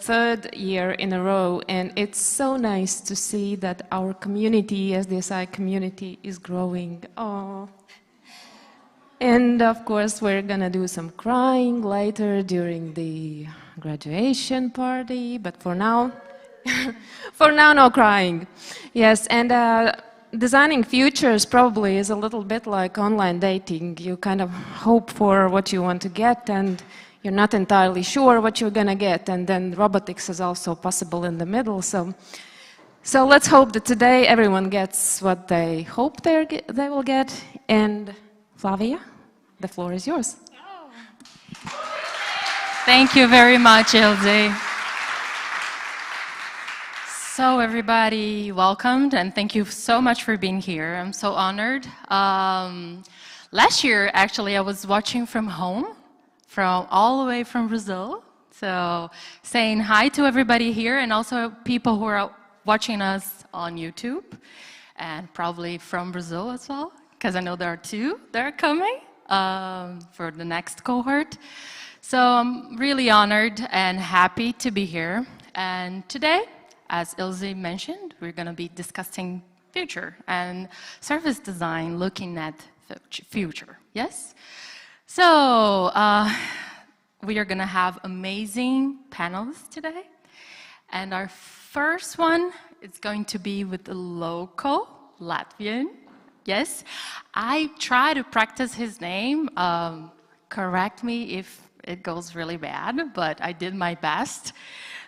third year in a row, and it's so nice to see that our community, SDSI community, is growing. Oh. And of course, we're gonna do some crying later during the graduation party, but for now, no crying. Yes, and designing futures probably is a little bit like online dating. You kind of hope for what you want to get, and you're not entirely sure what you're gonna get, and then robotics is also possible in the middle. So let's hope that today everyone gets what they hope they will get. And Flavia, the floor is yours. Oh. Thank you very much, Ilse. So everybody, welcomed, and thank you so much for being here. I'm so honored. Last year, actually, I was watching from home, all the way from Brazil. So saying hi to everybody here, and also people who are watching us on YouTube, and probably from Brazil as well, because I know there are two that are coming for the next cohort. So I'm really honored and happy to be here. And today, as Ilse mentioned, we're going to be discussing future and service design, looking at future, yes? So we are going to have amazing panels today. And our first one is going to be with the local Latvian. Yes, I try to practice his name. Correct me if it goes really bad, but I did my best.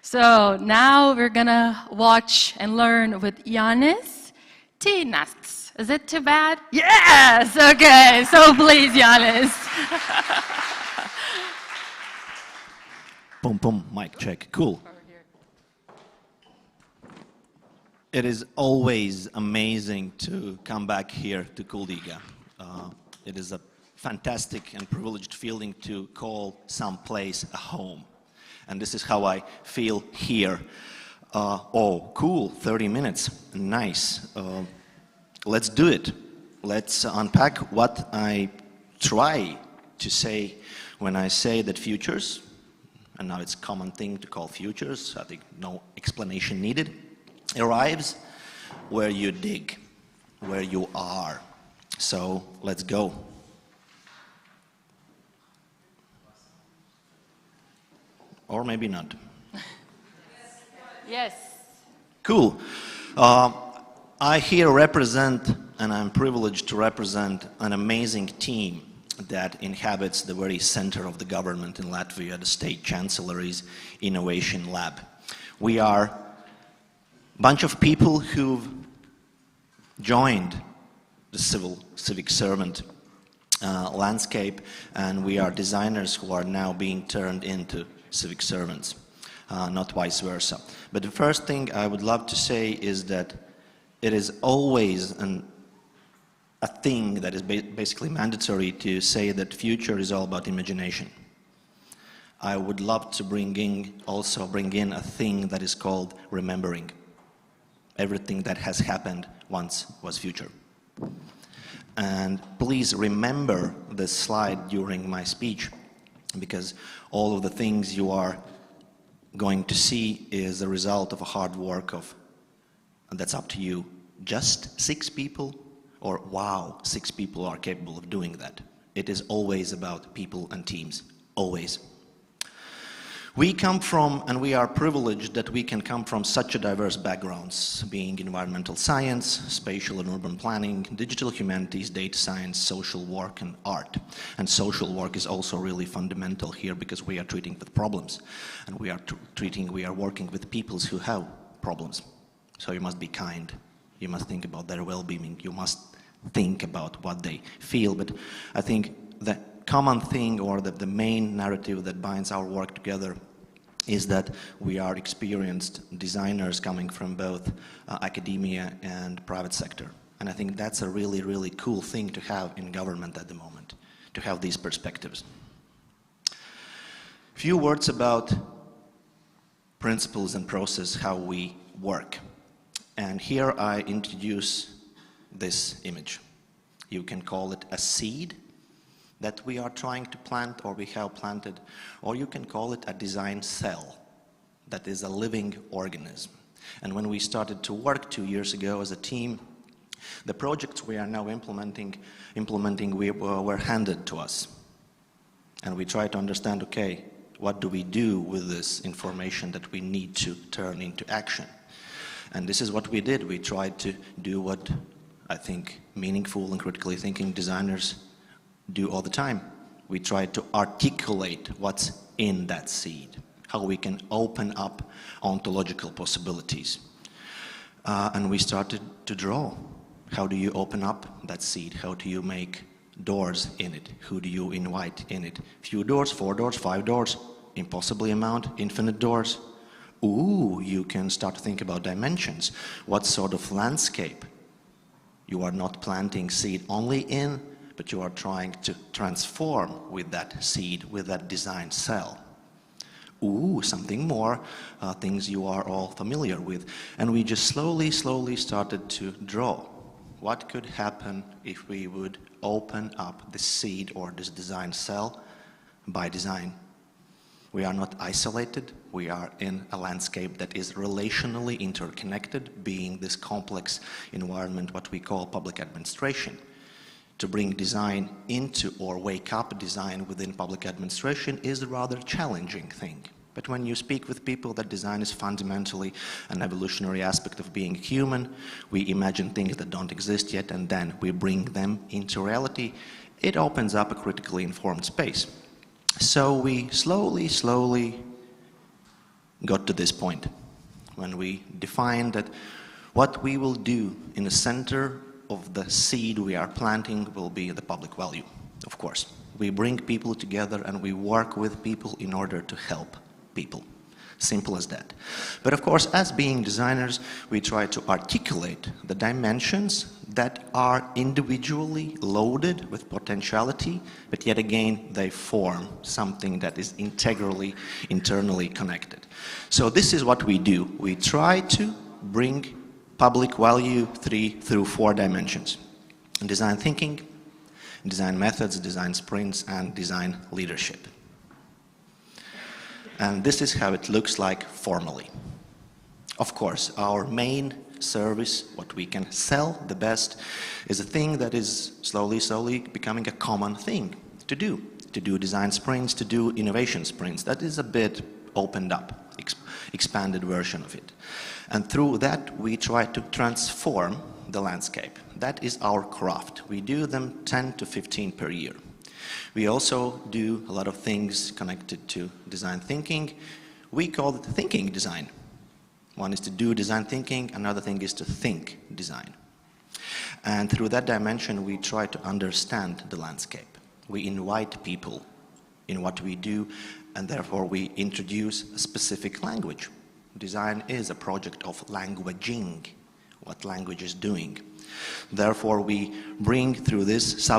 So now we're gonna watch and learn with Jānis Tīnasts. Is it too bad? Yes, okay, so please, Jānis. Boom, boom, mic check, cool. It is always amazing to come back here to Kuldīga. It is a fantastic and privileged feeling to call some place a home. And this is how I feel here. Oh, cool, 30 minutes, nice. Let's do it. Let's unpack what I try to say when I say that futures, and now it's a common thing to call futures, I think no explanation needed, arrives where you dig, where you are. So let's go. Or maybe not. Yes. Cool. I here represent, and I'm privileged to represent, an amazing team that inhabits the very center of the government in Latvia, the State Chancellery's Innovation Lab. We are a bunch of people who've joined the civic servant landscape, and we are designers who are now being turned into civic servants, not vice versa. But the first thing I would love to say is that it is always a thing that is basically mandatory to say that future is all about imagination. I would love to also bring in a thing that is called remembering. Everything that has happened once was future. And please remember this slide during my speech, because all of the things you are going to see is the result of a hard work and that's up to you, just 6 people, or wow, 6 people are capable of doing that. It is always about people and teams, always. We come from, and we are privileged that we can come from such a diverse backgrounds, being environmental science, spatial and urban planning, digital humanities, data science, social work, and art. And social work is also really fundamental here because we are treating with problems, and we are working with peoples who have problems. So you must be kind. You must think about their well-being. You must think about what they feel. But I think the common thing, or the main narrative that binds our work together, is that we are experienced designers coming from both academia and private sector. And I think that's a really, really cool thing to have in government at the moment, to have these perspectives. Few words about principles and process, how we work. And here I introduce this image. You can call it a seed that we are trying to plant, or we have planted, or you can call it a design cell that is a living organism. And when we started to work 2 years ago as a team, the projects we are now implementing were handed to us. And we try to understand, okay, what do we do with this information that we need to turn into action? And this is what we did. We tried to do what I think meaningful and critically thinking designers do all the time. We tried to articulate what's in that seed, how we can open up ontological possibilities. And we started to draw. How do you open up that seed? How do you make doors in it? Who do you invite in it? Few doors, 4 doors, 5 doors, impossibly amount, infinite doors. Ooh, you can start to think about dimensions. What sort of landscape? You are not planting seed only in, but you are trying to transform with that seed, with that design cell. Ooh, something more, things you are all familiar with. And we just slowly started to draw. What could happen if we would open up the seed or this design cell by design? We are not isolated. We are in a landscape that is relationally interconnected, being this complex environment, what we call public administration. To bring design into or wake up design within public administration is a rather challenging thing. But when you speak with people that design is fundamentally an evolutionary aspect of being human, we imagine things that don't exist yet and then we bring them into reality, it opens up a critically informed space. So we slowly got to this point when we defined that what we will do in the center of the seed we are planting will be the public value, of course. We bring people together and we work with people in order to help people. Simple as that. But of course, as being designers, we try to articulate the dimensions that are individually loaded with potentiality, but yet again, they form something that is integrally, internally connected. So this is what we do. We try to bring public value 3 through 4 dimensions. Design thinking, design methods, design sprints, and design leadership. And this is how it looks like formally. Of course, our main service, what we can sell the best, is a thing that is slowly becoming a common thing to do. To do design sprints, to do innovation sprints. That is a bit opened up, expanded version of it. And through that, we try to transform the landscape. That is our craft. We do them 10 to 15 per year. We also do a lot of things connected to design thinking. We call it thinking design. One is to do design thinking, another thing is to think design. And through that dimension, we try to understand the landscape. We invite people in what we do, and therefore we introduce a specific language. Design is a project of languaging, what language is doing. Therefore, we bring through this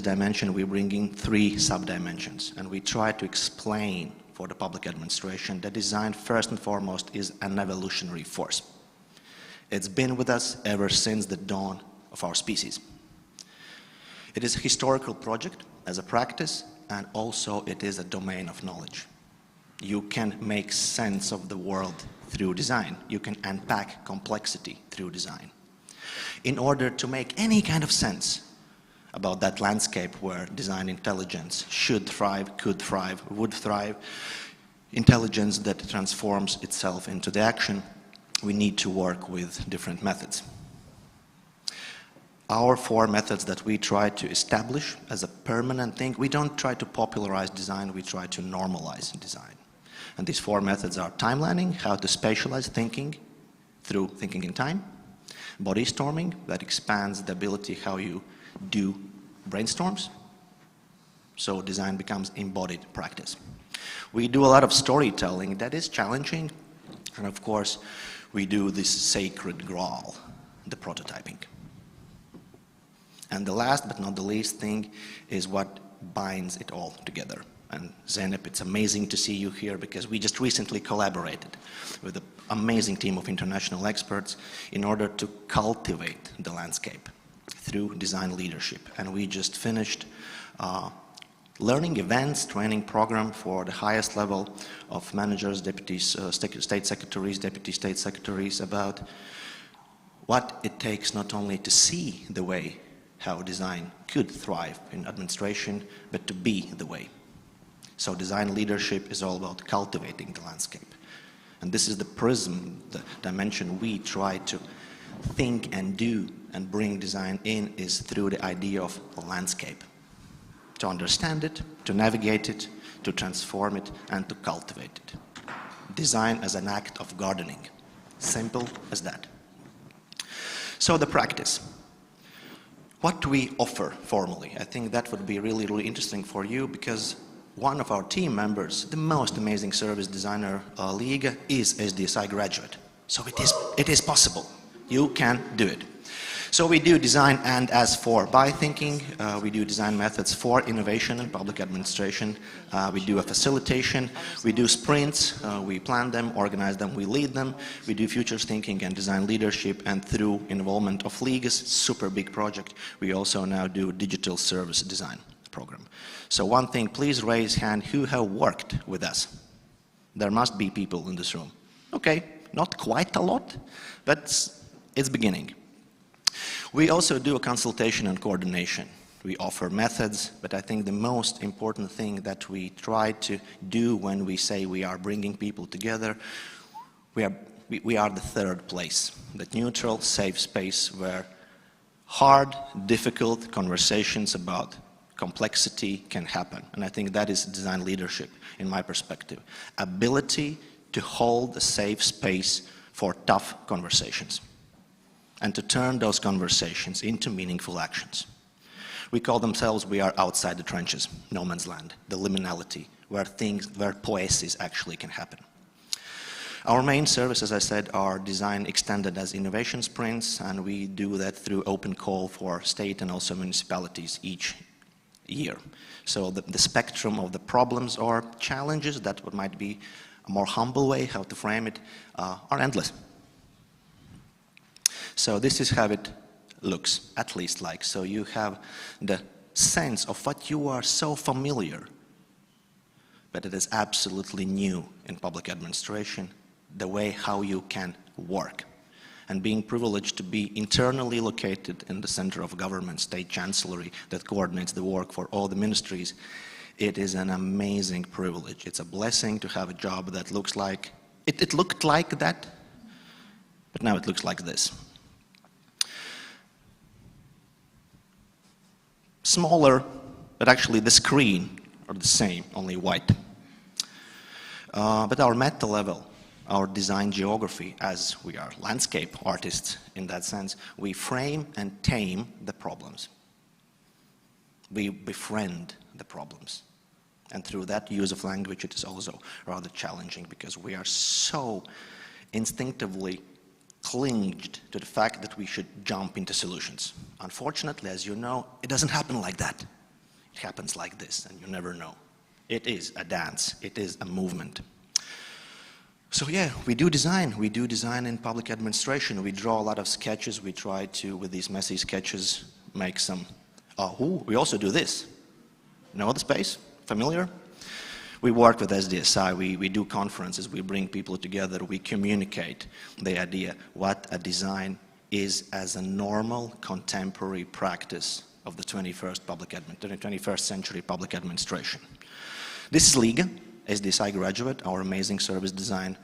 dimension, we bring in 3 subdimensions, and we try to explain for the public administration that design, first and foremost, is an evolutionary force. It's been with us ever since the dawn of our species. It is a historical project as a practice, and also it is a domain of knowledge. You can make sense of the world through design. You can unpack complexity through design. In order to make any kind of sense about that landscape where design intelligence should thrive, could thrive, would thrive, intelligence that transforms itself into the action, we need to work with different methods. Our 4 methods that we try to establish as a permanent thing, we don't try to popularize design, we try to normalize design. And these 4 methods are timelining, how to spatialize thinking through thinking in time, body storming, that expands the ability how you do brainstorms, so design becomes embodied practice. We do a lot of storytelling that is challenging, and of course we do this sacred graal, the prototyping. And the last but not the least thing is what binds it all together. And Zeynep, it's amazing to see you here because we just recently collaborated with an amazing team of international experts in order to cultivate the landscape through design leadership. And we just finished learning events, training program for the highest level of managers, deputies, state secretaries, deputy state secretaries about what it takes not only to see the way how design could thrive in administration, but to be the way. So design leadership is all about cultivating the landscape. And this is the prism, the dimension we try to think and do and bring design in, is through the idea of a landscape. To understand it, to navigate it, to transform it, and to cultivate it. Design as an act of gardening. Simple as that. So the practice. What do we offer formally? I think that would be really, really interesting for you, because one of our team members, the most amazing service designer, Liga, is SDSI graduate. So it is possible. You can do it. So we do design and as for by thinking. We do design methods for innovation in public administration. We do a facilitation. We do sprints. We plan them, organize them, we lead them. We do futures thinking and design leadership, and through involvement of Liga's super big project, we also now do digital service design program. So one thing, please raise hand who have worked with us. There must be people in this room. Okay, not quite a lot, but it's beginning. We also do a consultation and coordination. We offer methods, but I think the most important thing that we try to do when we say we are bringing people together, we are the third place, that neutral, safe space where hard, difficult conversations about complexity can happen. And I think that is design leadership in my perspective. Ability to hold a safe space for tough conversations and to turn those conversations into meaningful actions. We call themselves, we are outside the trenches, no man's land, the liminality, where poesis actually can happen. Our main service, as I said, are design extended as innovation sprints, and we do that through open call for state and also municipalities each year. So the spectrum of the problems or challenges, that what might be a more humble way how to frame it, are endless. So this is how it looks, at least like. So you have the sense of what you are so familiar, but it is absolutely new in public administration, the way how you can work. And being privileged to be internally located in the center of government, state chancellery, that coordinates the work for all the ministries, it is an amazing privilege. It's a blessing to have a job that looks like, it looked like that, but now it looks like this. Smaller, but actually the screen are the same, only white. But our meta level, our design geography, as we are landscape artists in that sense, we frame and tame the problems. We befriend the problems. And through that use of language, it is also rather challenging, because we are so instinctively clinged to the fact that we should jump into solutions. Unfortunately, as you know, it doesn't happen like that. It happens like this, and you never know. It is a dance. It is a movement. So yeah, we do design. We do design in public administration. We draw a lot of sketches. We try to, with these messy sketches, make some. We also do this. Know the space? Familiar? We work with SDSI, we do conferences, we bring people together, we communicate the idea what a design is as a normal contemporary practice of the 21st century public administration. This is Liga, SDSI graduate, our amazing service design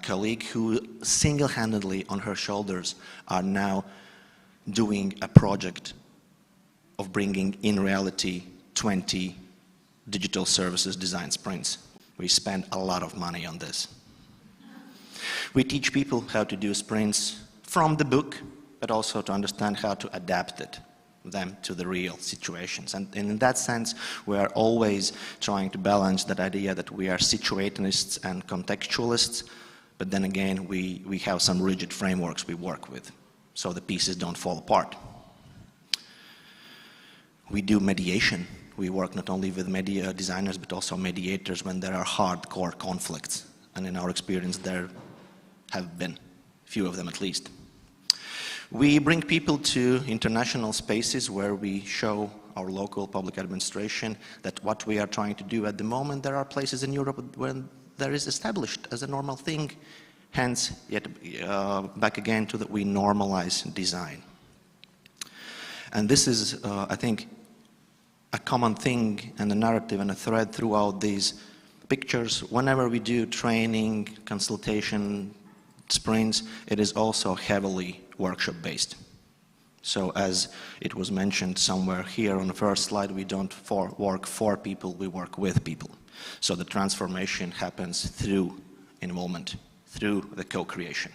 colleague, who single-handedly on her shoulders are now doing a project of bringing in reality 20 digital services design sprints. We spend a lot of money on this. We teach people how to do sprints from the book, but also to understand how to adapt them to the real situations. And in that sense, we are always trying to balance that idea that we are situationists and contextualists, but then again, we have some rigid frameworks we work with, so the pieces don't fall apart. We do mediation. We work not only with media designers, but also mediators when there are hardcore conflicts. And in our experience, there have been a few of them at least. We bring people to international spaces where we show our local public administration that what we are trying to do at the moment, there are places in Europe where there is established as a normal thing. Hence, yet back again to that we normalize design. And this is, I think, a common thing and a narrative and a thread throughout these pictures. Whenever we do training, consultation, sprints, it is also heavily workshop-based. So as it was mentioned somewhere here on the first slide, we don't work for people, we work with people. So the transformation happens through involvement, through the co-creation.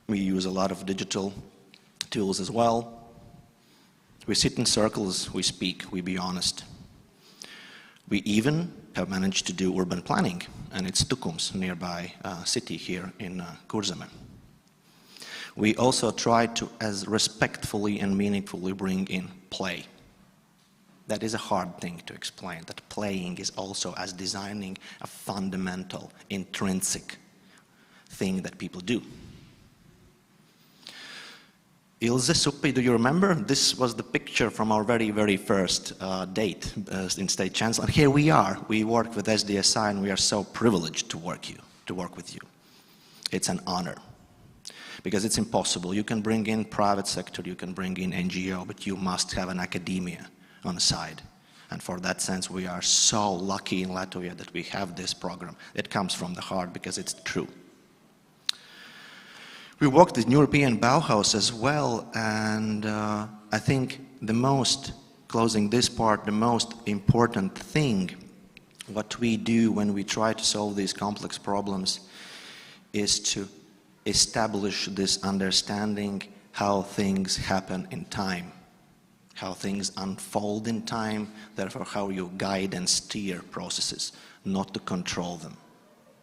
We use a lot of digital tools as well. We sit in circles, we speak, we be honest. We even have managed to do urban planning, and it's Tukums, nearby city here in Kurzeme. We also try to as respectfully and meaningfully bring in play. That is a hard thing to explain, that playing is also as designing a fundamental, intrinsic thing that people do. Ilse Suppi, do you remember? This was the picture from our very, very first date in State Chancellor. Here we are. We work with SDSI and we are so privileged to work with you. It's an honor. Because it's impossible. You can bring in private sector, you can bring in NGO, but you must have an academia on the side. And for that sense, we are so lucky in Latvia that we have this program. It comes from the heart because it's true. We worked with European Bauhaus as well, and I think closing this part, the most important thing, what we do when we try to solve these complex problems is to establish this understanding how things happen in time, how things unfold in time, therefore how you guide and steer processes, not to control them.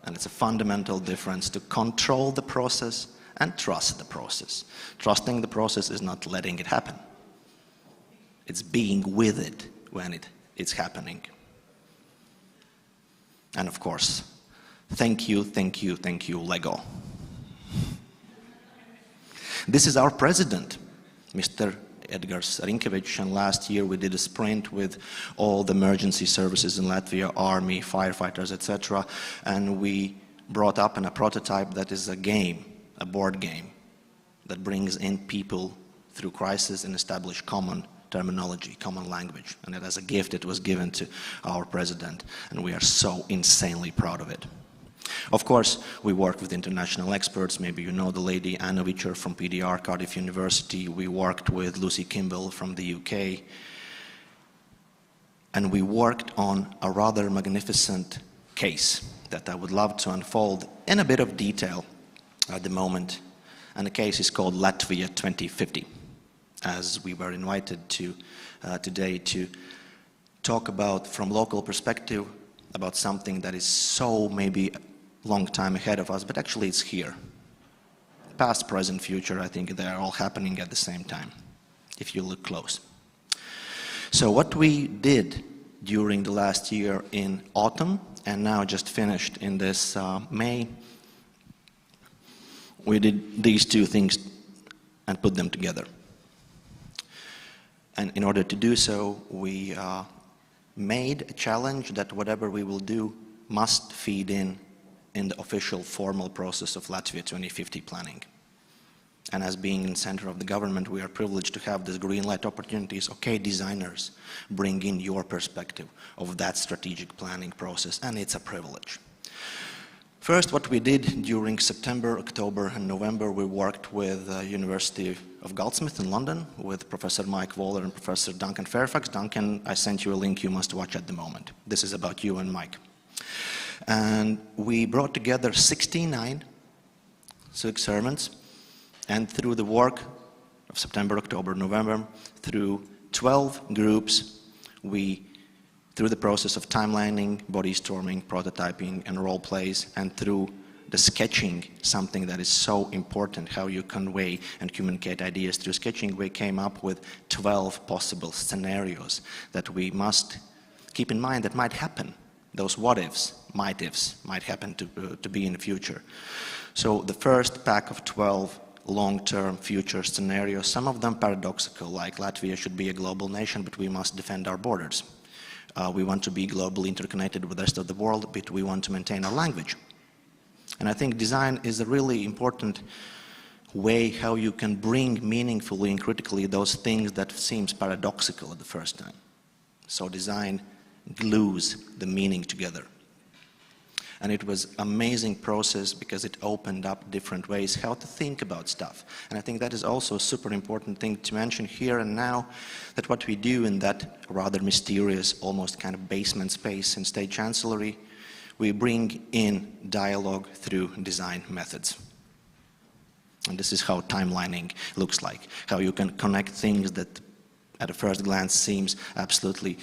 And it's a fundamental difference to control the process and trust the process. Trusting the process is not letting it happen. It's being with it when it's happening. And of course, thank you, thank you, thank you, Lego. This is our president, Mr. Edgars Rinkevich, and last year we did a sprint with all the emergency services in Latvia, army, firefighters, etc. And we brought up in a prototype that is a game, a board game, that brings in people through crisis and establish common terminology, common language. And as a gift, it was given to our president, and we are so insanely proud of it. Of course, we work with international experts. Maybe you know the lady Anna Witcher from PDR, Cardiff University. We worked with Lucy Kimball from the UK. And we worked on a rather magnificent case that I would love to unfold in a bit of detail at the moment. And the case is called Latvia 2050, as we were invited to today to talk about, from local perspective, about something that is so maybe long time ahead of us, but actually it's here. Past, present, future, I think they're all happening at the same time, if you look close. So what we did during the last year in autumn, and now just finished in this May, we did these two things and put them together. And in order to do so, we made a challenge that whatever we will do must feed in the official formal process of Latvia 2050 planning. And as being in the center of the government, we are privileged to have this green light opportunities. Okay, designers, bring in your perspective of that strategic planning process, and it's a privilege. First, what we did during September, October, and November, we worked with the University of Goldsmith in London with Professor Mike Waller and Professor Duncan Fairfax. Duncan, I sent you a link you must watch at the moment. This is about you and Mike. And we brought together 69 civic servants, and through the work of September, October, November, through 12 groups, through the process of timelining, body storming, prototyping, and role plays, and through the sketching, something that is so important, how you convey and communicate ideas through sketching, we came up with 12 possible scenarios that we must keep in mind that might happen. Those what-ifs, might-ifs, might happen to be in the future. So the first pack of 12 long-term future scenarios, some of them paradoxical, like Latvia should be a global nation, but we must defend our borders. We want to be globally interconnected with the rest of the world, but we want to maintain our language. And I think design is a really important way how you can bring meaningfully and critically those things that seems paradoxical at the first time. So design glues the meaning together. And it was an amazing process because it opened up different ways how to think about stuff. And I think that is also a super important thing to mention here and now, that what we do in that rather mysterious, almost kind of basement space in State Chancellery, we bring in dialogue through design methods. And this is how timelining looks like, how you can connect things that at a first glance seems absolutely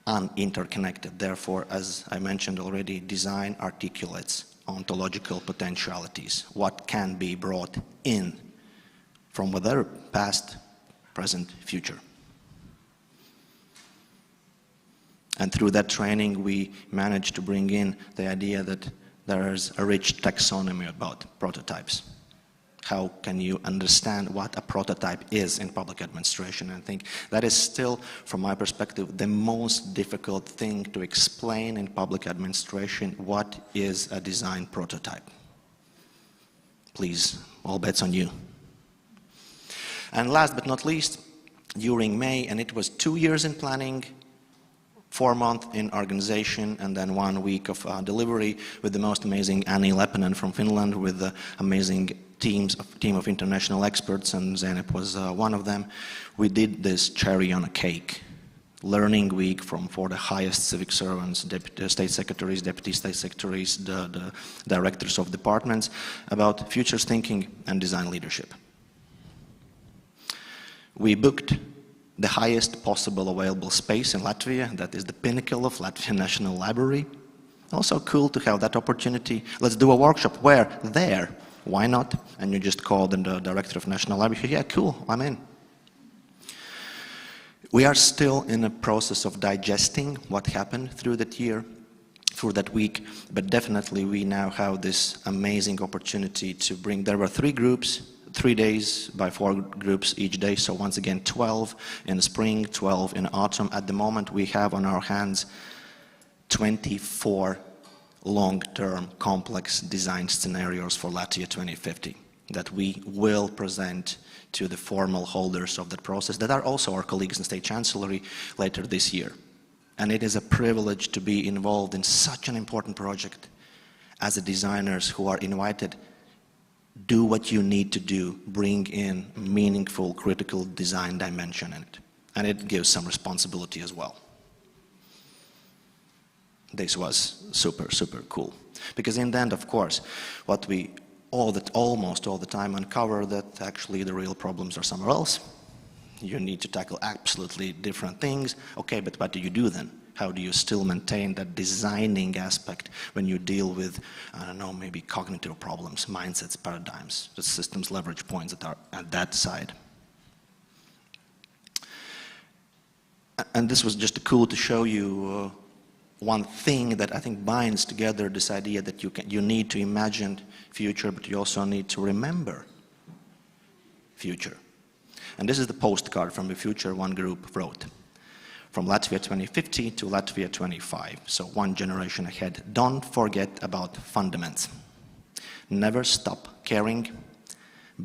uninterconnected. Therefore, as I mentioned already, design articulates ontological potentialities, what can be brought in from whether past, present, future. And through that training, we managed to bring in the idea that there is a rich taxonomy about prototypes. How can you understand what a prototype is in public administration? And I think that is still, from my perspective, the most difficult thing to explain in public administration. What is a design prototype? Please, all bets on you. And last but not least, during May, and it was 2 years in planning, 4 months in organization, and then 1 week of delivery with the most amazing Anni Leppänen from Finland, with the amazing team of international experts, and Zeynep was one of them. We did this cherry on a cake learning week for the highest civic servants, state secretaries, deputy state secretaries, the directors of departments, about futures thinking and design leadership. We booked the highest possible available space in Latvia, that is the pinnacle of Latvian National Library. Also cool to have that opportunity. Let's do a workshop. Where? There. Why not? And you just call the director of National Library. Yeah, cool, I'm in. We are still in a process of digesting what happened through that year, through that week, but definitely we now have this amazing opportunity to bring, there were 3 groups, 3 days by 4 groups each day, so once again 12 in the spring, 12 in autumn. At the moment we have on our hands 24 long-term complex design scenarios for Latvia 2050 that we will present to the formal holders of that process that are also our colleagues in State Chancellery later this year. And it is a privilege to be involved in such an important project as the designers who are invited. Do what you need to do, bring in meaningful, critical design dimension in it. And it gives some responsibility as well. This was super, super cool. Because in the end, of course, what we almost all the time uncover that actually the real problems are somewhere else. You need to tackle absolutely different things. Okay, but what do you do then? How do you still maintain that designing aspect when you deal with, I don't know, maybe cognitive problems, mindsets, paradigms, the systems leverage points that are at that side? And this was just cool to show you one thing that I think binds together this idea that you need to imagine future, but you also need to remember future. And this is the postcard from the future one group wrote. From Latvia 2050 to Latvia 25, so 1 generation ahead. Don't forget about fundamentals. Never stop caring.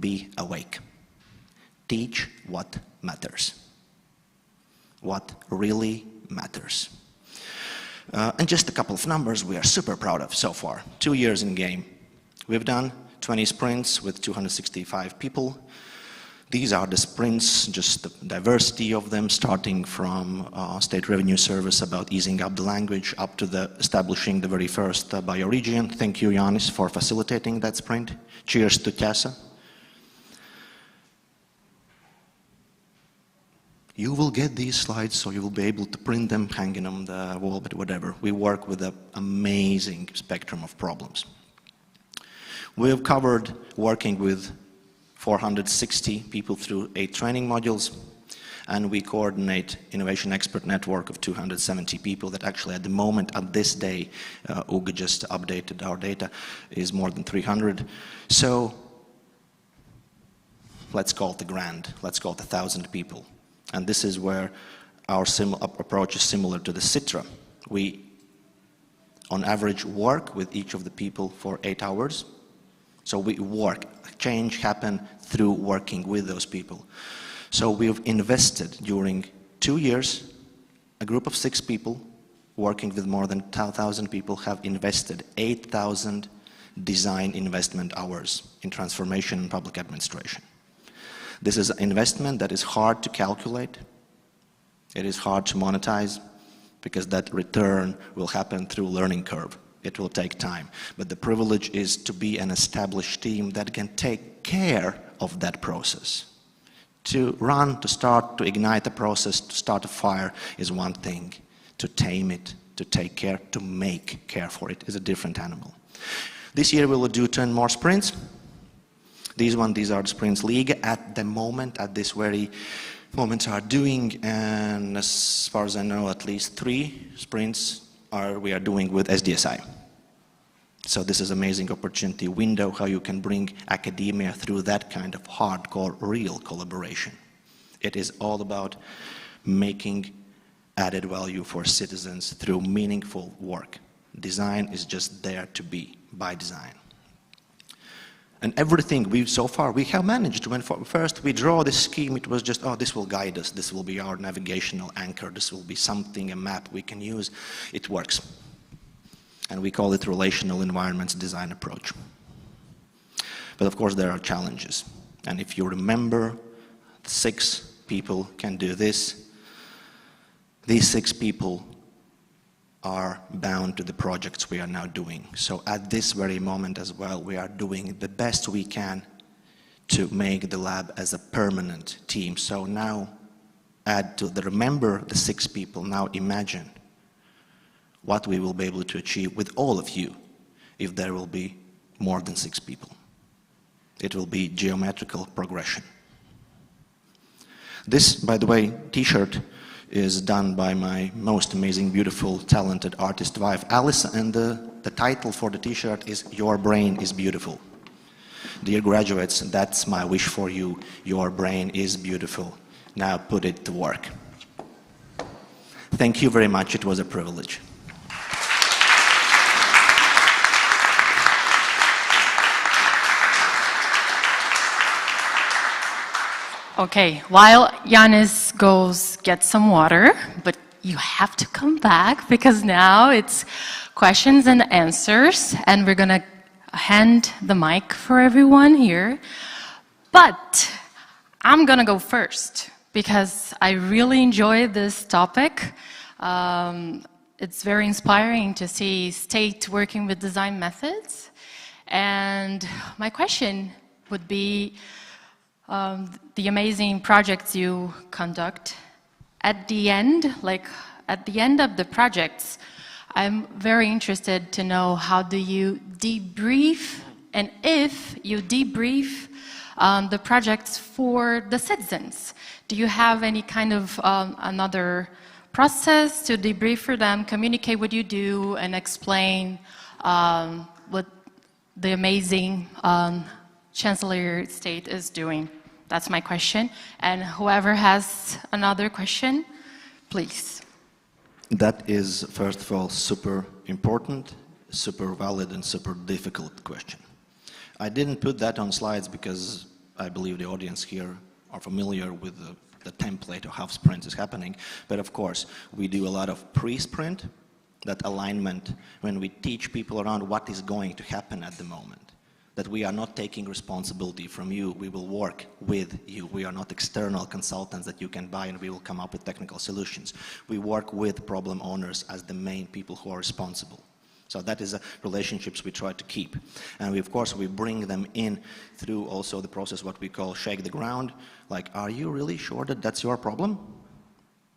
Be awake. Teach what matters. What really matters. And just a couple of numbers we are super proud of so far. 2 years in game. We've done 20 sprints with 265 people. These are the sprints, just the diversity of them, starting from State Revenue Service about easing up the language, up to the establishing the very first bioregion. Thank you, Jānis, for facilitating that sprint. Cheers to Tessa. You will get these slides, so you will be able to print them, hanging on the wall, but whatever. We work with an amazing spectrum of problems. We have covered working with 460 people through 8 training modules, and we coordinate Innovation Expert Network of 270 people that actually at the moment, at this day, Uga just updated our data, is more than 300. So let's call it the grand, let's call it 1,000 people. And this is where our approach is similar to the Citra. We, on average, work with each of the people for 8 hours. So we work, change happens through working with those people. So we've invested during 2 years, a group of 6 people working with more than 1,000 people have invested 8,000 design investment hours in transformation and public administration. This is an investment that is hard to calculate. It is hard to monetize because that return will happen through learning curve. It will take time. But the privilege is to be an established team that can take care of that process. To run, to start, to ignite the process, to start a fire is one thing. To tame it, to take care, to make care for it is a different animal. This year we will do 10 more sprints. These are the sprints League at the moment, at this very moment are doing, and as far as I know, at least 3 sprints we are doing with SDSI. So this is an amazing opportunity window how you can bring academia through that kind of hardcore, real collaboration. It is all about making added value for citizens through meaningful work. Design is just there to be by design. And everything so far we have managed. When first we draw this scheme, it was just, oh, this will guide us, this will be our navigational anchor, this will be something, a map we can use. It works. And we call it relational environments design approach. But of course there are challenges. And if you remember, 6 people can do this. These 6 people are bound to the projects we are now doing. So at this very moment as well, we are doing the best we can to make the lab as a permanent team. So now remember the 6 people, now imagine what we will be able to achieve with all of you if there will be more than 6 people. It will be geometrical progression. This, by the way, t-shirt is done by my most amazing, beautiful, talented artist wife, Alice, and the title for the t-shirt is Your Brain is Beautiful. Dear graduates, that's my wish for you. Your brain is beautiful. Now put it to work. Thank you very much. It was a privilege. Okay, while Yanis goes get some water, but you have to come back because now it's questions and answers, and we're gonna hand the mic for everyone here. But I'm gonna go first because I really enjoy this topic. It's very inspiring to see state working with design methods. And my question would be, the amazing projects you conduct, at the end of the projects, I'm very interested to know how do you debrief, and if you debrief the projects for the citizens. Do you have any kind of another process to debrief for them, communicate what you do, and explain what the amazing Chancellor State is doing? That's my question. And whoever has another question, please. That is, first of all, super important, super valid, and super difficult question. I didn't put that on slides because I believe the audience here are familiar with the template of how sprint is happening. But of course, we do a lot of pre-sprint, that alignment, when we teach people around what is going to happen at the moment. That we are not taking responsibility from you, we will work with you. We are not external consultants that you can buy and we will come up with technical solutions. We work with problem owners as the main people who are responsible. So that is the relationships we try to keep. And we, of course, we bring them in through also the process what we call shake the ground. Like, are you really sure that that's your problem?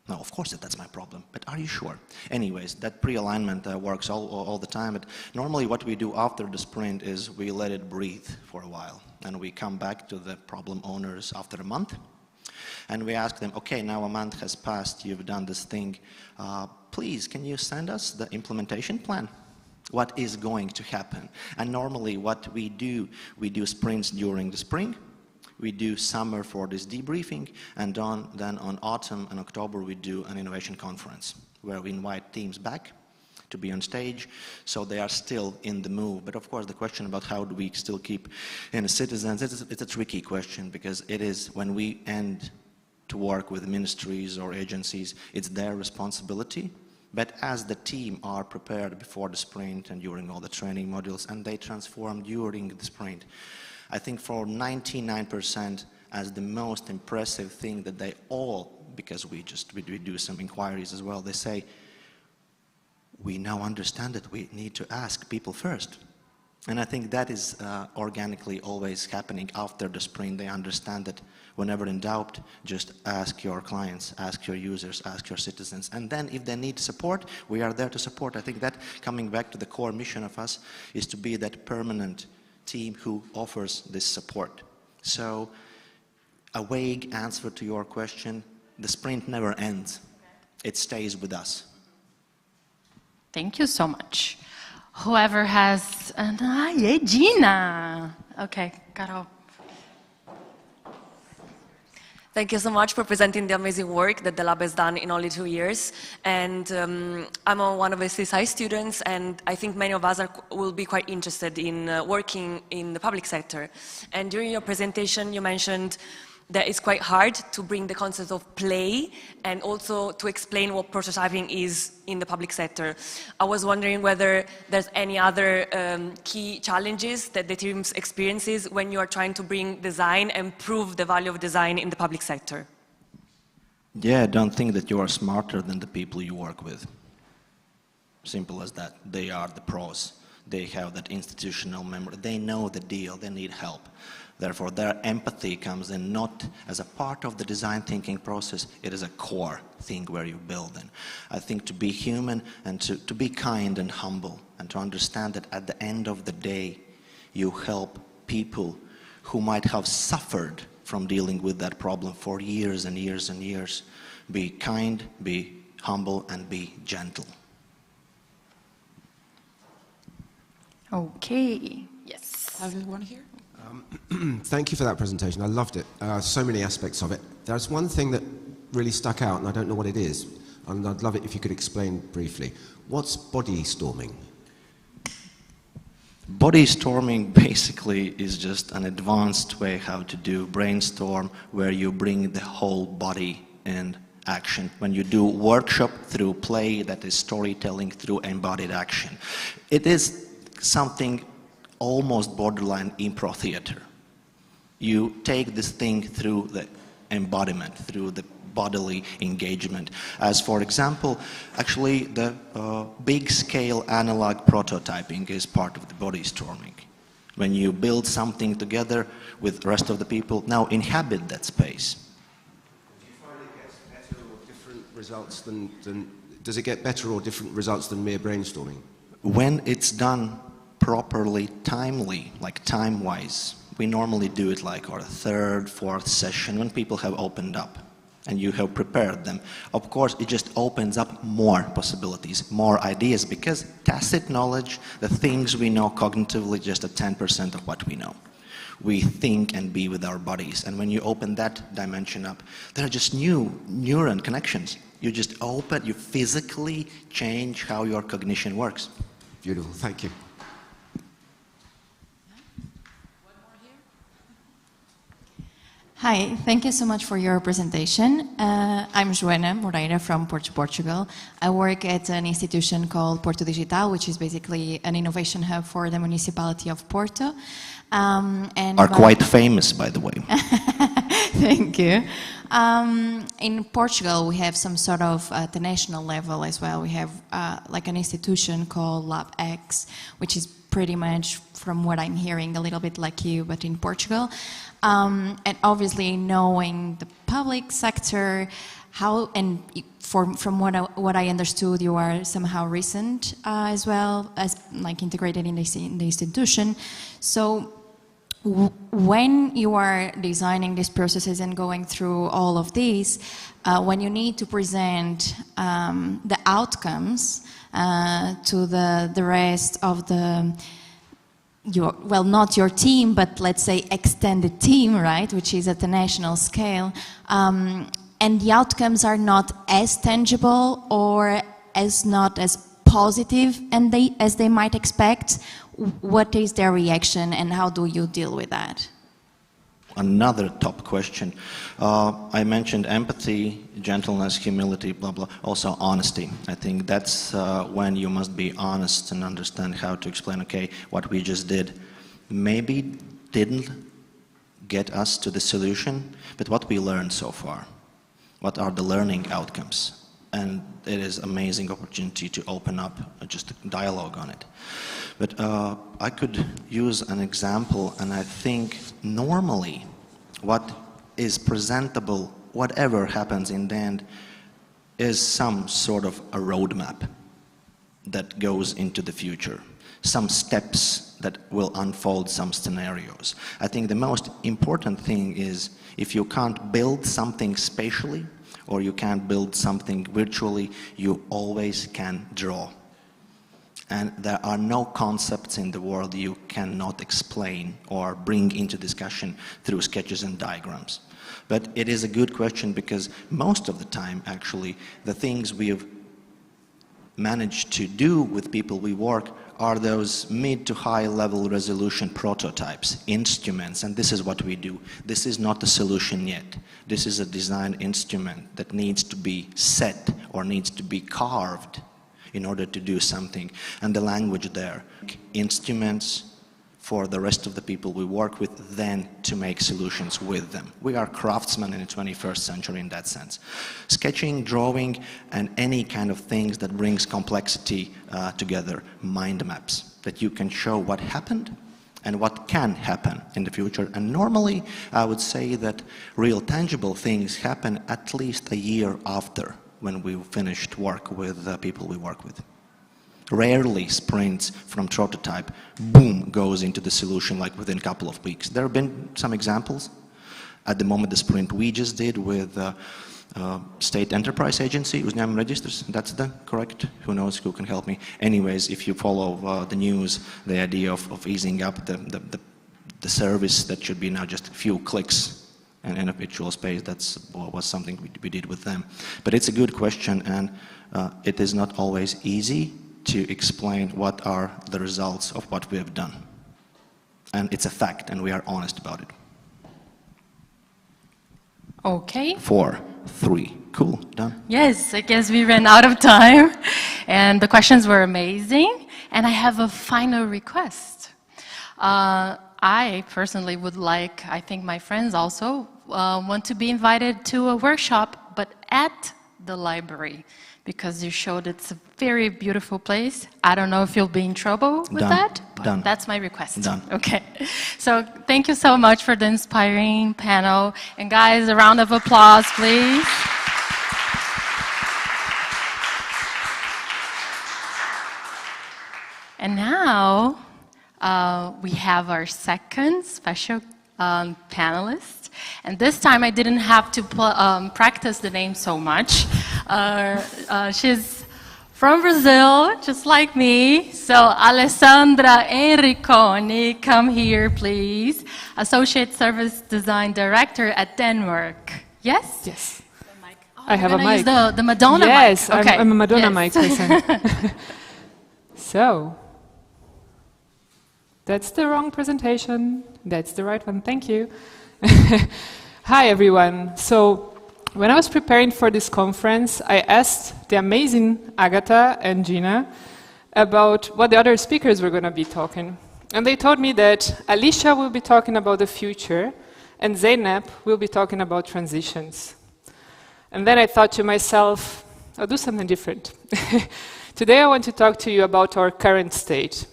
No, of course that's my problem, but are you sure? Anyways, that pre-alignment works all the time. But normally what we do after the sprint is we let it breathe for a while. And we come back to the problem owners after a month. And we ask them, okay, now a month has passed, you've done this thing. Please, can you send us the implementation plan? What is going to happen? And normally what we do sprints during the spring. We do summer for this debriefing, and then on autumn and October we do an innovation conference where we invite teams back to be on stage, so they are still in the move. But of course the question about how do we still keep in citizens, it's a tricky question, because it is, when we end to work with ministries or agencies, it's their responsibility. But as the team are prepared before the sprint and during all the training modules, and they transform during the sprint, I think for 99% as the most impressive thing that they all, because we do some inquiries as well, they say, we now understand that we need to ask people first. And I think that is organically always happening after the sprint. They understand that whenever in doubt, just ask your clients, ask your users, ask your citizens. And then if they need support, we are there to support. I think that, coming back to the core mission of us, is to be that permanent team who offers this support. So a vague answer to your question, the sprint never ends. It stays with us. Thank you so much. Whoever has Gina. Okay, Carol. Thank you so much for presenting the amazing work that the lab has done in only 2 years. And I'm one of the SDSI students, and I think many of us will be quite interested in working in the public sector. And during your presentation, you mentioned that it's quite hard to bring the concept of play and also to explain what prototyping is in the public sector. I was wondering whether there's any other key challenges that the team experiences when you are trying to bring design and prove the value of design in the public sector. Yeah, don't think that you are smarter than the people you work with. Simple as that. They are the pros. They have that institutional memory. They know the deal. They need help. Therefore, their empathy comes in not as a part of the design thinking process, it is a core thing where you build in. I think to be human and to be kind and humble, and to understand that at the end of the day, you help people who might have suffered from dealing with that problem for years and years and years. Be kind, be humble, and be gentle. Okay, yes. Have one here? Thank you for that presentation. I loved it. So many aspects of it. There's one thing that really stuck out, and I don't know what it is, and I'd love it if you could explain briefly. What's body storming? Body storming basically is just an advanced way how to do brainstorm, where you bring the whole body in action. When you do workshop through play, that is storytelling through embodied action. It is something almost borderline improv theater. You take this thing through the embodiment, through the bodily engagement. As for example, actually the big scale analog prototyping is part of the body storming. When you build something together with the rest of the people, now inhabit that space. Do you find it gets better or different results than does it get better or different results than mere brainstorming? When it's done properly, timely, like time-wise, we normally do it like our third, fourth session when people have opened up and you have prepared them. Of course, it just opens up more possibilities, more ideas, because tacit knowledge, the things we know cognitively, just at 10% of what we know. We think and be with our bodies, and when you open that dimension up, there are just new neuron connections. You just open, you physically change how your cognition works. Beautiful, thank you. Hi, thank you so much for your presentation. I'm Joana Moreira from Portugal. I work at an institution called Porto Digital, which is basically an innovation hub for the municipality of Porto. Are quite famous, by the way. Thank you. In Portugal, we have some sort of, at the national level as well, we have like an institution called Lab X, which is pretty much, from what I'm hearing, a little bit like you, but in Portugal. And obviously knowing the public sector, how, and from what I understood, you are somehow recent as well, as like integrated in the institution. So when you are designing these processes and going through all of these, when you need to present the outcomes to the rest of the well, not your team, but let's say extended team, right, which is at the national scale, and the outcomes are not as tangible or not as positive and as they might expect, what is their reaction and how do you deal with that? Another top question. I mentioned empathy, gentleness, humility, blah, blah. Also honesty. I think that's when you must be honest and understand how to explain, okay, what we just did maybe didn't get us to the solution, but what we learned so far. What are the learning outcomes? And it is an amazing opportunity to open up just a dialogue on it. But I could use an example, and I think normally what is presentable, whatever happens in the end, is some sort of a roadmap that goes into the future, some steps that will unfold some scenarios. I think the most important thing is if you can't build something spatially, or you can't build something virtually, you always can draw. And there are no concepts in the world you cannot explain or bring into discussion through sketches and diagrams. But it is a good question because most of the time, actually, the things we've managed to do with people we work are those mid to high level resolution prototypes, instruments, and this is what we do. This is not a solution yet. This is a design instrument that needs to be set or needs to be carved in order to do something. And the language there, instruments for the rest of the people we work with, then to make solutions with them. We are craftsmen in the 21st century in that sense. Sketching, drawing, and any kind of things that brings complexity together, mind maps, that you can show what happened and what can happen in the future. And normally, I would say that real tangible things happen at least a year after when we finished work with the people we work with. Rarely sprints from prototype, boom, goes into the solution like within a couple of weeks. There have been some examples. At the moment, the sprint we just did with State Enterprise Agency, Uzņēmuma Registers, that's the correct? Who knows, who can help me? Anyways, if you follow the news, the idea of easing up the service that should be now just a few clicks and in a virtual space, was something we did with them. But it's a good question, and it is not always easy to explain what are the results of what we have done. And it's a fact, and we are honest about it. Okay. 4, 3, cool, done. Yes, I guess we ran out of time, and the questions were amazing. And I have a final request. I personally would like, I think my friends also, want to be invited to a workshop, but at the library, because you showed it's a very beautiful place. I don't know if you'll be in trouble with that, but that's my request. Done. Okay. So thank you so much for the inspiring panel. And guys, a round of applause, please. And now we have our second special panelist. And this time I didn't have to practice the name so much. She's from Brazil, just like me. So Alessandra Enriconi, come here, please. Associate Service Design Director at Denmark. Yes? Yes. Oh, I have a mic. Use the Madonna mic. Yes, Okay. I'm a Madonna Yes. mic person. So, that's the wrong presentation. That's the right one. Thank you. Hi, everyone. So, when I was preparing for this conference, I asked the amazing Agatha and Gina about what the other speakers were going to be talking. And they told me that Alicia will be talking about the future, and Zeynep will be talking about transitions. And then I thought to myself, I'll do something different. Today I want to talk to you about our current state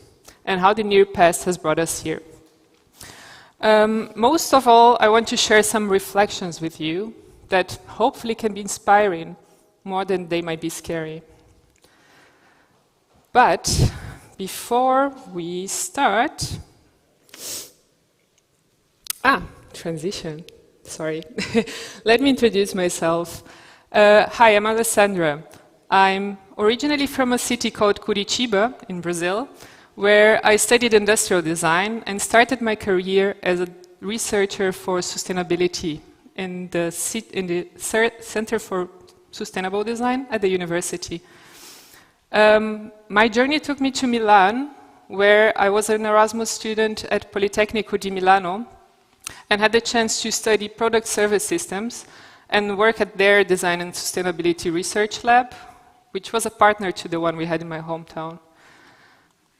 and how the near past has brought us here. Most of all, I want to share some reflections with you that hopefully can be inspiring more than they might be scary. But before we start... transition. Sorry. Let me introduce myself. Hi, I'm Alessandra. I'm originally from a city called Curitiba in Brazil, where I studied industrial design and started my career as a researcher for sustainability in the Center for Sustainable Design at the university. My journey took me to Milan, where I was an Erasmus student at Politecnico di Milano and had the chance to study product service systems and work at their design and sustainability research lab, which was a partner to the one we had in my hometown.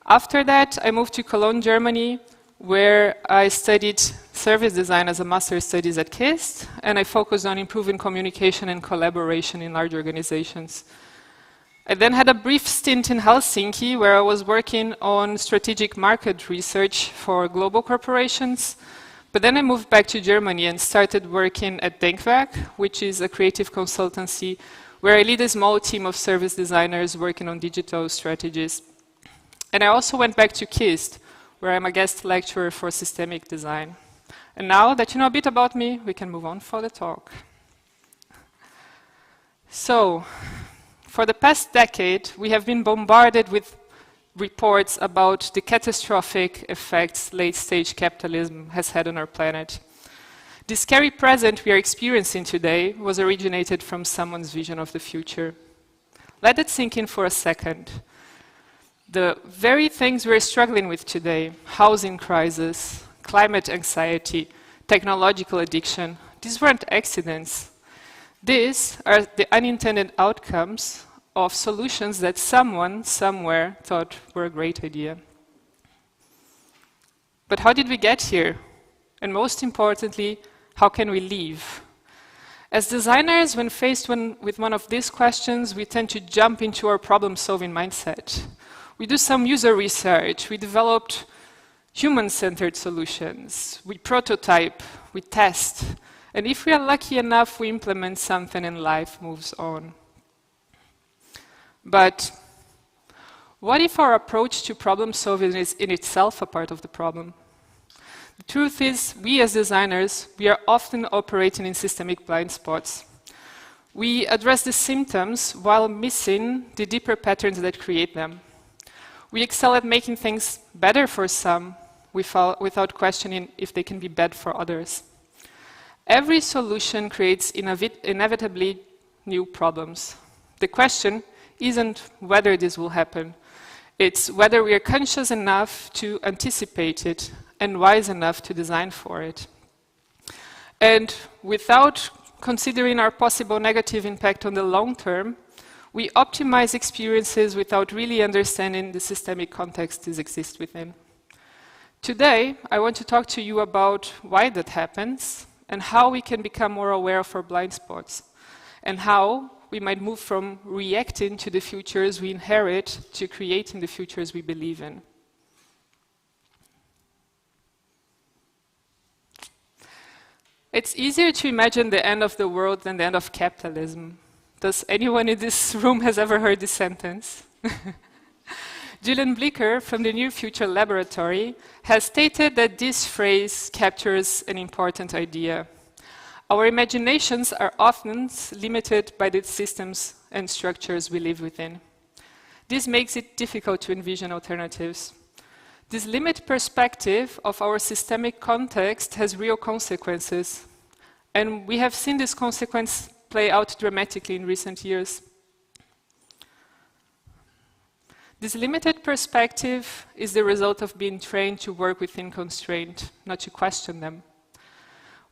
After that, I moved to Cologne, Germany, where I studied service design as a master's studies at KIST, and I focused on improving communication and collaboration in large organizations. I then had a brief stint in Helsinki, where I was working on strategic market research for global corporations. But then I moved back to Germany and started working at Denkwerk, which is a creative consultancy where I lead a small team of service designers working on digital strategies. And I also went back to KIST, where I'm a guest lecturer for systemic design. And now that you know a bit about me, we can move on for the talk. So, for the past decade, we have been bombarded with reports about the catastrophic effects late-stage capitalism has had on our planet. The scary present we are experiencing today was originated from someone's vision of the future. Let it sink in for a second. The very things we're struggling with today, housing crisis, climate anxiety, technological addiction, these weren't accidents. These are the unintended outcomes of solutions that someone, somewhere, thought were a great idea. But how did we get here? And most importantly, how can we leave? As designers, when faced with one of these questions, we tend to jump into our problem-solving mindset. We do some user research, we developed human-centered solutions, we prototype, we test, and if we are lucky enough, we implement something and life moves on. But what if our approach to problem solving is in itself a part of the problem? The truth is, we as designers, we are often operating in systemic blind spots. We address the symptoms while missing the deeper patterns that create them. We excel at making things better for some without questioning if they can be bad for others. Every solution creates inevitably new problems. The question isn't whether this will happen. It's whether we are conscious enough to anticipate it and wise enough to design for it. And without considering our possible negative impact on the long term, we optimize experiences without really understanding the systemic context these exist within. Today, I want to talk to you about why that happens and how we can become more aware of our blind spots and how we might move from reacting to the futures we inherit to creating the futures we believe in. It's easier to imagine the end of the world than the end of capitalism. Does anyone in this room has ever heard this sentence? Julian Blicker from the New Future Laboratory has stated that this phrase captures an important idea. Our imaginations are often limited by the systems and structures we live within. This makes it difficult to envision alternatives. This limited perspective of our systemic context has real consequences, and we have seen this consequence play out dramatically in recent years. This limited perspective is the result of being trained to work within constraint, not to question them.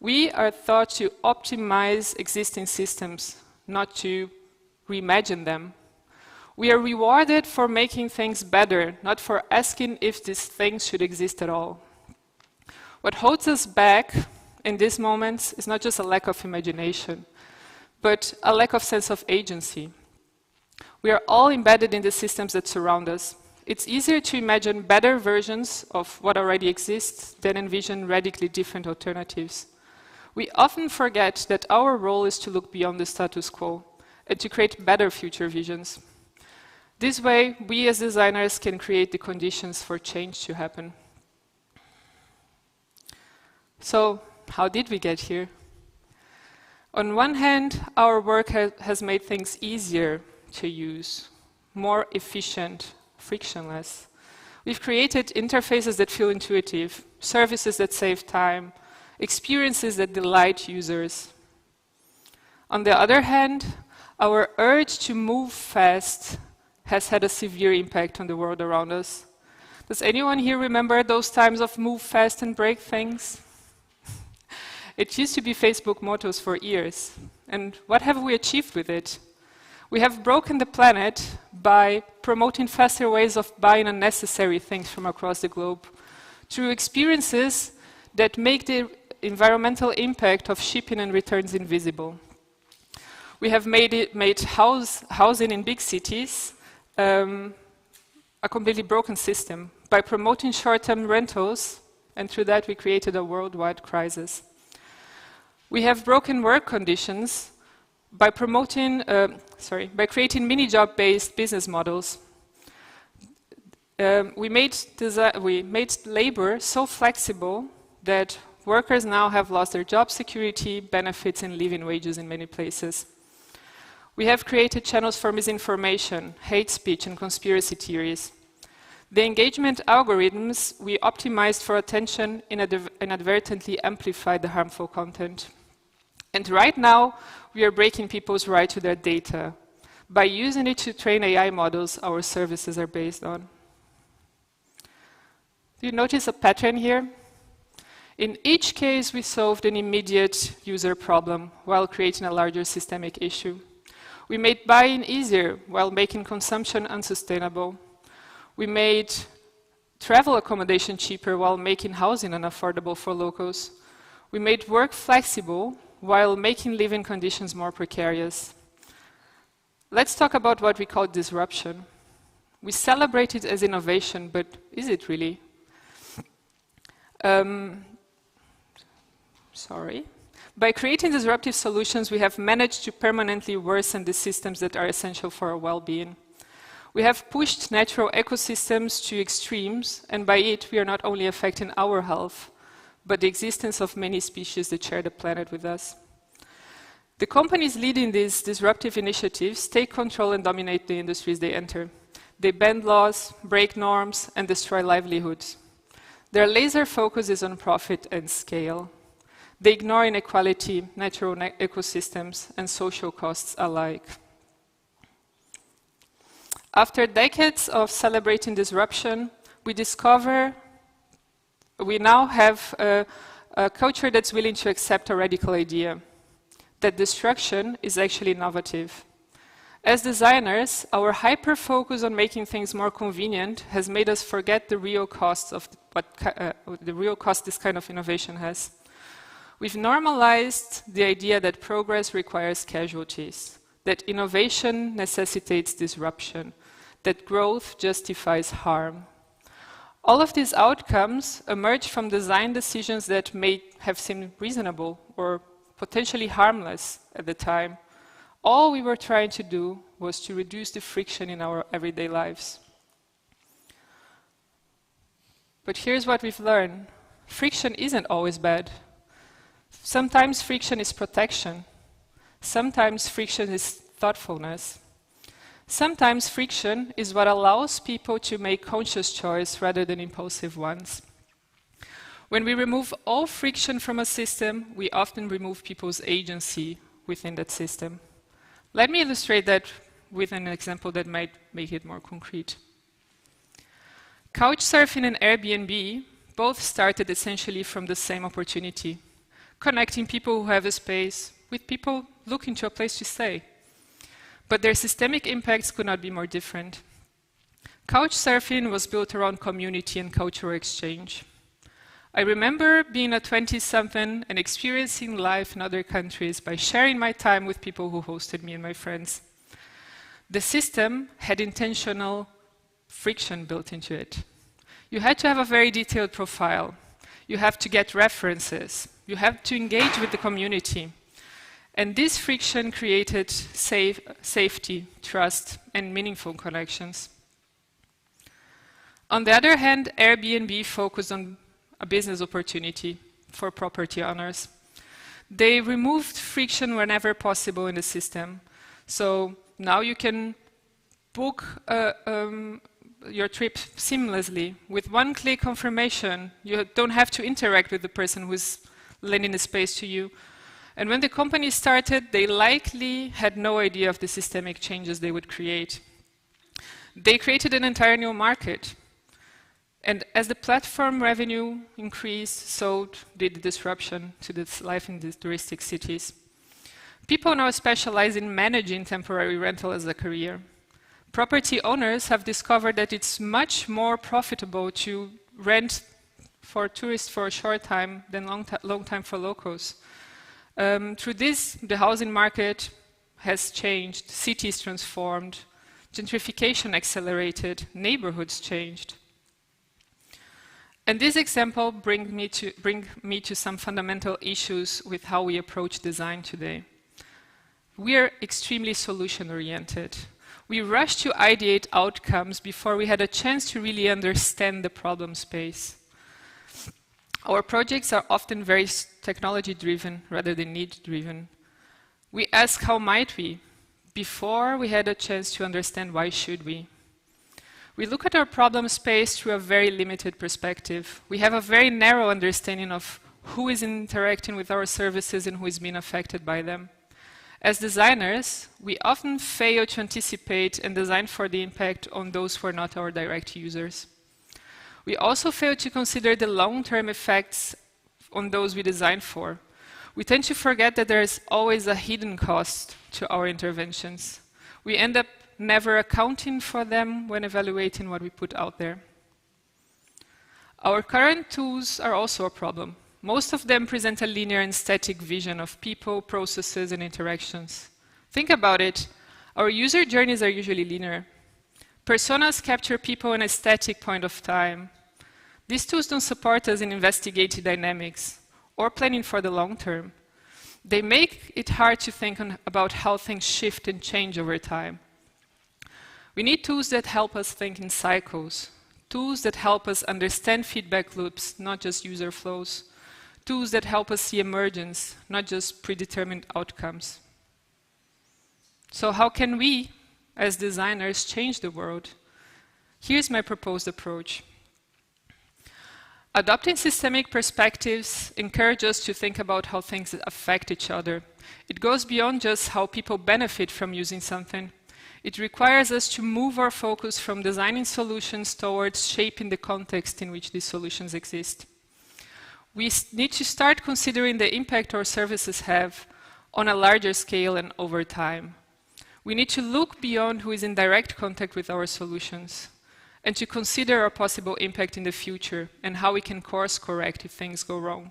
We are taught to optimize existing systems, not to reimagine them. We are rewarded for making things better, not for asking if these things should exist at all. What holds us back in these moments is not just a lack of imagination, but a lack of sense of agency. We are all embedded in the systems that surround us. It's easier to imagine better versions of what already exists than envision radically different alternatives. We often forget that our role is to look beyond the status quo and to create better future visions. This way, we as designers can create the conditions for change to happen. So, how did we get here? On one hand, our work has made things easier to use, more efficient, frictionless. We've created interfaces that feel intuitive, services that save time, experiences that delight users. On the other hand, our urge to move fast has had a severe impact on the world around us. Does anyone here remember those times of move fast and break things? It used to be Facebook mottos for years. And what have we achieved with it? We have broken the planet by promoting faster ways of buying unnecessary things from across the globe through experiences that make the environmental impact of shipping and returns invisible. We have made housing in big cities a completely broken system by promoting short-term rentals, and through that we created a worldwide crisis. We have broken work conditions by by creating mini-job-based business models. We made labor so flexible that workers now have lost their job security, benefits, and living wages in many places. We have created channels for misinformation, hate speech, and conspiracy theories. The engagement algorithms we optimized for attention inadvertently amplified the harmful content. And right now, we are breaking people's right to their data by using it to train AI models our services are based on. Do you notice a pattern here? In each case, we solved an immediate user problem while creating a larger systemic issue. We made buying easier while making consumption unsustainable. We made travel accommodation cheaper while making housing unaffordable for locals. We made work flexible while making living conditions more precarious. Let's talk about what we call disruption. We celebrate it as innovation, but is it really? By creating disruptive solutions, we have managed to permanently worsen the systems that are essential for our well-being. We have pushed natural ecosystems to extremes, and by it, we are not only affecting our health, but the existence of many species that share the planet with us. The companies leading these disruptive initiatives take control and dominate the industries they enter. They bend laws, break norms, and destroy livelihoods. Their laser focus is on profit and scale. They ignore inequality, natural ecosystems, and social costs alike. After decades of celebrating disruption, we discover we now have a culture that's willing to accept a radical idea, that destruction is actually innovative. As designers, our hyper-focus on making things more convenient has made us forget the real costs of this kind of innovation has. We've normalized the idea that progress requires casualties, that innovation necessitates disruption, that growth justifies harm. All of these outcomes emerge from design decisions that may have seemed reasonable or potentially harmless at the time. All we were trying to do was to reduce the friction in our everyday lives. But here's what we've learned. Friction isn't always bad. Sometimes friction is protection. Sometimes friction is thoughtfulness. Sometimes friction is what allows people to make conscious choice rather than impulsive ones. When we remove all friction from a system, we often remove people's agency within that system. Let me illustrate that with an example that might make it more concrete. Couchsurfing and Airbnb both started essentially from the same opportunity, connecting people who have a space with people looking to a place to stay. But their systemic impacts could not be more different. Couchsurfing was built around community and cultural exchange. I remember being a 20-something and experiencing life in other countries by sharing my time with people who hosted me and my friends. The system had intentional friction built into it. You had to have a very detailed profile. You have to get references. You have to engage with the community. And this friction created safety, trust, and meaningful connections. On the other hand, Airbnb focused on a business opportunity for property owners. They removed friction whenever possible in the system. So now you can book your trip seamlessly. With one-click confirmation, you don't have to interact with the person who's lending the space to you. And when the company started, they likely had no idea of the systemic changes they would create. They created an entire new market. And as the platform revenue increased, so did the disruption to this life in these touristic cities. People now specialize in managing temporary rental as a career. Property owners have discovered that it's much more profitable to rent for tourists for a short time than long time for locals. Through this, the housing market has changed, cities transformed, gentrification accelerated, neighborhoods changed. And this example brings me to some fundamental issues with how we approach design today. We are extremely solution-oriented. We rush to ideate outcomes before we had a chance to really understand the problem space. Our projects are often very technology-driven rather than need-driven. We ask how might we, before we had a chance to understand why should we. We look at our problem space through a very limited perspective. We have a very narrow understanding of who is interacting with our services and who is being affected by them. As designers, we often fail to anticipate and design for the impact on those who are not our direct users. We also fail to consider the long-term effects on those we design for. We tend to forget that there is always a hidden cost to our interventions. We end up never accounting for them when evaluating what we put out there. Our current tools are also a problem. Most of them present a linear and static vision of people, processes, and interactions. Think about it. Our user journeys are usually linear. Personas capture people in a static point of time. These tools don't support us in investigating dynamics or planning for the long term. They make it hard to think about how things shift and change over time. We need tools that help us think in cycles, tools that help us understand feedback loops, not just user flows, tools that help us see emergence, not just predetermined outcomes. So how can we, as designers, change the world? Here's my proposed approach. Adopting systemic perspectives encourages us to think about how things affect each other. It goes beyond just how people benefit from using something. It requires us to move our focus from designing solutions towards shaping the context in which these solutions exist. We need to start considering the impact our services have on a larger scale and over time. We need to look beyond who is in direct contact with our solutions and to consider our possible impact in the future and how we can course correct if things go wrong.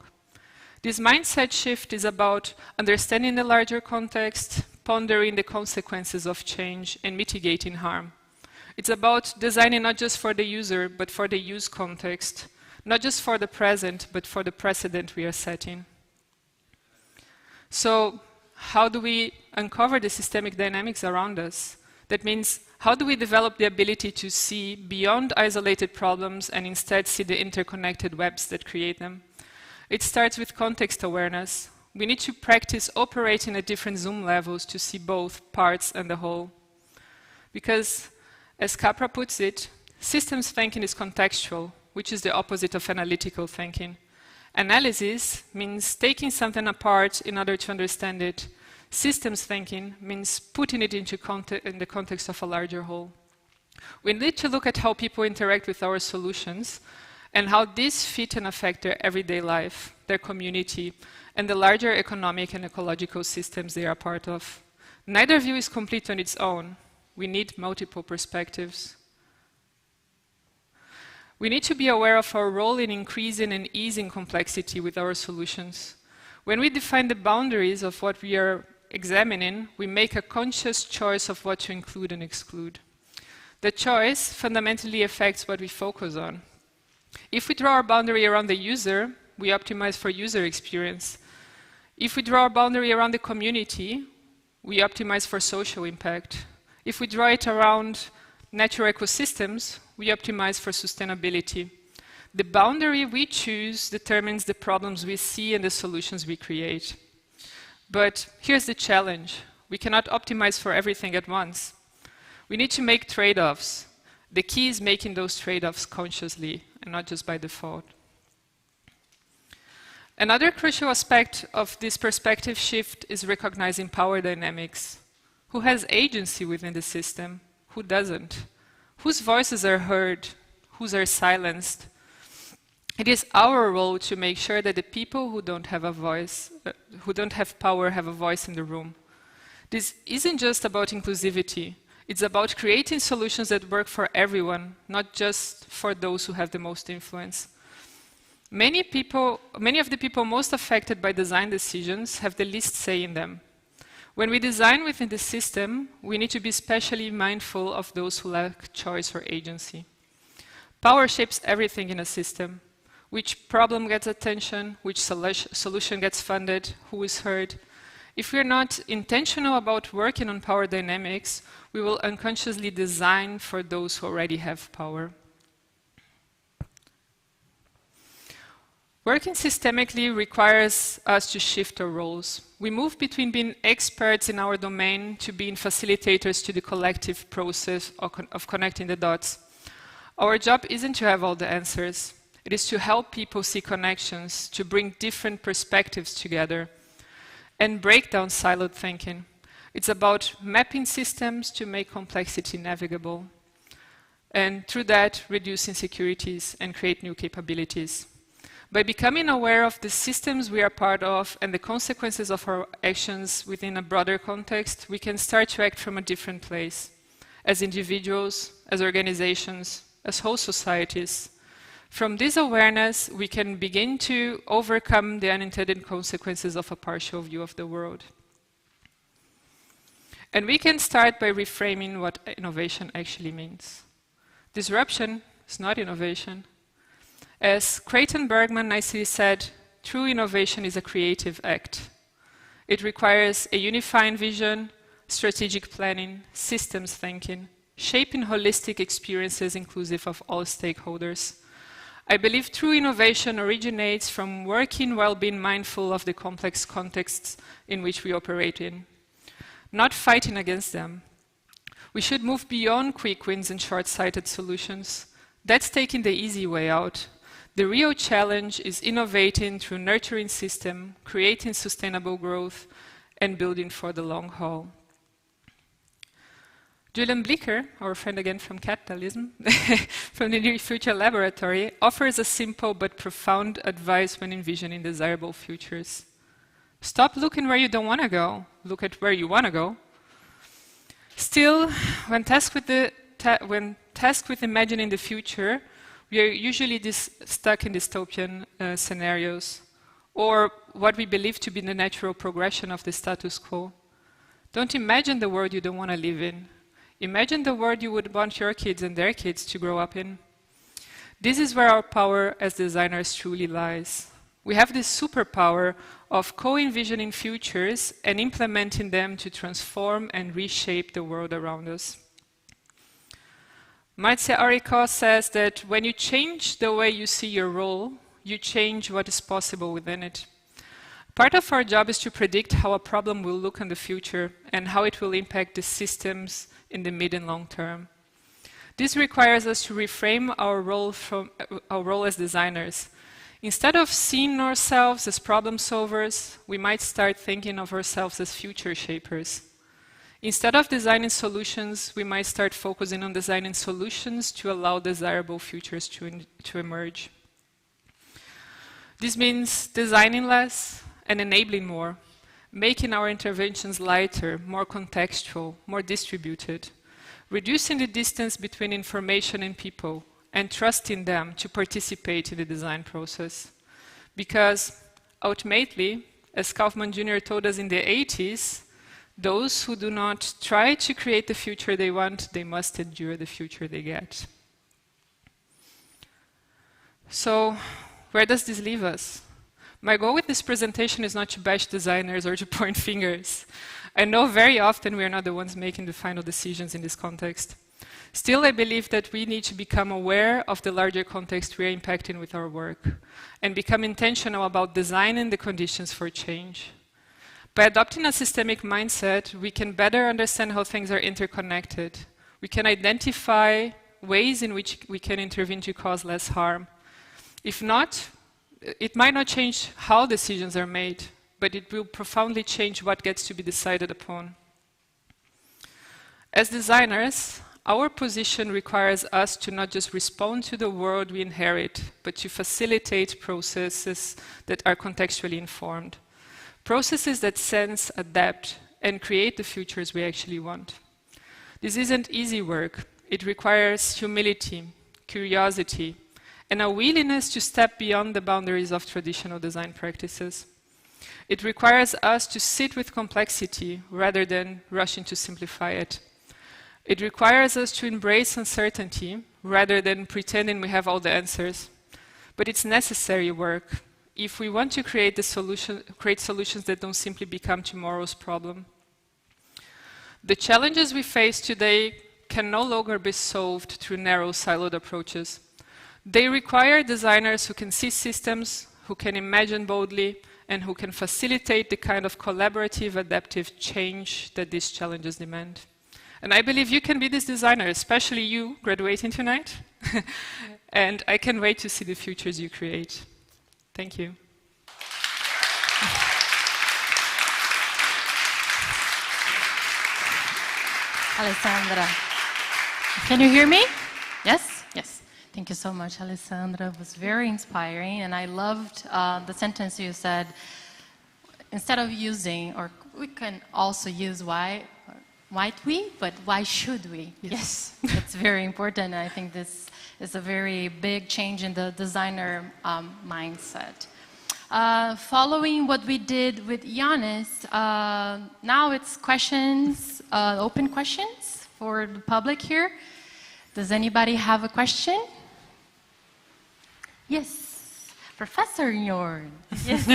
This mindset shift is about understanding the larger context, pondering the consequences of change, and mitigating harm. It's about designing not just for the user, but for the use context, not just for the present, but for the precedent we are setting. So, how do we uncover the systemic dynamics around us? That means, how do we develop the ability to see beyond isolated problems and instead see the interconnected webs that create them? It starts with context awareness. We need to practice operating at different zoom levels to see both parts and the whole. Because, as Capra puts it, systems thinking is contextual, which is the opposite of analytical thinking. Analysis means taking something apart in order to understand it. Systems thinking means putting it in the context of a larger whole. We need to look at how people interact with our solutions and how these fit and affect their everyday life, their community, and the larger economic and ecological systems they are part of. Neither view is complete on its own. We need multiple perspectives. We need to be aware of our role in increasing and easing complexity with our solutions. When we define the boundaries of what we are examining, we make a conscious choice of what to include and exclude. The choice fundamentally affects what we focus on. If we draw our boundary around the user, we optimize for user experience. If we draw our boundary around the community, we optimize for social impact. If we draw it around natural ecosystems, we optimize for sustainability. The boundary we choose determines the problems we see and the solutions we create. But here's the challenge. We cannot optimize for everything at once. We need to make trade-offs. The key is making those trade-offs consciously and not just by default. Another crucial aspect of this perspective shift is recognizing power dynamics. Who has agency within the system? Who doesn't? Whose voices are heard? Whose are silenced? It is our role to make sure that the people who don't have a voice, who don't have power, have a voice in the room. This isn't just about inclusivity. It's about creating solutions that work for everyone, not just for those who have the most influence. Many of the people most affected by design decisions have the least say in them. When we design within the system, we need to be especially mindful of those who lack choice or agency. Power shapes everything in a system. Which problem gets attention, which solution gets funded, who is heard. If we're not intentional about working on power dynamics, we will unconsciously design for those who already have power. Working systemically requires us to shift our roles. We move between being experts in our domain to being facilitators to the collective process of connecting the dots. Our job isn't to have all the answers. It is to help people see connections, to bring different perspectives together, and break down siloed thinking. It's about mapping systems to make complexity navigable, and through that, reduce insecurities and create new capabilities. By becoming aware of the systems we are part of and the consequences of our actions within a broader context, we can start to act from a different place, as individuals, as organizations, as whole societies. From this awareness, we can begin to overcome the unintended consequences of a partial view of the world. And we can start by reframing what innovation actually means. Disruption is not innovation. As Creighton Bergman nicely said, true innovation is a creative act. It requires a unifying vision, strategic planning, systems thinking, shaping holistic experiences inclusive of all stakeholders. I believe true innovation originates from working while being mindful of the complex contexts in which we operate in, not fighting against them. We should move beyond quick wins and short-sighted solutions. That's taking the easy way out. The real challenge is innovating through nurturing system, creating sustainable growth, and building for the long haul. Julian Blicker, our friend again from Capitalism, from the New Future Laboratory, offers a simple but profound advice when envisioning desirable futures. Stop looking where you don't want to go. Look at where you want to go. Still, when tasked with imagining the future, we are usually stuck in dystopian scenarios, or what we believe to be the natural progression of the status quo. Don't imagine the world you don't want to live in. Imagine the world you would want your kids and their kids to grow up in. This is where our power as designers truly lies. We have this superpower of co-envisioning futures and implementing them to transform and reshape the world around us. Marzia Ariko says that when you change the way you see your role, you change what is possible within it. Part of our job is to predict how a problem will look in the future and how it will impact the systems in the mid and long term. This requires us to reframe our role as designers. Instead of seeing ourselves as problem solvers, we might start thinking of ourselves as future shapers. Instead of designing solutions, we might start focusing on designing solutions to allow desirable futures to emerge. This means designing less and enabling more, making our interventions lighter, more contextual, more distributed, reducing the distance between information and people, and trusting them to participate in the design process. Because ultimately, as Kaufman Jr. told us in the 80s, those who do not try to create the future they want, they must endure the future they get. So, where does this leave us? My goal with this presentation is not to bash designers or to point fingers. I know very often we are not the ones making the final decisions in this context. Still, I believe that we need to become aware of the larger context we are impacting with our work and become intentional about designing the conditions for change. By adopting a systemic mindset, we can better understand how things are interconnected. We can identify ways in which we can intervene to cause less harm. If not, it might not change how decisions are made, but it will profoundly change what gets to be decided upon. As designers, our position requires us to not just respond to the world we inherit, but to facilitate processes that are contextually informed. Processes that sense, adapt, and create the futures we actually want. This isn't easy work. It requires humility, curiosity, and a willingness to step beyond the boundaries of traditional design practices. It requires us to sit with complexity rather than rushing to simplify it. It requires us to embrace uncertainty rather than pretending we have all the answers. But it's necessary work if we want to create solutions that don't simply become tomorrow's problem. The challenges we face today can no longer be solved through narrow, siloed approaches. They require designers who can see systems, who can imagine boldly, and who can facilitate the kind of collaborative, adaptive change that these challenges demand. And I believe you can be this designer, especially you graduating tonight. And I can't wait to see the futures you create. Thank you. Alessandra, can you hear me? Yes? Yes. Thank you so much, Alessandra. It was very inspiring, and I loved the sentence you said, instead of using, or we can also use why, might we, but why should we? Yes. It's very important. I think this is a very big change in the designer mindset. Following what we did with Yannis, now it's questions, open questions for the public here. Does anybody have a question? Yes, Professor Jorn. Yes.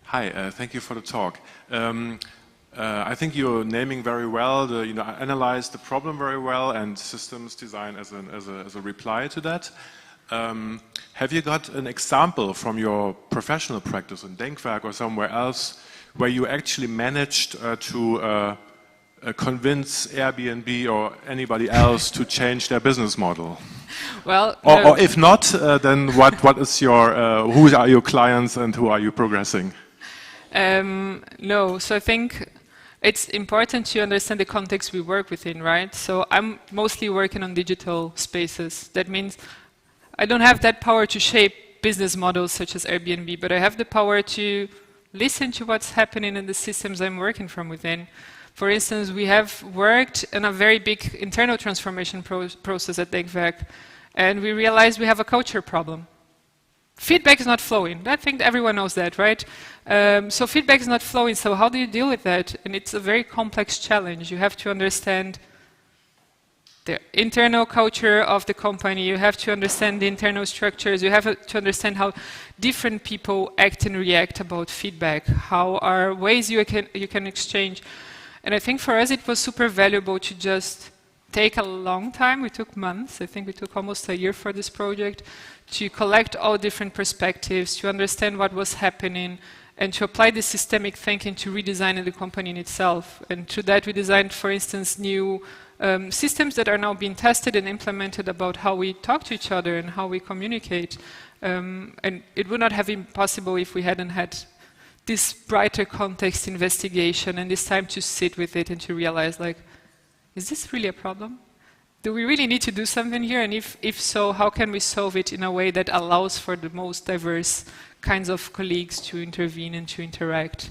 Hi, thank you for the talk. I think you're naming very well, analyze the problem very well, and systems design as a reply to that. Have you got an example from your professional practice in Denkwerk or somewhere else where you actually managed to convince Airbnb or anybody else to change their business model? Well, or if not, then what is your who are your clients and who are you progressing? No, so I think it's important to understand the context we work within, right? So I'm mostly working on digital spaces. That means I don't have that power to shape business models such as Airbnb, but I have the power to listen to what's happening in the systems I'm working from within. For instance, we have worked in a very big internal transformation process at Denkwerk, and we realized we have a culture problem. Feedback is not flowing. I think everyone knows that, right? So feedback is not flowing, so how do you deal with that? And it's a very complex challenge. You have to understand the internal culture of the company, you have to understand the internal structures, you have to understand how different people act and react about feedback, how are ways you can exchange. And I think for us it was super valuable to just take a long time. We took months. I think we took almost a year for this project to collect all different perspectives, to understand what was happening, and to apply the systemic thinking to redesign the company in itself. And through that we designed, for instance, new systems that are now being tested and implemented about how we talk to each other and how we communicate. And it would not have been possible if we hadn't had this brighter context investigation and this time to sit with it and to realize, like, is this really a problem? Do we really need to do something here? And if so, how can we solve it in a way that allows for the most diverse kinds of colleagues to intervene and to interact?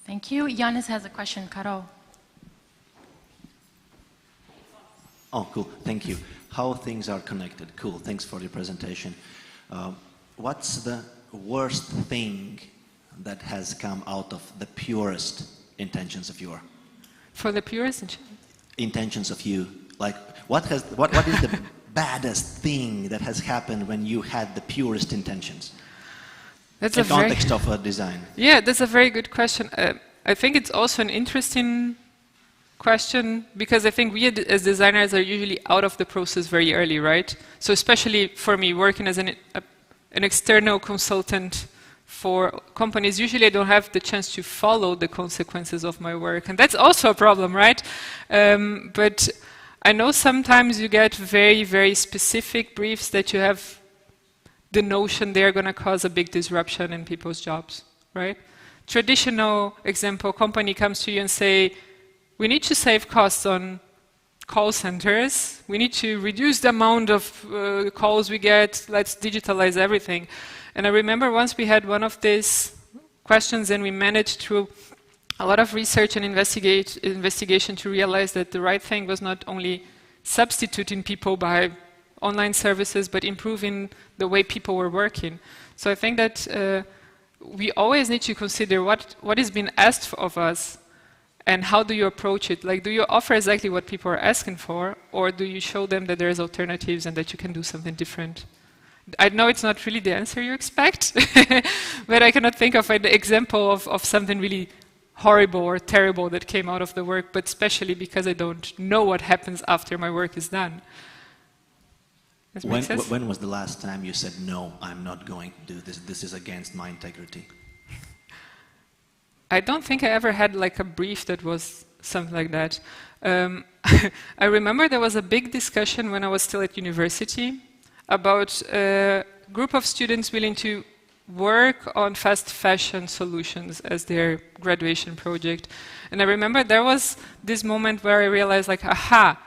Thank you. Yannis has a question. Caro. Oh, cool. Thank you. How things are connected. Cool. Thanks for the presentation. What's the worst thing that has come out of the purest intentions of your? For the purest intentions of you, like what is the baddest thing that has happened when you had the purest intentions? That's in the context of a design. Yeah, that's a very good question. I think it's also an interesting question because I think we as designers are usually out of the process very early, right? So especially for me, working as an external consultant for companies. Usually I don't have the chance to follow the consequences of my work, and that's also a problem, right? But I know sometimes you get very, very specific briefs that you have the notion they're going to cause a big disruption in people's jobs, right? Traditional example, company comes to you and say, we need to save costs on call centers, we need to reduce the amount of calls we get, let's digitalize everything. And I remember once we had one of these questions and we managed through a lot of research and investigation to realize that the right thing was not only substituting people by online services, but improving the way people were working. So I think that we always need to consider what is being asked of us and how do you approach it. Like, do you offer exactly what people are asking for, or do you show them that there's alternatives and that you can do something different? I know it's not really the answer you expect, but I cannot think of an example of something really horrible or terrible that came out of the work, but especially because I don't know what happens after my work is done. When was the last time you said, no, I'm not going to do this, this is against my integrity? I don't think I ever had like a brief that was something like that. I remember there was a big discussion when I was still at university about a group of students willing to work on fast fashion solutions as their graduation project. And I remember there was this moment where I realized, like, aha,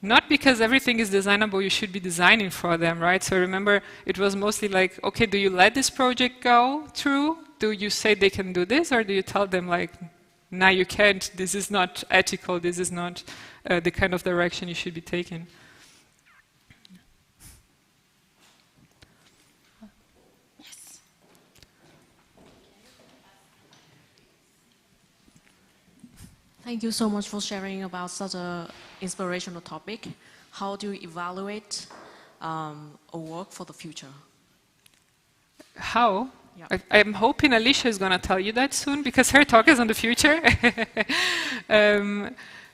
not because everything is designable, you should be designing for them, right? So I remember it was mostly like, okay, do you let this project go through? Do you say they can do this, or do you tell them, like, no, you can't, this is not ethical, this is not the kind of direction you should be taking? Yes. Thank you so much for sharing about such an inspirational topic. How do you evaluate a work for the future? How? Yeah. I'm hoping Alicia is going to tell you that soon, because her talk is on the future.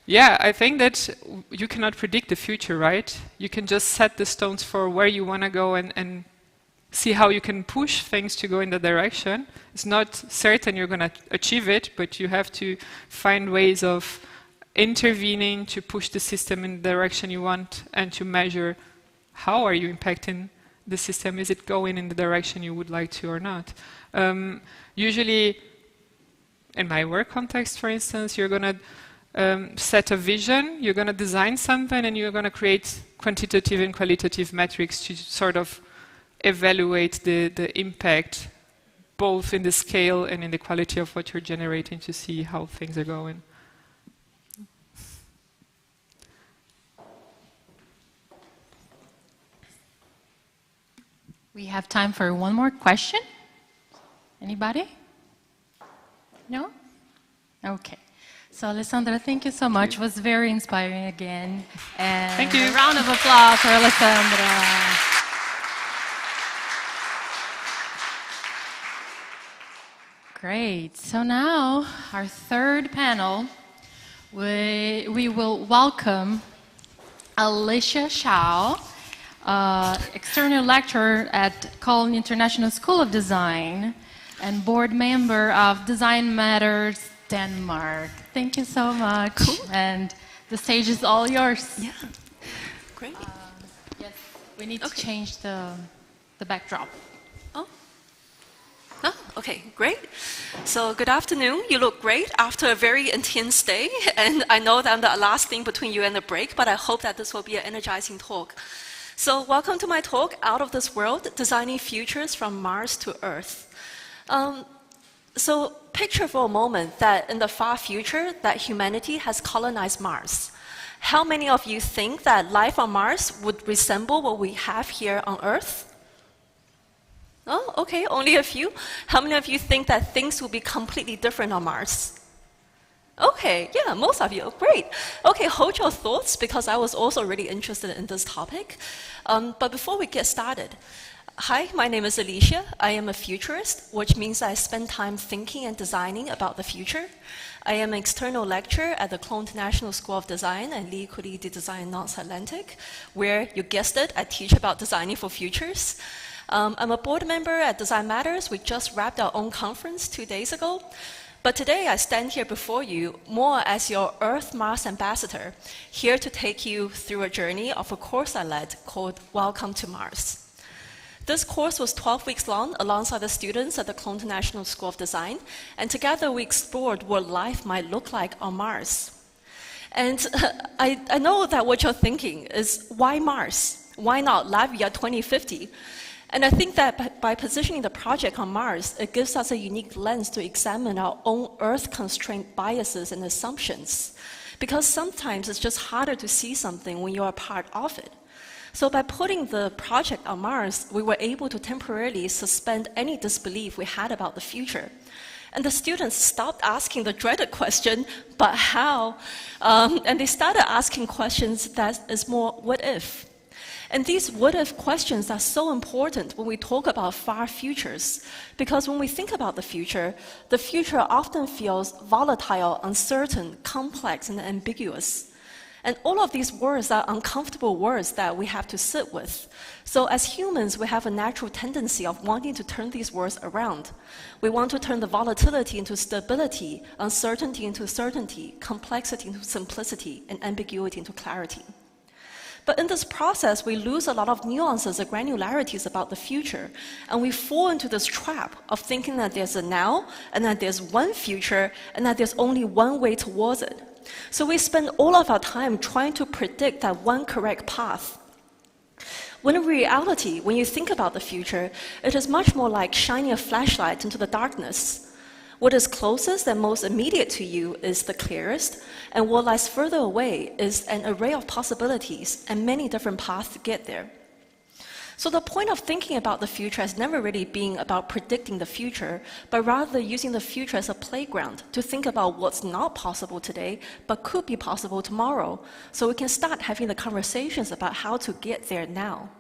Yeah, I think that you cannot predict the future, right? You can just set the stones for where you want to go and see how you can push things to go in the direction. It's not certain you're going to achieve it, but you have to find ways of intervening to push the system in the direction you want and to measure how are you impacting the system. Is it going in the direction you would like to or not? Usually, in my work context, for instance, you're going to set a vision, you're going to design something, and you're going to create quantitative and qualitative metrics to sort of evaluate the impact, both in the scale and in the quality of what you're generating, to see how things are going. We have time for one more question. Anybody? No? Okay. So, Alessandra, thank you so much. It was very inspiring again. And thank you. A round of applause for Alessandra. Great. So now, our third panel, we will welcome Alicia Shao, external lecturer at Cologne International School of Design and board member of Design Matters Denmark. Thank you so much. Cool. And the stage is all yours. Yeah, great. Yes, we need to change the backdrop. Oh, okay, great. So good afternoon. You look great after a very intense day. And I know that I'm the last thing between you and the break, but I hope that this will be an energizing talk. So welcome to my talk, Out of This World, Designing Futures from Mars to Earth. So picture for a moment that in the far future that humanity has colonized Mars. How many of you think that life on Mars would resemble what we have here on Earth? Oh, okay, only a few. How many of you think that things will be completely different on Mars? Okay, yeah, most of you, great. Okay, hold your thoughts because I was also really interested in this topic. But before we get started, hi, my name is Alicia. I am a futurist, which means I spend time thinking and designing about the future. I am an external lecturer at the Cologne International School of Design and Kuldīga Design North Atlantic, where, you guessed it, I teach about designing for futures. I'm a board member at Design Matters. We just wrapped our own conference 2 days ago. But today I stand here before you more as your Earth-Mars ambassador, here to take you through a journey of a course I led called Welcome to Mars. This course was 12 weeks long alongside the students at the Cologne International School of Design, and together we explored what life might look like on Mars. And I know that what you're thinking is, why Mars? Why not Latvia 2050? And I think that by positioning the project on Mars, it gives us a unique lens to examine our own Earth-constrained biases and assumptions. Because sometimes it's just harder to see something when you're a part of it. So by putting the project on Mars, we were able to temporarily suspend any disbelief we had about the future. And the students stopped asking the dreaded question, but how? And they started asking questions that is more, what if? And these what-if questions are so important when we talk about far futures, because when we think about the future often feels volatile, uncertain, complex, and ambiguous. And all of these words are uncomfortable words that we have to sit with. So as humans, we have a natural tendency of wanting to turn these words around. We want to turn the volatility into stability, uncertainty into certainty, complexity into simplicity, and ambiguity into clarity. But in this process, we lose a lot of nuances and granularities about the future, and we fall into this trap of thinking that there's a now, and that there's one future, and that there's only one way towards it. So we spend all of our time trying to predict that one correct path. When in reality, when you think about the future, it is much more like shining a flashlight into the darkness. What is closest and most immediate to you is the clearest, and what lies further away is an array of possibilities and many different paths to get there. So the point of thinking about the future has never really been about predicting the future, but rather using the future as a playground to think about what's not possible today, but could be possible tomorrow, so we can start having the conversations about how to get there now.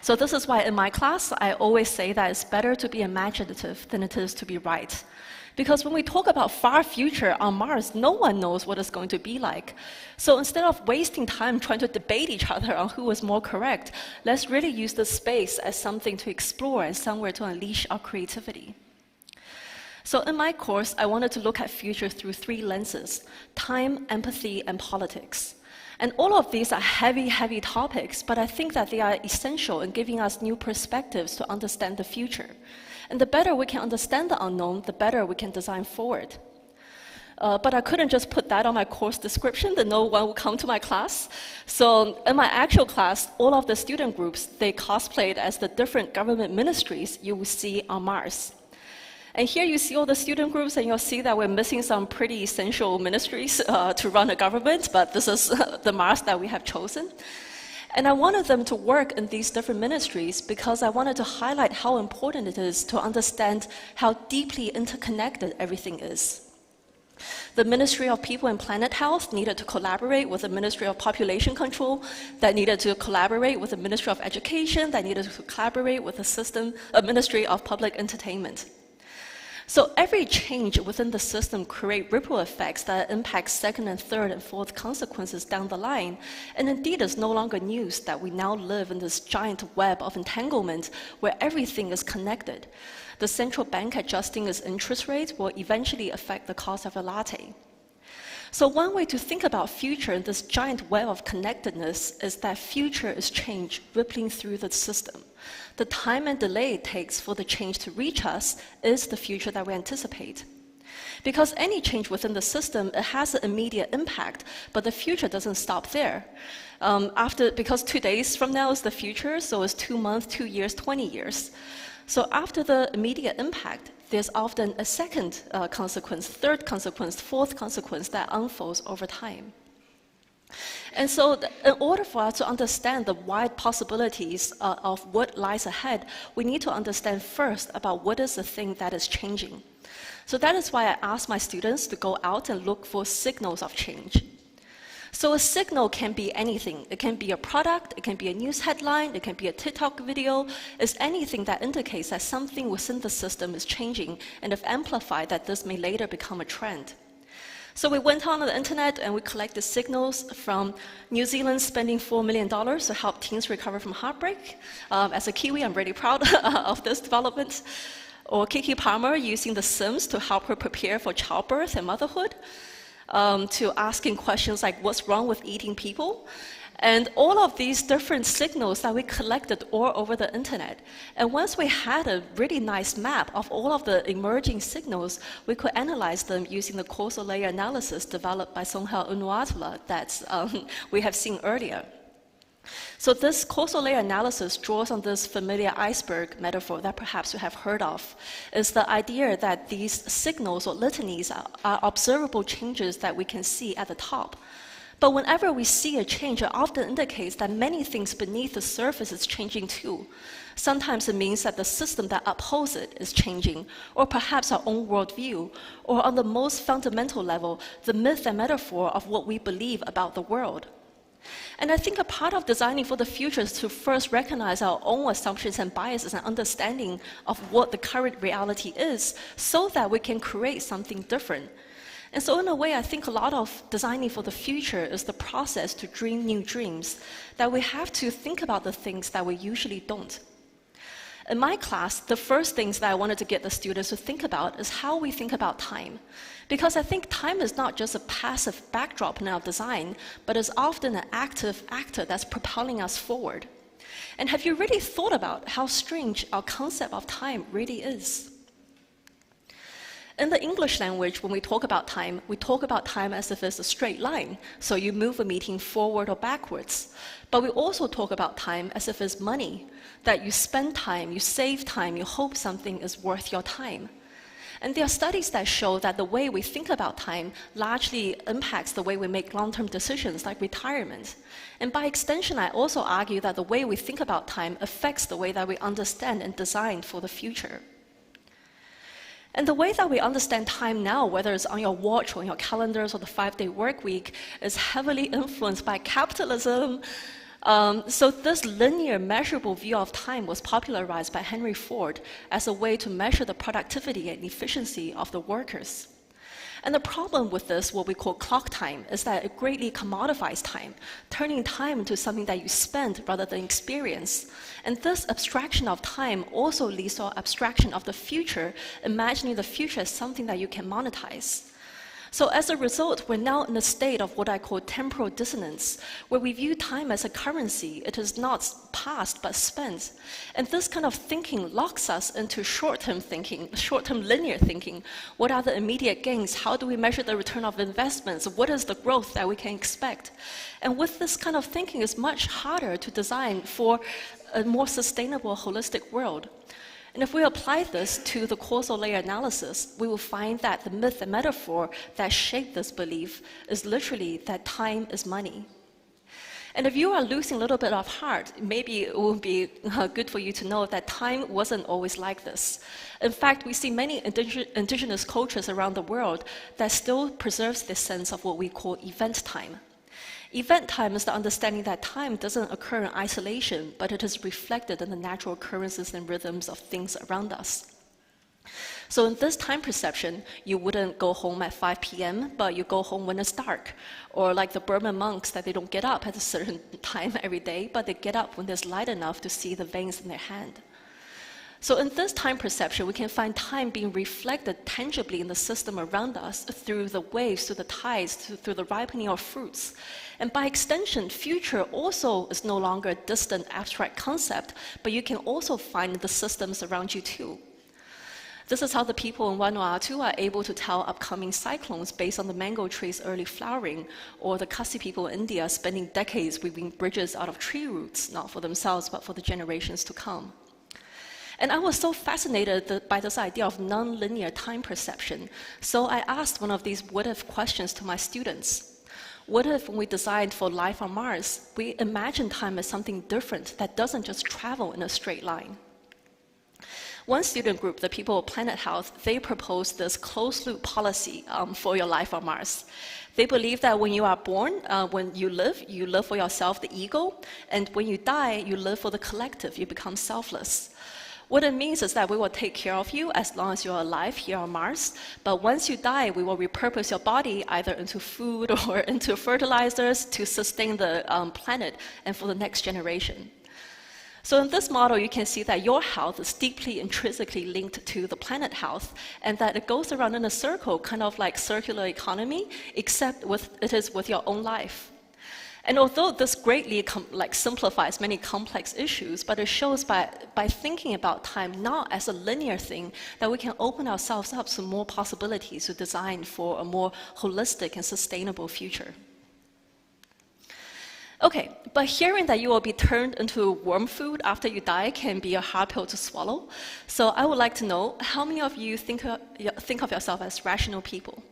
So this is why in my class, I always say that it's better to be imaginative than it is to be right. Because when we talk about far future on Mars, no one knows what it's going to be like. So instead of wasting time trying to debate each other on who is more correct, let's really use this space as something to explore and somewhere to unleash our creativity. So in my course, I wanted to look at future through 3 lenses: time, empathy, and politics. And all of these are heavy, heavy topics, but I think that they are essential in giving us new perspectives to understand the future. And the better we can understand the unknown, the better we can design forward. But I couldn't just put that on my course description, that no one would come to my class. So in my actual class, all of the student groups, they cosplayed as the different government ministries you will see on Mars. And here you see all the student groups, and you'll see that we're missing some pretty essential ministries to run a government, but this is the Mars that we have chosen. And I wanted them to work in these different ministries because I wanted to highlight how important it is to understand how deeply interconnected everything is. The Ministry of People and Planet Health needed to collaborate with the Ministry of Population Control, that needed to collaborate with the Ministry of Education, that needed to collaborate with the Ministry of Public Entertainment. So every change within the system creates ripple effects that impact second and third and fourth consequences down the line. And indeed, it's no longer news that we now live in this giant web of entanglement where everything is connected. The central bank adjusting its interest rates will eventually affect the cost of a latte. So one way to think about future in this giant web of connectedness is that future is change rippling through the system. The time and delay it takes for the change to reach us is the future that we anticipate. Because any change within the system, it has an immediate impact, but the future doesn't stop there. Because 2 days from now is the future, so it's 2 months, 2 years, 20 years. So after the immediate impact, there's often a second consequence, third consequence, fourth consequence that unfolds over time. And so in order for us to understand the wide possibilities of what lies ahead, we need to understand first about what is the thing that is changing. So that is why I ask my students to go out and look for signals of change. So a signal can be anything. It can be a product, it can be a news headline, it can be a TikTok video. It's anything that indicates that something within the system is changing, and if amplified, that this may later become a trend. So we went on the internet and we collected signals from New Zealand spending $4 million to help teens recover from heartbreak. As a Kiwi, I'm really proud of this development. Or Kiki Palmer using The Sims to help her prepare for childbirth and motherhood, to asking questions like, what's wrong with eating people? And all of these different signals that we collected all over the internet. And once we had a really nice map of all of the emerging signals, we could analyze them using the causal layer analysis developed by Songhao Unuatula that we have seen earlier. So this causal layer analysis draws on this familiar iceberg metaphor that perhaps you have heard of. Is the idea that these signals or litanies are observable changes that we can see at the top. But whenever we see a change, it often indicates that many things beneath the surface is changing too. Sometimes it means that the system that upholds it is changing, or perhaps our own worldview, or on the most fundamental level, the myth and metaphor of what we believe about the world. And I think a part of designing for the future is to first recognize our own assumptions and biases and understanding of what the current reality is, so that we can create something different. And so in a way, I think a lot of designing for the future is the process to dream new dreams, that we have to think about the things that we usually don't. In my class, the first things that I wanted to get the students to think about is how we think about time. Because I think time is not just a passive backdrop in our design, but is often an active actor that's propelling us forward. And have you really thought about how strange our concept of time really is? In the English language, when we talk about time as if it's a straight line. So you move a meeting forward or backwards. But we also talk about time as if it's money, that you spend time, you save time, you hope something is worth your time. And there are studies that show that the way we think about time largely impacts the way we make long-term decisions like retirement. And by extension, I also argue that the way we think about time affects the way that we understand and design for the future. And the way that we understand time now, whether it's on your watch or in your calendars or the 5-day work week, is heavily influenced by capitalism. So this linear, measurable view of time was popularized by Henry Ford as a way to measure the productivity and efficiency of the workers. And the problem with this, what we call clock time, is that it greatly commodifies time, turning time into something that you spend rather than experience. And this abstraction of time also leads to an abstraction of the future, imagining the future as something that you can monetize. So as a result, we're now in a state of what I call temporal dissonance, where we view time as a currency. It is not passed, but spent. And this kind of thinking locks us into short-term thinking, short-term linear thinking. What are the immediate gains? How do we measure the return of investments? What is the growth that we can expect? And with this kind of thinking, it's much harder to design for a more sustainable, holistic world. And if we apply this to the causal layer analysis, we will find that the myth and metaphor that shape this belief is literally that time is money. And if you are losing a little bit of heart, maybe it will be good for you to know that time wasn't always like this. In fact, we see many indigenous cultures around the world that still preserves this sense of what we call event time. Event time is the understanding that time doesn't occur in isolation, but it is reflected in the natural occurrences and rhythms of things around us. So in this time perception, you wouldn't go home at 5 p.m., but you go home when it's dark. Or like the Burman monks, that they don't get up at a certain time every day, but they get up when there's light enough to see the veins in their hand. So in this time perception, we can find time being reflected tangibly in the system around us through the waves, through the tides, through the ripening of fruits. And by extension, future also is no longer a distant abstract concept, but you can also find the systems around you too. This is how the people in Vanuatu are able to tell upcoming cyclones based on the mango tree's early flowering, or the Khasi people in India spending decades weaving bridges out of tree roots, not for themselves, but for the generations to come. And I was so fascinated by this idea of non-linear time perception. So I asked one of these what-if questions to my students. What if when we designed for life on Mars, we imagine time as something different that doesn't just travel in a straight line? One student group, the people of Planet Health, they proposed this closed-loop policy for your life on Mars. They believe that when you are born, when you live for yourself, the ego, and when you die, you live for the collective, you become selfless. What it means is that we will take care of you as long as you're alive here on Mars, but once you die, we will repurpose your body either into food or into fertilizers to sustain the planet and for the next generation. So in this model, you can see that your health is deeply intrinsically linked to the planet health, and that it goes around in a circle, kind of like circular economy, except it is with your own life. And although this greatly simplifies many complex issues, but it shows by thinking about time not as a linear thing, that we can open ourselves up to more possibilities to design for a more holistic and sustainable future. Okay, but hearing that you will be turned into worm food after you die can be a hard pill to swallow. So I would like to know, how many of you think of yourself as rational people?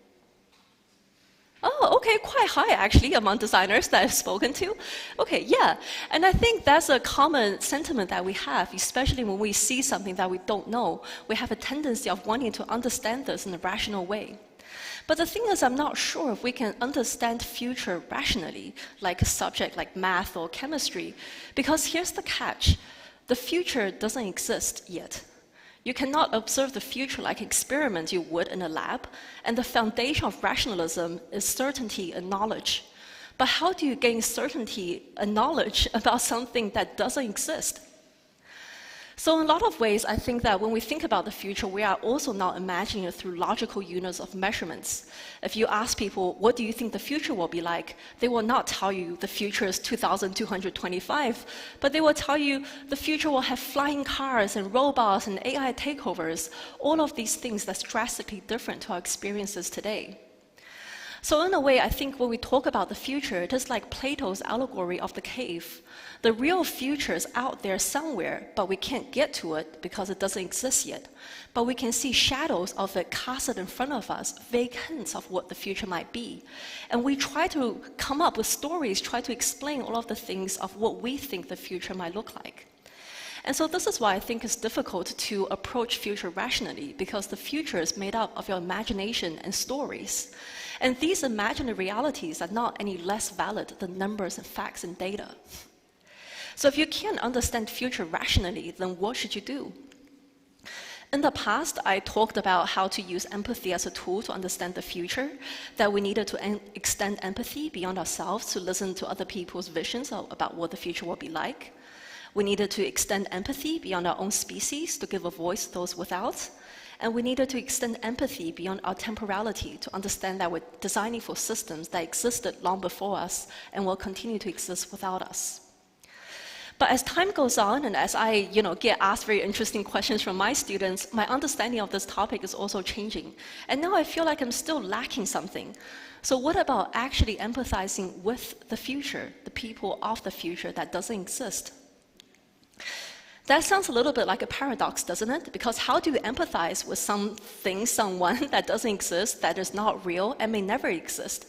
Oh, okay, quite high actually among designers that I've spoken to. Okay, yeah, and I think that's a common sentiment that we have, especially when we see something that we don't know. We have a tendency of wanting to understand this in a rational way. But the thing is, I'm not sure if we can understand future rationally, like a subject like math or chemistry, because here's the catch. The future doesn't exist yet. You cannot observe the future like experiments you would in a lab, and the foundation of rationalism is certainty and knowledge. But how do you gain certainty and knowledge about something that doesn't exist? So in a lot of ways, I think that when we think about the future, we are also now imagining it through logical units of measurements. If you ask people, what do you think the future will be like? They will not tell you the future is 2225, but they will tell you the future will have flying cars and robots and AI takeovers, all of these things that's drastically different to our experiences today. So in a way, I think when we talk about the future, it is like Plato's allegory of the cave. The real future is out there somewhere, but we can't get to it because it doesn't exist yet. But we can see shadows of it casted in front of us, vague hints of what the future might be. And we try to come up with stories, try to explain all of the things of what we think the future might look like. And so this is why I think it's difficult to approach future rationally, because the future is made up of your imagination and stories. And these imaginary realities are not any less valid than numbers and facts and data. So if you can't understand future rationally, then what should you do? In the past, I talked about how to use empathy as a tool to understand the future, that we needed to extend empathy beyond ourselves to listen to other people's visions about what the future will be like. We needed to extend empathy beyond our own species to give a voice to those without. And we needed to extend empathy beyond our temporality to understand that we're designing for systems that existed long before us and will continue to exist without us. But as time goes on, and as I get asked very interesting questions from my students, my understanding of this topic is also changing. And now I feel like I'm still lacking something. So what about actually empathizing with the future, the people of the future that doesn't exist? That sounds a little bit like a paradox, doesn't it? Because how do you empathize with something, someone that doesn't exist, that is not real, and may never exist?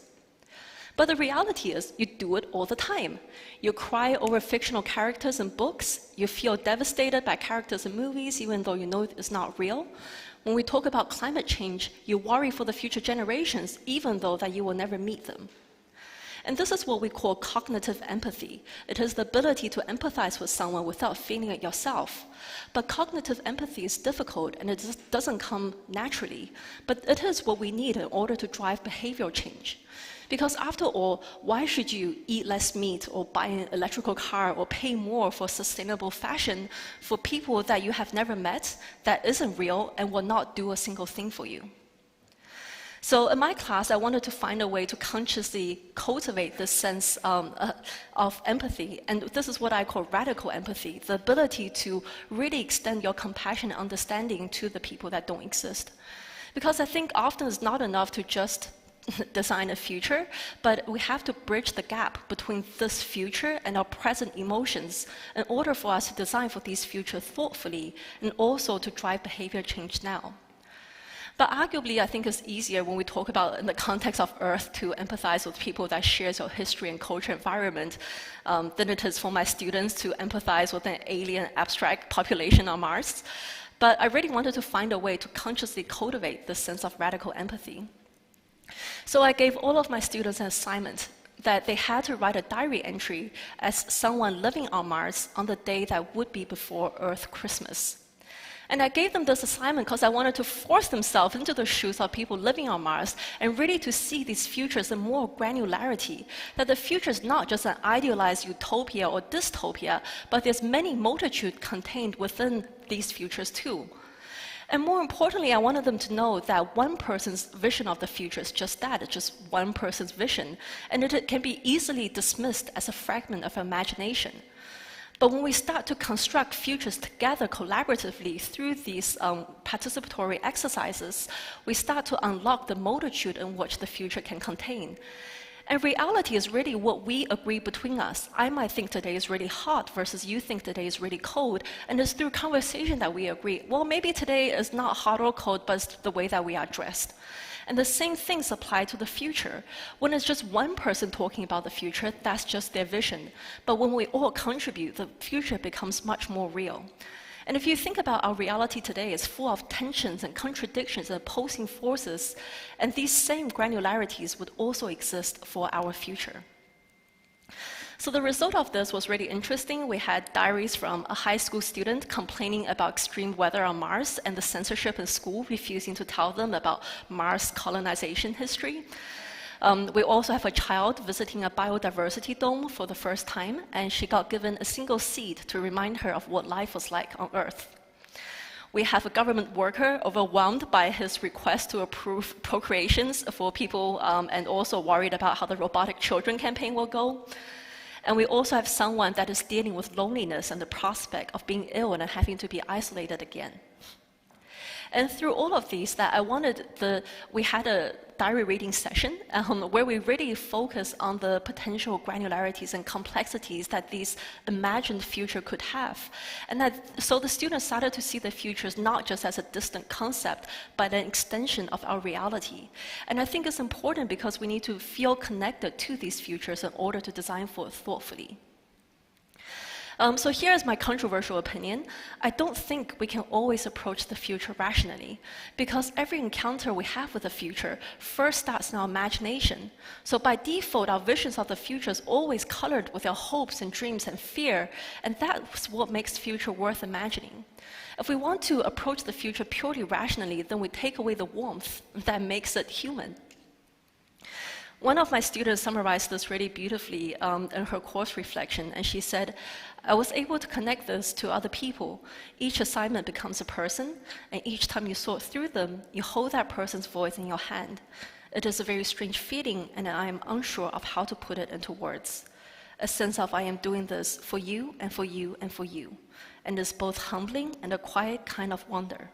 But the reality is, you do it all the time. You cry over fictional characters in books. You feel devastated by characters in movies, even though you know it's not real. When we talk about climate change, you worry for the future generations, even though that you will never meet them. And this is what we call cognitive empathy. It is the ability to empathize with someone without feeling it yourself. But cognitive empathy is difficult, and it just doesn't come naturally. But it is what we need in order to drive behavioral change. Because after all, why should you eat less meat or buy an electrical car or pay more for sustainable fashion for people that you have never met, that isn't real and will not do a single thing for you? So in my class, I wanted to find a way to consciously cultivate this sense of empathy. And this is what I call radical empathy, the ability to really extend your compassion and understanding to the people that don't exist. Because I think often it's not enough to just design a future, but we have to bridge the gap between this future and our present emotions in order for us to design for these futures thoughtfully and also to drive behavior change now. But arguably, I think it's easier when we talk about in the context of Earth to empathize with people that share your history and culture environment than it is for my students to empathize with an alien abstract population on Mars. But I really wanted to find a way to consciously cultivate this sense of radical empathy. So I gave all of my students an assignment that they had to write a diary entry as someone living on Mars on the day that would be before Earth Christmas. And I gave them this assignment because I wanted to force themselves into the shoes of people living on Mars and really to see these futures in more granularity, that the future is not just an idealized utopia or dystopia, but there's many multitude contained within these futures too. And more importantly, I wanted them to know that one person's vision of the future is just that, it's just one person's vision, and it can be easily dismissed as a fragment of imagination. But when we start to construct futures together collaboratively through these participatory exercises, we start to unlock the multitude in which the future can contain. And reality is really what we agree between us. I might think today is really hot versus you think today is really cold, and it's through conversation that we agree, well, maybe today is not hot or cold, but it's the way that we are dressed. And the same things apply to the future. When it's just one person talking about the future, that's just their vision. But when we all contribute, the future becomes much more real. And if you think about our reality today, it's full of tensions and contradictions and opposing forces, and these same granularities would also exist for our future. So the result of this was really interesting. We had diaries from a high school student complaining about extreme weather on Mars and the censorship in school refusing to tell them about Mars colonization history. We also have a child visiting a biodiversity dome for the first time, and she got given a single seed to remind her of what life was like on Earth. We have a government worker overwhelmed by his request to approve procreations for people and also worried about how the robotic children campaign will go. And we also have someone that is dealing with loneliness and the prospect of being ill and having to be isolated again. And through all of these, we had a diary reading session where we really focus on the potential granularities and complexities that these imagined future could have. And so the students started to see the futures not just as a distant concept, but an extension of our reality. And I think it's important because we need to feel connected to these futures in order to design for it thoughtfully. So here is my controversial opinion. I don't think we can always approach the future rationally, because every encounter we have with the future first starts in our imagination. So by default, our visions of the future is always colored with our hopes and dreams and fear, and that's what makes the future worth imagining. If we want to approach the future purely rationally, then we take away the warmth that makes it human. One of my students summarized this really beautifully in her course reflection, and she said, I was able to connect this to other people. Each assignment becomes a person, and each time you sort through them, you hold that person's voice in your hand. It is a very strange feeling, and I am unsure of how to put it into words. A sense of I am doing this for you and for you and for you. And it's both humbling and a quiet kind of wonder.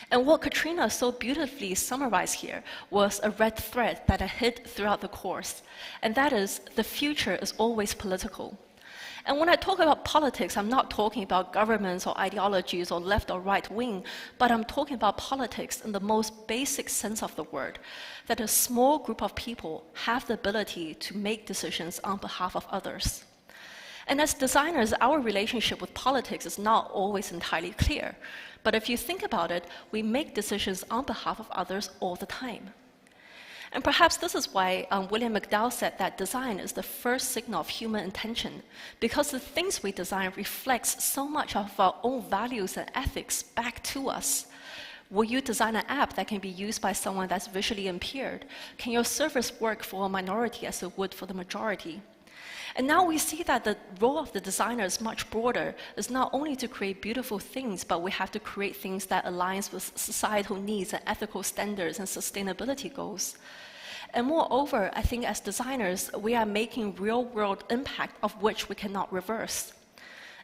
And what Katrina so beautifully summarized here was a red thread that I hid throughout the course, and that is the future is always political. And when I talk about politics, I'm not talking about governments or ideologies or left or right wing, but I'm talking about politics in the most basic sense of the word, that a small group of people have the ability to make decisions on behalf of others. And as designers, our relationship with politics is not always entirely clear. But if you think about it, we make decisions on behalf of others all the time. And perhaps this is why William McDowell said that design is the first signal of human intention, because the things we design reflects so much of our own values and ethics back to us. Will you design an app that can be used by someone that's visually impaired? Can your service work for a minority as it would for the majority? And now we see that the role of the designer is much broader. It's not only to create beautiful things, but we have to create things that aligns with societal needs and ethical standards and sustainability goals. And moreover, I think as designers, we are making real-world impact of which we cannot reverse.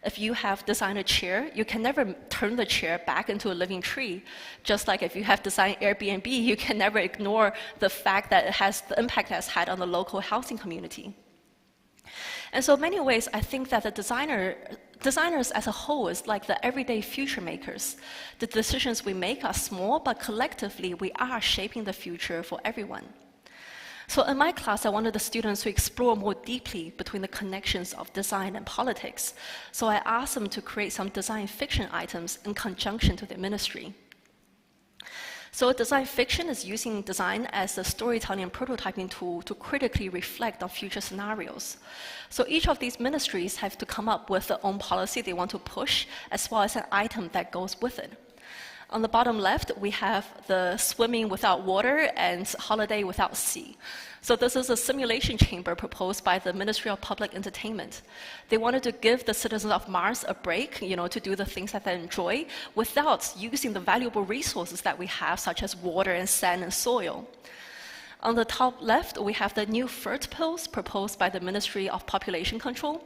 If you have designed a chair, you can never turn the chair back into a living tree. Just like if you have designed Airbnb, you can never ignore the fact that it has the impact it has had on the local housing community. And so in many ways, I think that the designers as a whole is like the everyday future makers. The decisions we make are small, but collectively we are shaping the future for everyone. So in my class, I wanted the students to explore more deeply between the connections of design and politics. So I asked them to create some design fiction items in conjunction to their ministry. So design fiction is using design as a storytelling and prototyping tool to critically reflect on future scenarios. So each of these ministries have to come up with their own policy they want to push, as well as an item that goes with it. On the bottom left, we have the swimming without water and holiday without sea. So this is a simulation chamber proposed by the Ministry of Public Entertainment. They wanted to give the citizens of Mars a break, to do the things that they enjoy without using the valuable resources that we have, such as water and sand and soil. On the top left, we have the new FERT pills proposed by the Ministry of Population Control.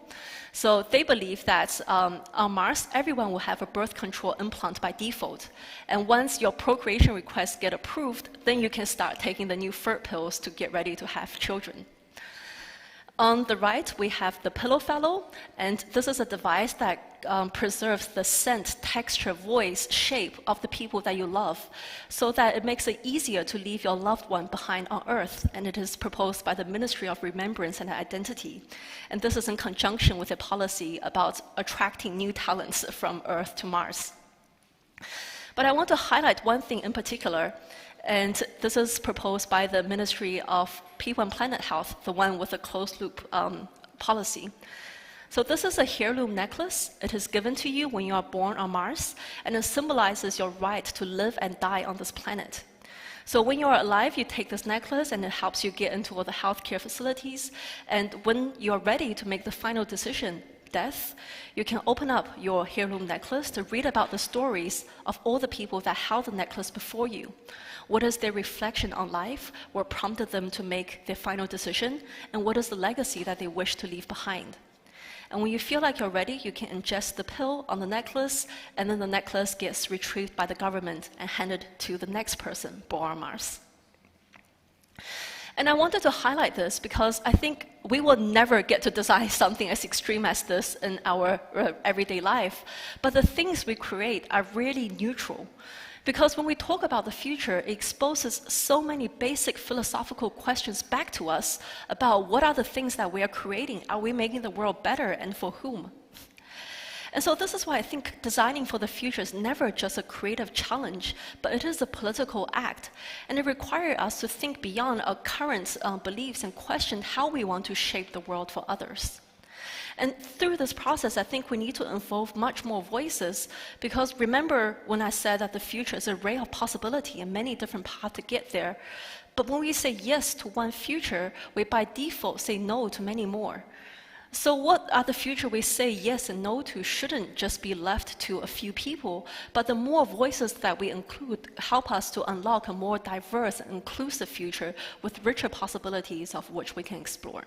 So they believe that on Mars, everyone will have a birth control implant by default. And once your procreation requests get approved, then you can start taking the new FERT pills to get ready to have children. On the right, we have the Pillow Fellow, and this is a device that preserves the scent, texture, voice, shape of the people that you love, so that it makes it easier to leave your loved one behind on Earth, and it is proposed by the Ministry of Remembrance and Identity. And this is in conjunction with a policy about attracting new talents from Earth to Mars. But I want to highlight one thing in particular, and this is proposed by the Ministry of People and Planet Health, the one with a closed-loop policy. So this is a heirloom necklace. It is given to you when you are born on Mars, and it symbolizes your right to live and die on this planet. So when you are alive, you take this necklace, and it helps you get into all the healthcare facilities. And when you are ready to make the final decision, death, you can open up your heirloom necklace to read about the stories of all the people that held the necklace before you. What is their reflection on life? What prompted them to make their final decision? And what is the legacy that they wish to leave behind? And when you feel like you're ready, you can ingest the pill on the necklace, and then the necklace gets retrieved by the government and handed to the next person born on Mars. And I wanted to highlight this because I think we will never get to design something as extreme as this in our everyday life. But the things we create are really neutral. Because when we talk about the future, it exposes so many basic philosophical questions back to us about what are the things that we are creating? Are we making the world better, and for whom? And so this is why I think designing for the future is never just a creative challenge, but it is a political act. And it requires us to think beyond our current beliefs and question how we want to shape the world for others. And through this process, I think we need to involve much more voices, because remember when I said that the future is an array of possibility and many different paths to get there. But when we say yes to one future, we by default say no to many more. So what are the future we say yes and no to shouldn't just be left to a few people, but the more voices that we include help us to unlock a more diverse and inclusive future with richer possibilities of which we can explore.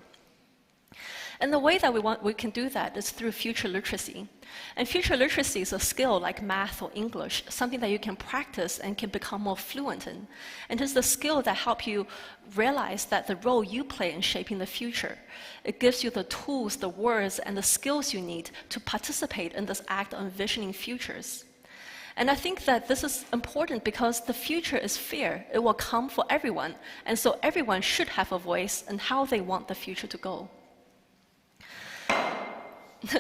And the way that we can do that is through future literacy. And future literacy is a skill like math or English, something that you can practice and can become more fluent in. And it's the skill that helps you realize that the role you play in shaping the future. It gives you the tools, the words, and the skills you need to participate in this act of envisioning futures. And I think that this is important because the future is fair. It will come for everyone. And so everyone should have a voice in how they want the future to go.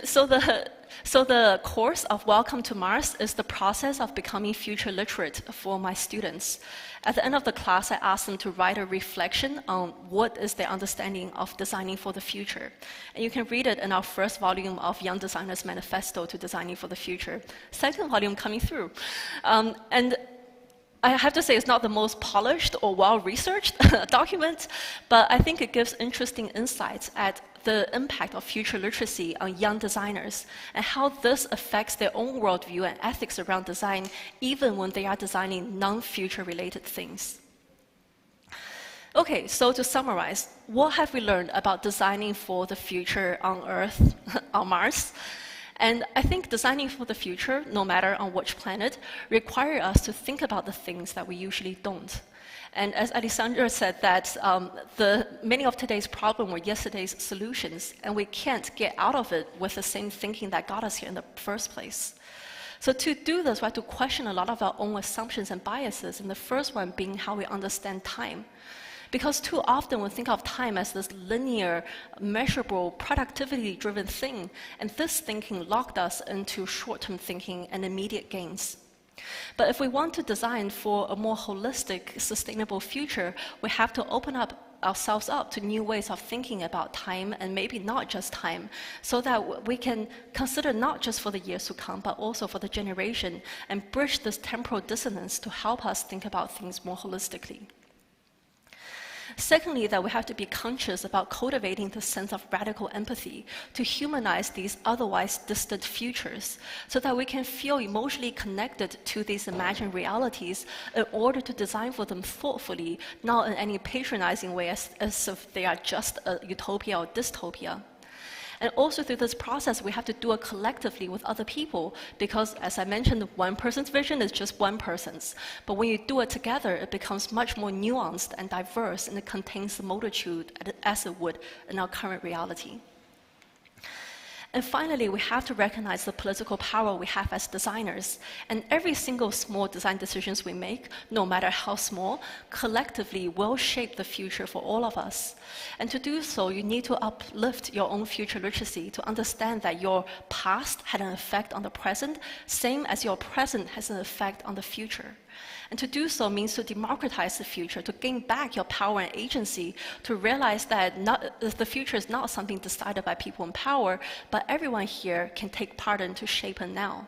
So the course of Welcome to Mars is the process of becoming future literate for my students. At the end of the class, I asked them to write a reflection on what is their understanding of designing for the future. And you can read it in our first volume of Young Designers Manifesto to Designing for the Future. Second volume coming through. And I have to say it's not the most polished or well-researched document, but I think it gives interesting insights at the impact of future literacy on young designers and how this affects their own worldview and ethics around design, even when they are designing non-future related things. Okay, so to summarize, what have we learned about designing for the future on Earth, on Mars? And I think designing for the future, no matter on which planet, requires us to think about the things that we usually don't. And as Alessandra said, that many of today's problems were yesterday's solutions, and we can't get out of it with the same thinking that got us here in the first place. So to do this, we have to question a lot of our own assumptions and biases, and the first one being how we understand time. Because too often we think of time as this linear, measurable, productivity-driven thing, and this thinking locked us into short-term thinking and immediate gains. But if we want to design for a more holistic, sustainable future, we have to open ourselves up to new ways of thinking about time, and maybe not just time, so that we can consider not just for the years to come, but also for the generation, and bridge this temporal dissonance to help us think about things more holistically. Secondly, that we have to be conscious about cultivating the sense of radical empathy to humanize these otherwise distant futures, so that we can feel emotionally connected to these imagined realities in order to design for them thoughtfully, not in any patronizing way as if they are just a utopia or dystopia. And also through this process, we have to do it collectively with other people, because as I mentioned, one person's vision is just one person's. But when you do it together, it becomes much more nuanced and diverse, and it contains the multitude as it would in our current reality. And finally, we have to recognize the political power we have as designers. And every single small design decisions we make, no matter how small, collectively will shape the future for all of us. And to do so, you need to uplift your own future literacy to understand that your past had an effect on the present, same as your present has an effect on the future. And to do so means to democratize the future, to gain back your power and agency, to realize that the future is not something decided by people in power, but everyone here can take part in to shape it now.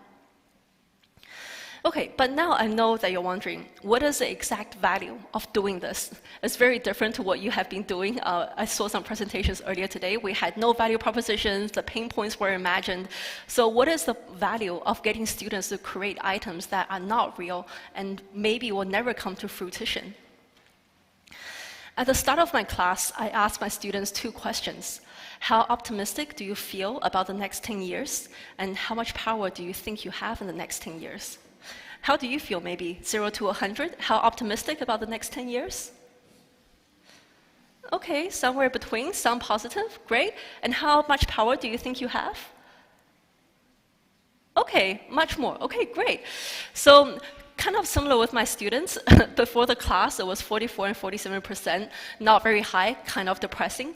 Okay, but now I know that you're wondering, what is the exact value of doing this? It's very different to what you have been doing. I saw some presentations earlier today. We had no value propositions, the pain points were imagined. So what is the value of getting students to create items that are not real and maybe will never come to fruition? At the start of my class, I asked my students 2 questions. How optimistic do you feel about the next 10 years? And how much power do you think you have in the next 10 years? How do you feel, maybe 0 to 100? How optimistic about the next 10 years? Okay, somewhere between, some positive, great. And how much power do you think you have? Okay, much more, okay, great. So, kind of similar with my students. Before the class, it was 44 and 47%, not very high, kind of depressing.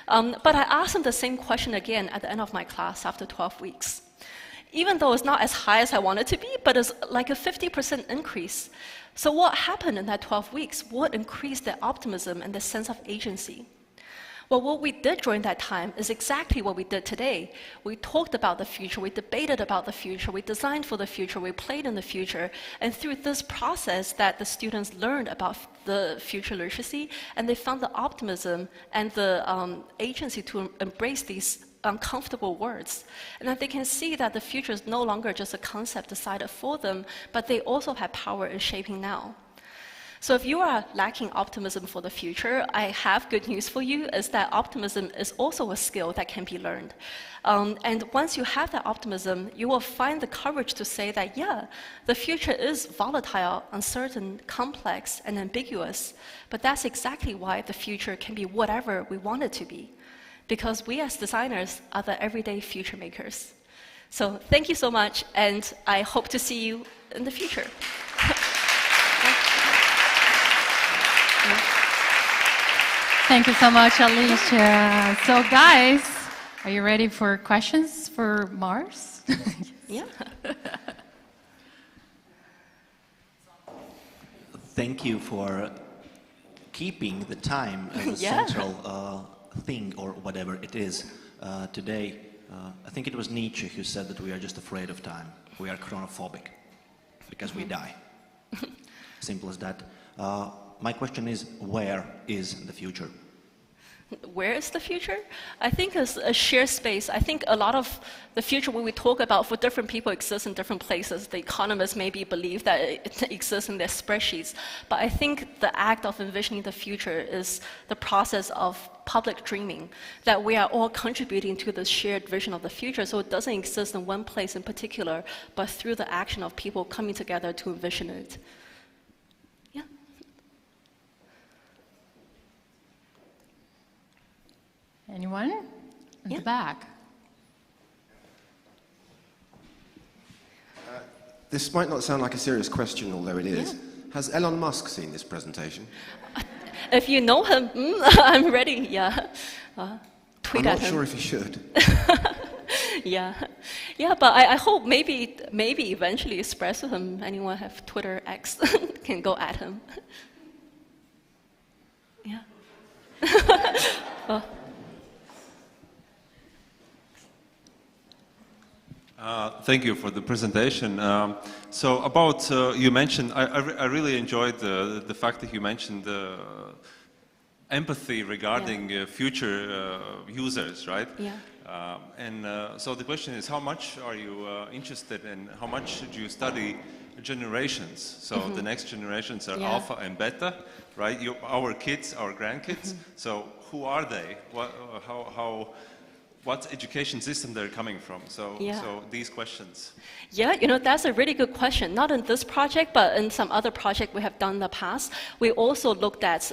But I asked them the same question again at the end of my class after 12 weeks. Even though it's not as high as I want it to be, but it's like a 50% increase. So what happened in that 12 weeks? What increased their optimism and their sense of agency? Well, what we did during that time is exactly what we did today. We talked about the future, we debated about the future, we designed for the future, we played in the future, and through this process that the students learned about the future literacy, and they found the optimism and the agency to embrace these uncomfortable words. And that they can see that the future is no longer just a concept decided for them, but they also have power in shaping now. So if you are lacking optimism for the future, I have good news for you, is that optimism is also a skill that can be learned. And once you have that optimism, you will find the courage to say that, yeah, the future is volatile, uncertain, complex, and ambiguous, but that's exactly why the future can be whatever we want it to be. Because we as designers are the everyday future makers. So thank you so much, and I hope to see you in the future. Thank you so much, Alicia. So guys, are you ready for questions for Mars? Yeah. Thank you for keeping the time as a central thing, or whatever it is, today. I think it was Nietzsche who said that we are just afraid of time. We are chronophobic because we die. Simple as that. My question is, where is the future? Where is the future? I think it's a shared space. I think a lot of the future when we talk about for different people exists in different places. The economists maybe believe that it exists in their spreadsheets. But I think the act of envisioning the future is the process of public dreaming, that we are all contributing to the shared vision of the future. So it doesn't exist in one place in particular, but through the action of people coming together to envision it. Yeah. Anyone? In the back. This might not sound like a serious question, although it is. Has Elon Musk seen this presentation? If you know him, I'm ready, yeah. Tweet I'm at him. not sure if he should. Yeah, yeah, but I hope maybe eventually express with him. Anyone have Twitter X can go at him. Yeah. Well. Thank you for the presentation. So about, you mentioned, I really enjoyed the fact that you mentioned empathy regarding future users, right? Yeah. So the question is, how much are you interested in, how much should you study generations? So the next generations are alpha and beta, right? Our kids, our grandkids. So who are they? What education system they're coming from? So these questions. Yeah, you know, that's a really good question. Not in this project, but in some other project we have done in the past. We also looked at,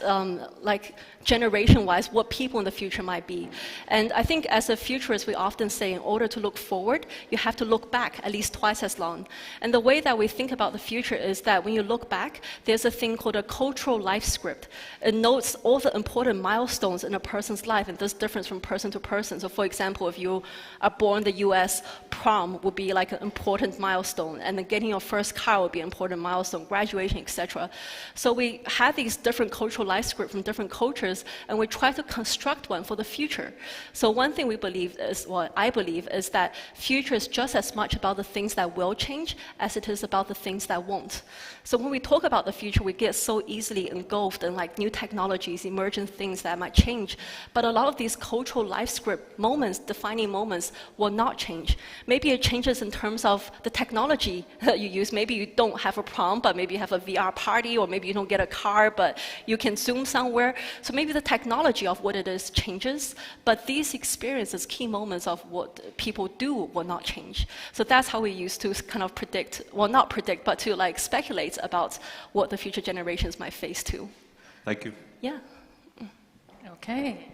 like, generation-wise, what people in the future might be. And I think as a futurist, we often say in order to look forward, you have to look back at least twice as long. And the way that we think about the future is that when you look back, there's a thing called a cultural life script. It notes all the important milestones in a person's life, and this differs from person to person. So for example, if you are born in the US, prom would be like an important milestone, and then getting your first car would be an important milestone, graduation, etc. So we have these different cultural life scripts from different cultures, and we try to construct one for the future. So one thing we believe is, well, I believe, is that future is just as much about the things that will change as it is about the things that won't. So when we talk about the future, we get so easily engulfed in like new technologies, emergent things that might change. But a lot of these cultural life script moments, defining moments, will not change. Maybe it changes in terms of the technology that you use. Maybe you don't have a prom, but maybe you have a VR party, or maybe you don't get a car, but you can Zoom somewhere. So maybe the technology of what it is changes, but these experiences, key moments of what people do will not change. So that's how we used to kind of predict, well, not predict, but to like speculate about what the future generations might face too. Thank you. Yeah. Okay.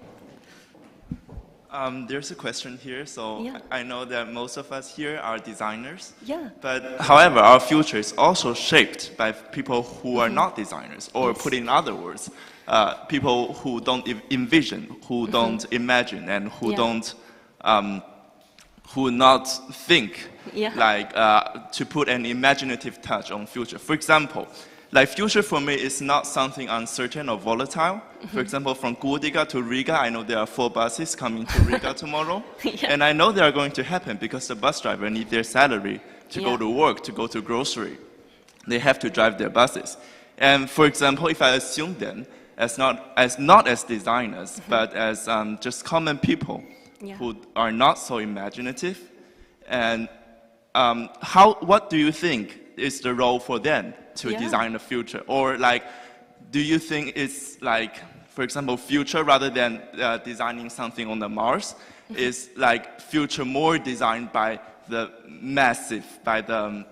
There's a question here. So Yeah. I know that most of us here are designers. Yeah. But however, our future is also shaped by people who are not designers, or put in other words, people who don't envision, who don't imagine, and who don't, who not think, like to put an imaginative touch on future. For example, like future for me is not something uncertain or volatile. For example, from Kuldīga to Riga, I know there are 4 buses coming to Riga tomorrow. And I know they are going to happen because the bus driver needs their salary to go to work, to go to grocery. They have to drive their buses. And for example, if I assume them as not as designers, but as just common people who are not so imaginative, and what do you think is the role for them to design the future? Or like, do you think it's like, for example, future rather than designing something on the Mars, is like future more designed by the massive, by the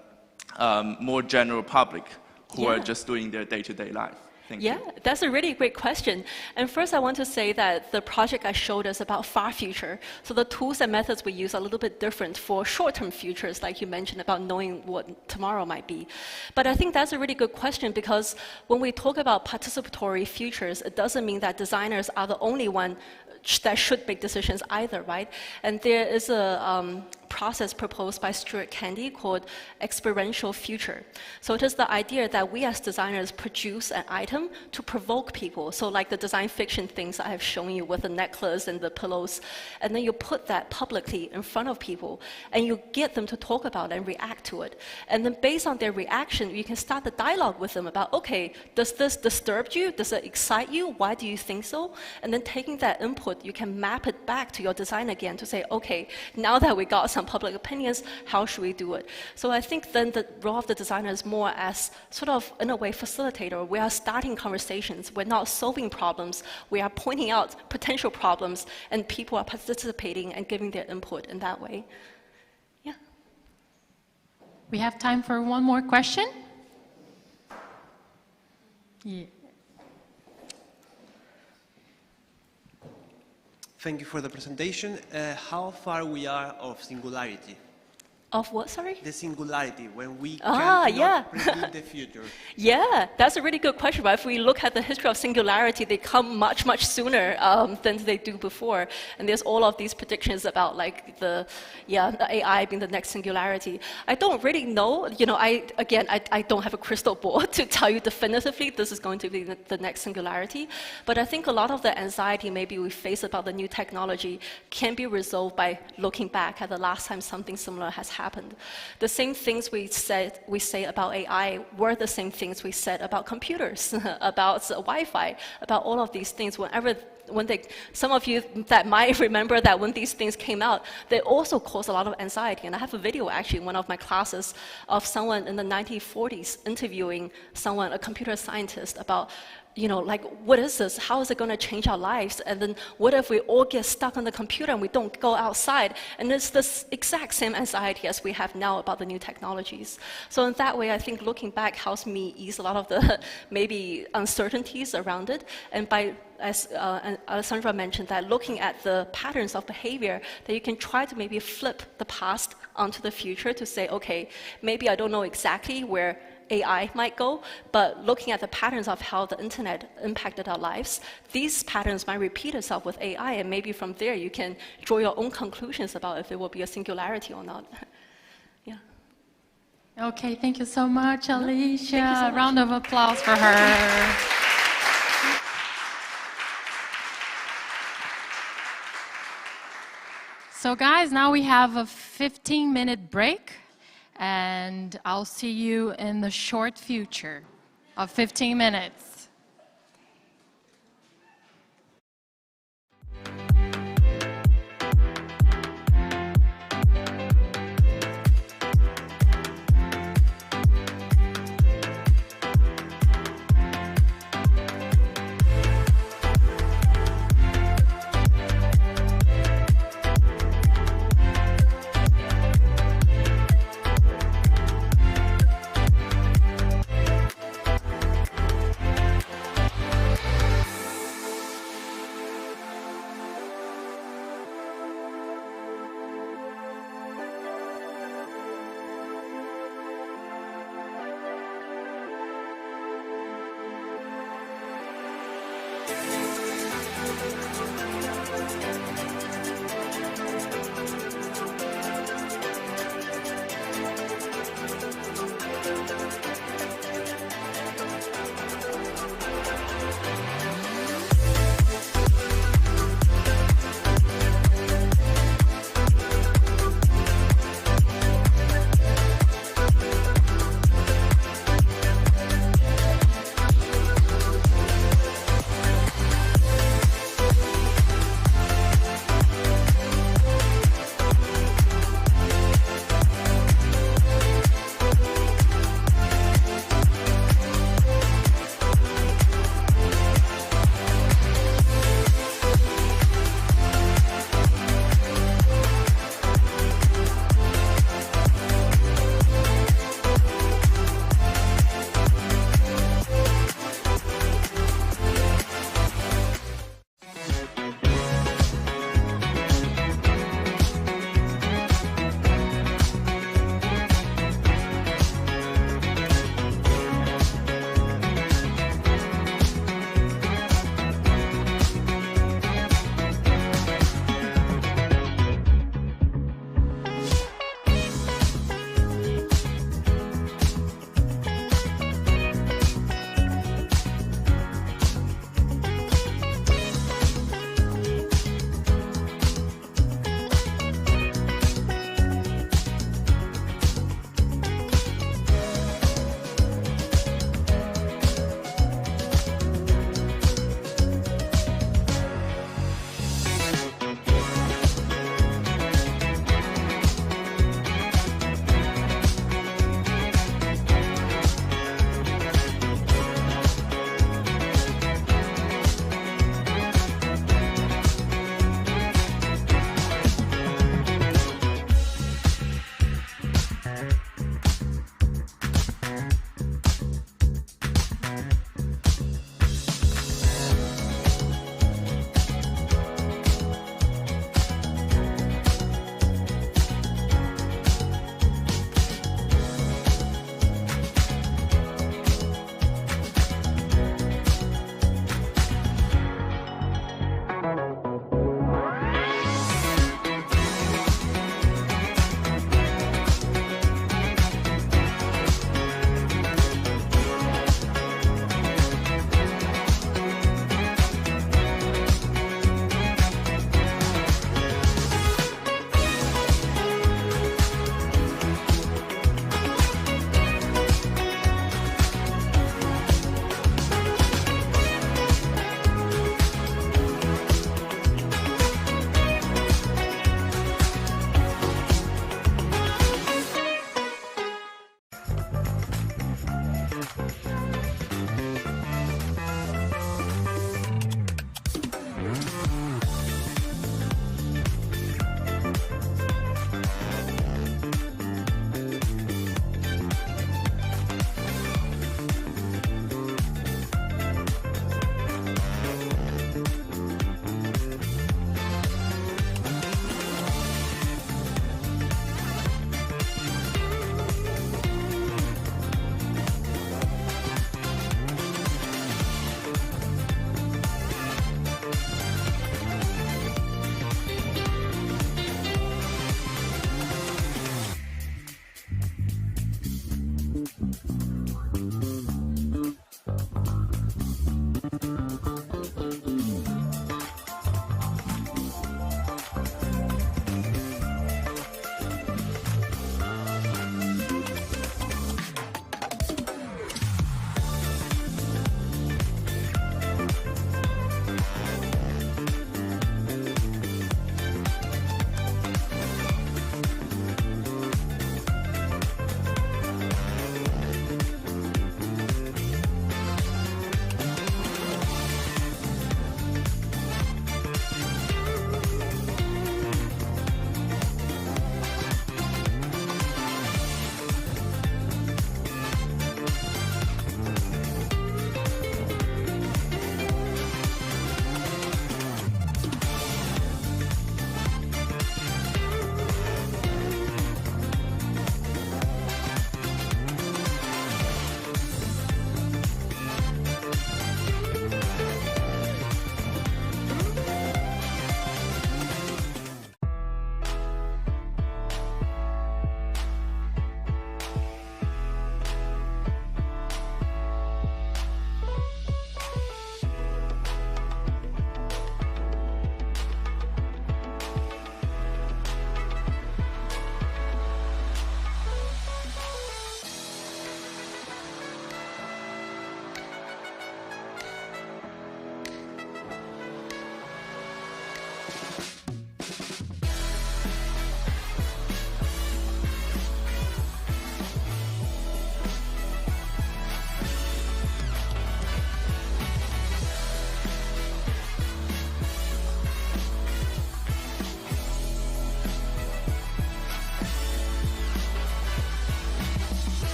more general public who are just doing their day-to-day life? Thank you. That's a really great question. And first I want to say that the project I showed us about far future. So the tools and methods we use are a little bit different for short-term futures, like you mentioned about knowing what tomorrow might be. But I think that's a really good question, because when we talk about participatory futures, it doesn't mean that designers are the only one that should make decisions either, right? And there is a process proposed by Stuart Candy called experiential future. So it is the idea that we as designers produce an item to provoke people. So like the design fiction things I have shown you with the necklace and the pillows, and then you put that publicly in front of people, and you get them to talk about it and react to it. And then based on their reaction, you can start the dialogue with them about, okay, does this disturb you? Does it excite you? Why do you think so? And then taking that input, you can map it back to your design again to say, okay, now that we got some public opinions, how should we do it? So I think then the role of the designer is more as sort of, in a way, facilitator. We are starting conversations. We're not solving problems. We are pointing out potential problems, and people are participating and giving their input in that way. Yeah. We have time for one more question. Yeah. Thank you for the presentation. How far we are of singularity? Of what, sorry? The singularity, when we cannot predict the future. Yeah, that's a really good question. But if we look at the history of singularity, they come much, much sooner than they do before. And there's all of these predictions about like the AI being the next singularity. I don't really know. You know, I don't have a crystal ball to tell you definitively this is going to be the next singularity. But I think a lot of the anxiety maybe we face about the new technology can be resolved by looking back at the last time something similar has happened. The same things we say about AI were the same things we said about computers, about Wi-Fi, about all of these things. Some of you that might remember that when these things came out, they also caused a lot of anxiety. And I have a video actually in one of my classes of someone in the 1940s interviewing someone, a computer scientist, about, you know, like, what is this? How is it going to change our lives? And then what if we all get stuck on the computer and we don't go outside? And it's this exact same anxiety as we have now about the new technologies. So in that way, I think looking back helps me ease a lot of the maybe uncertainties around it. And by, as Alessandra mentioned, that looking at the patterns of behavior, that you can try to maybe flip the past onto the future to say, okay, maybe I don't know exactly where AI might go, but looking at the patterns of how the internet impacted our lives, these patterns might repeat itself with AI, and maybe from there you can draw your own conclusions about if it will be a singularity or not. Yeah. Okay, thank you so much, Alicia. Thank you so much. Round of applause for her. So guys, now we have a 15-minute break. And I'll see you in the short future of 15 minutes.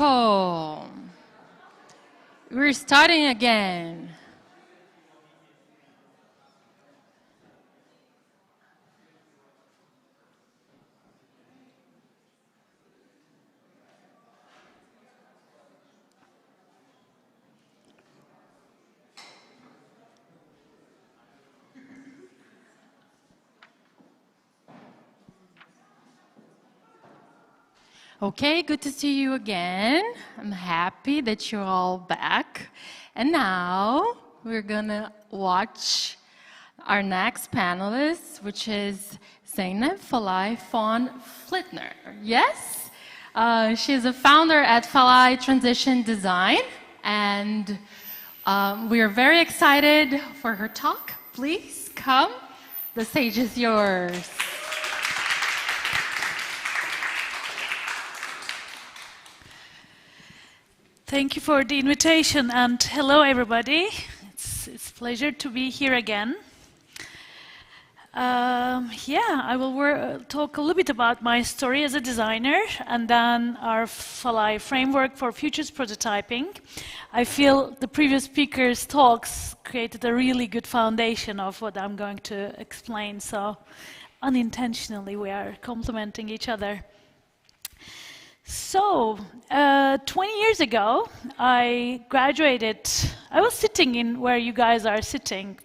people. We're starting again. Okay, good to see you again. I'm happy that you're all back. And now we're gonna watch our next panelist, which is Zeynep Falay von Flittner. Yes? She's a founder at Falay Transition Design, and we are very excited for her talk. Please come. The stage is yours. Thank you for the invitation, and hello everybody. It's a pleasure to be here again. I will talk a little bit about my story as a designer and then our Falay framework for futures prototyping. I feel the previous speakers' talks created a really good foundation of what I'm going to explain, so unintentionally we are complementing each other. So, 20 years ago, I graduated. I was sitting in where you guys are sitting,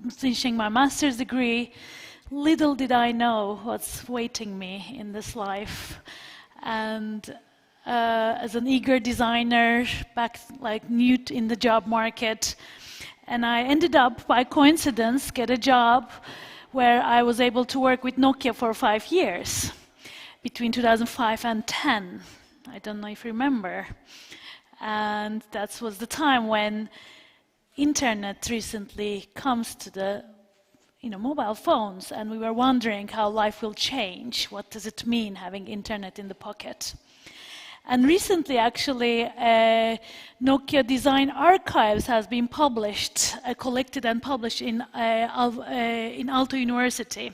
finishing my master's degree. Little did I know what's waiting me in this life. And as an eager designer, back like new in the job market, and I ended up, by coincidence, get a job where I was able to work with Nokia for 5 years. Between 2005 and 10, I don't know if you remember. And that was the time when internet recently comes to the mobile phones, and we were wondering how life will change. What does it mean having internet in the pocket? And recently, actually, Nokia Design Archives has been published, collected and published in Aalto University.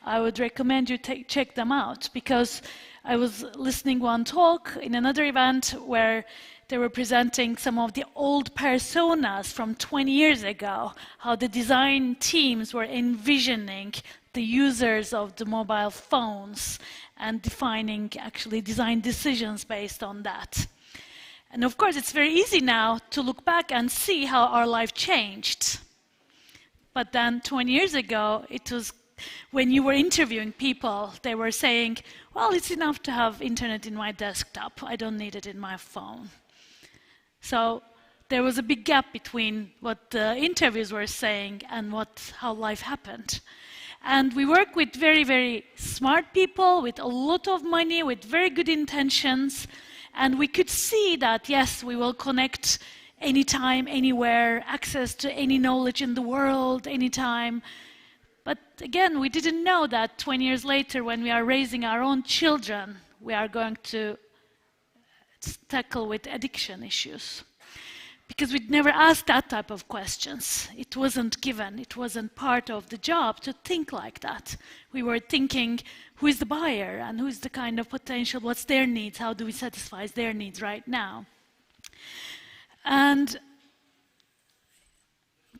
I would recommend you check them out, because I was listening one talk in another event where they were presenting some of the old personas from 20 years ago, how the design teams were envisioning the users of the mobile phones and defining actually design decisions based on that. And of course, it's very easy now to look back and see how our life changed. But then 20 years ago, it was when you were interviewing people, they were saying, well, it's enough to have internet in my desktop. I don't need it in my phone. So there was a big gap between what the interviews were saying and how life happened. And we work with very, very smart people, with a lot of money, with very good intentions. And we could see that, yes, we will connect anytime, anywhere, access to any knowledge in the world, anytime. But again, we didn't know that 20 years later, when we are raising our own children, we are going to tackle with addiction issues. Because we'd never asked that type of questions. It wasn't given. It wasn't part of the job to think like that. We were thinking, who is the buyer and who is the kind of potential, what's their needs, how do we satisfy their needs right now?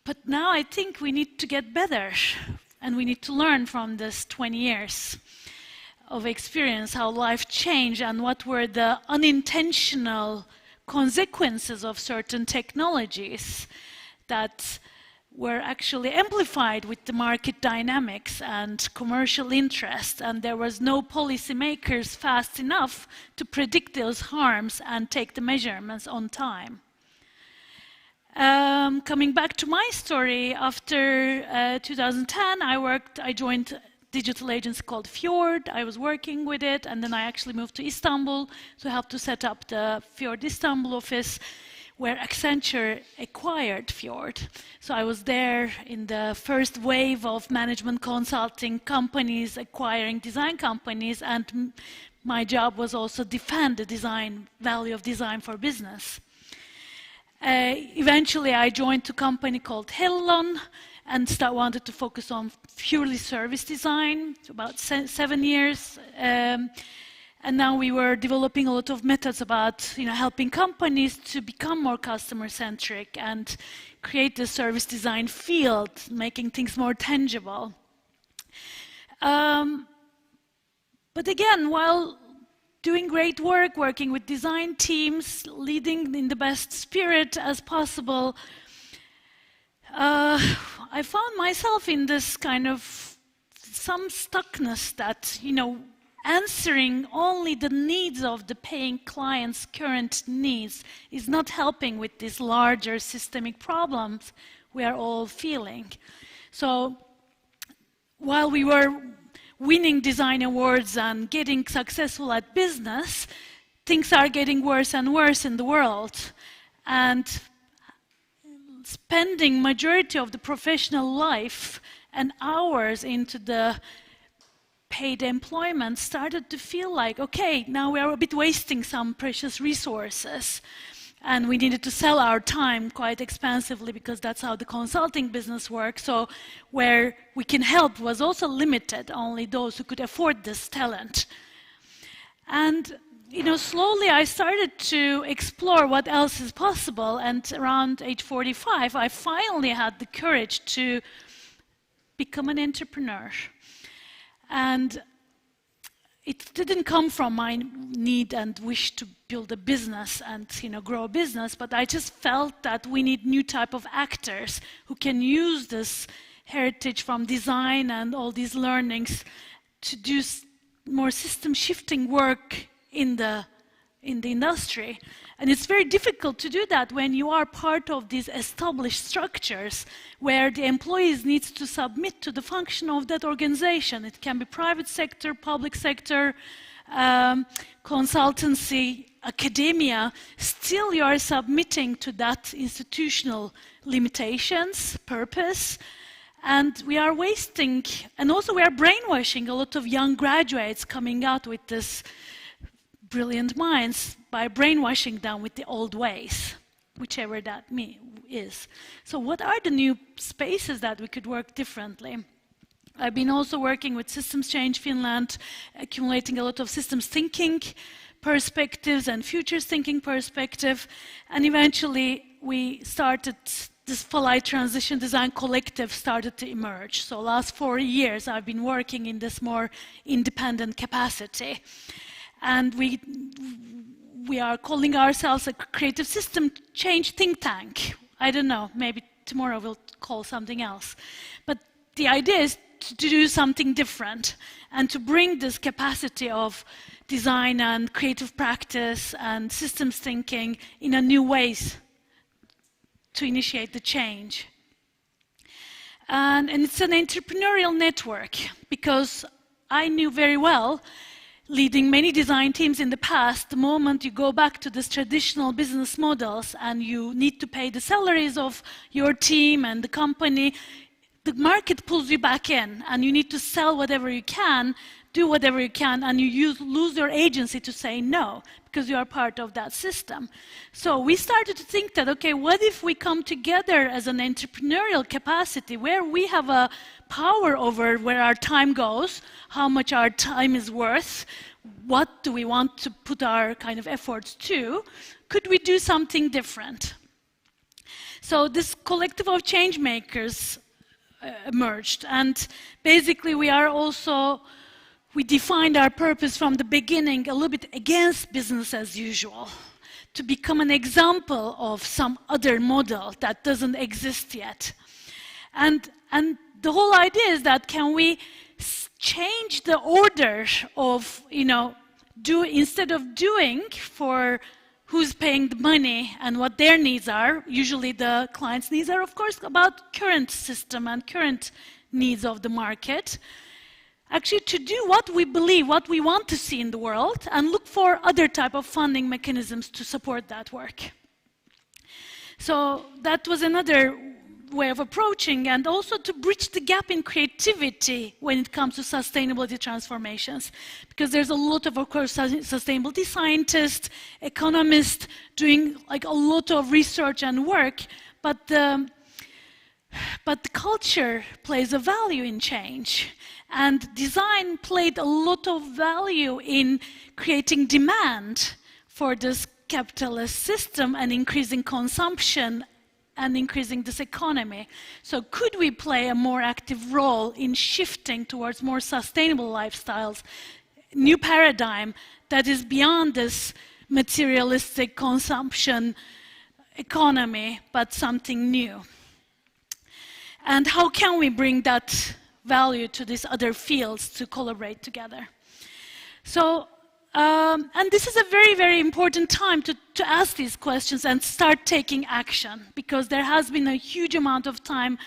But now I think we need to get better, and we need to learn from this 20 years of experience, how life changed and what were the unintentional consequences of certain technologies that were actually amplified with the market dynamics and commercial interest, and there was no policymakers fast enough to predict those harms and take the measurements on time. Coming back to my story, after 2010, I joined a digital agency called Fjord. I was working with it, and then I actually moved to Istanbul to help to set up the Fjord Istanbul office, where Accenture acquired Fjord. So I was there in the first wave of management consulting companies acquiring design companies, and my job was also defend the design value of design for business. Eventually, I joined a company called Hellon and wanted to focus on purely service design, about 7 years. And now we were developing a lot of methods about helping companies to become more customer-centric and create the service design field, making things more tangible. But again, while doing great work, working with design teams, leading in the best spirit as possible, I found myself in this kind of some stuckness that, answering only the needs of the paying client's current needs is not helping with these larger systemic problems we are all feeling. So while we were winning design awards and getting successful at business, things are getting worse and worse in the world. And spending majority of the professional life and hours into the paid employment started to feel like, okay, now we are a bit wasting some precious resources. And we needed to sell our time quite expensively because that's how the consulting business works. So where we can help was also limited, only those who could afford this talent. And slowly I started to explore what else is possible. And around age 45, I finally had the courage to become an entrepreneur. And it didn't come from my need and wish to build a business and grow a business, but I just felt that we need new type of actors who can use this heritage from design and all these learnings to do more system shifting work in the industry. And it's very difficult to do that when you are part of these established structures where the employees need to submit to the function of that organization. It can be private sector, public sector, consultancy, academia. Still you are submitting to that institutional limitations, purpose, and we are wasting, and also we are brainwashing a lot of young graduates coming out with this brilliant minds by brainwashing them with the old ways, whichever that is. So what are the new spaces that we could work differently? I've been also working with Systems Change Finland, accumulating a lot of systems thinking perspectives and futures thinking perspective, and eventually we started this Polite Transition Design Collective started to emerge. So last 4 years I've been working in this more independent capacity. And we are calling ourselves a creative system change think tank. I don't know, maybe tomorrow we'll call something else. But the idea is to do something different and to bring this capacity of design and creative practice and systems thinking in a new ways to initiate the change. And it's an entrepreneurial network because I knew very well, leading many design teams in the past, the moment you go back to these traditional business models and you need to pay the salaries of your team and the company, the market pulls you back in and you need to sell whatever you can, do whatever you can, and you lose your agency to say no because you are part of that system. So we started to think that, okay, what if we come together as an entrepreneurial capacity where we have a power over where our time goes, how much our time is worth, what do we want to put our kind of efforts to, could we do something different? So this collective of change makers emerged, and basically we defined our purpose from the beginning a little bit against business as usual, to become an example of some other model that doesn't exist yet. And the whole idea is that can we change the order of, instead of doing for who's paying the money and what their needs are, usually the client's needs are, of course, about current system and current needs of the market, actually to do what we believe, what we want to see in the world, and look for other type of funding mechanisms to support that work. So that was another way of approaching, and also to bridge the gap in creativity when it comes to sustainability transformations. Because there's a lot of course, sustainability scientists, economists doing like a lot of research and work, but the culture plays a value in change. And design played a lot of value in creating demand for this capitalist system and increasing consumption and increasing this economy. So could we play a more active role in shifting towards more sustainable lifestyles, new paradigm that is beyond this materialistic consumption economy, but something new? And how can we bring that value to these other fields to collaborate together? So, and this is a very, very important time to ask these questions and start taking action, because there has been a huge amount of time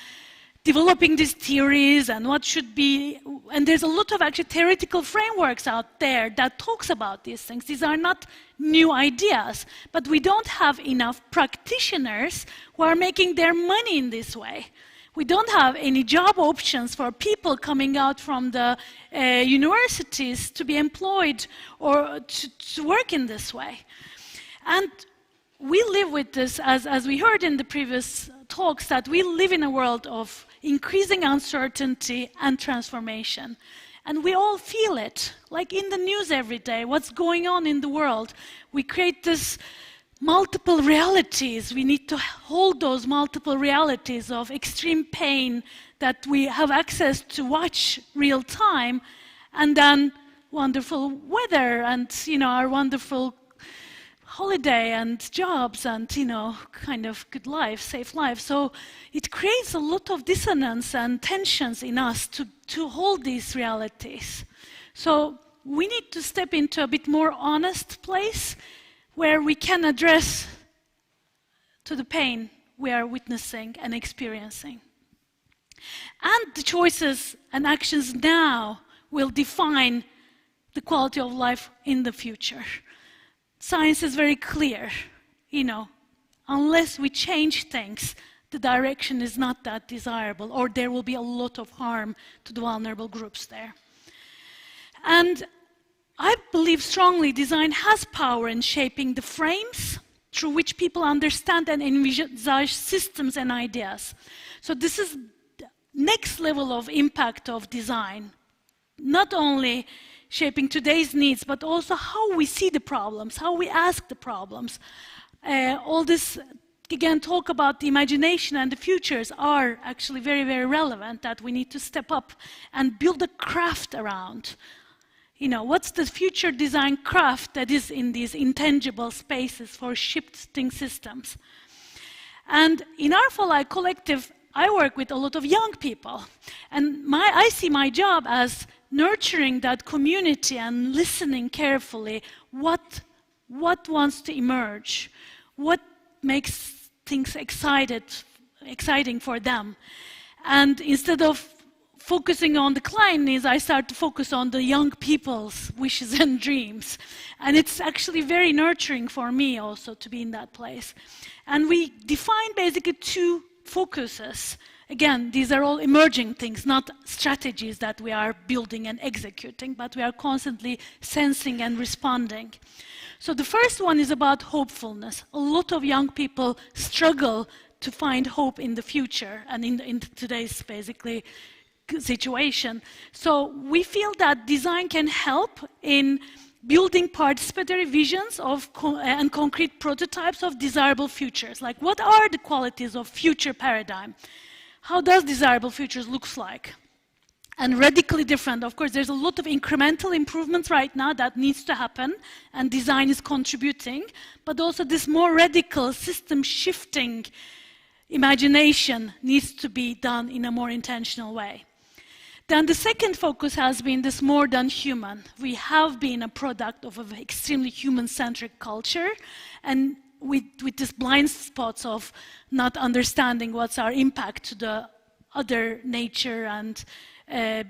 developing these theories and what should be, and there's a lot of actually theoretical frameworks out there that talks about these things. These are not new ideas, but we don't have enough practitioners who are making their money in this way. We don't have any job options for people coming out from the universities to be employed or to work in this way. And we live with this, as we heard in the previous talks, that we live in a world of increasing uncertainty and transformation. And we all feel it, like in the news every day, what's going on in the world. We create this multiple realities. We need to hold those multiple realities of extreme pain that we have access to watch real time, and then wonderful weather and, you know, our wonderful holiday and jobs and, you know, kind of good life, safe life. So it creates a lot of dissonance and tensions in us to hold these realities. So we need to step into a bit more honest place where we can address to the pain we are witnessing and experiencing. And the choices and actions now will define the quality of life in the future. Science is very clear, you know, unless we change things, the direction is not that desirable, or there will be a lot of harm to the vulnerable groups there. And I believe strongly design has power in shaping the frames through which people understand and envisage systems and ideas. So this is the next level of impact of design, not only shaping today's needs, but also how we see the problems, how we ask the problems. All this, again, talk about the imagination and the futures are actually very, very relevant, that we need to step up and build a craft around. You know, what's the future design craft that is in these intangible spaces for shifting systems? And in our FOLI collective, I work with a lot of young people. And I see my job as nurturing that community and listening carefully what wants to emerge, what makes things exciting for them. And instead of focusing on the client needs, I start to focus on the young people's wishes and dreams. And it's actually very nurturing for me also to be in that place. And we define basically two focuses. Again, these are all emerging things, not strategies that we are building and executing, but we are constantly sensing and responding. So the first one is about hopefulness. A lot of young people struggle to find hope in the future and in today's basically situation. So we feel that design can help in building participatory visions of and concrete prototypes of desirable futures. Like, what are the qualities of future paradigm? How does desirable futures look like? And radically different. Of course, there's a lot of incremental improvements right now that needs to happen, and design is contributing, but also this more radical system shifting imagination needs to be done in a more intentional way. Then the second focus has been this more than human. We have been a product of an extremely human-centric culture, and with these blind spots of not understanding what's our impact to the other nature and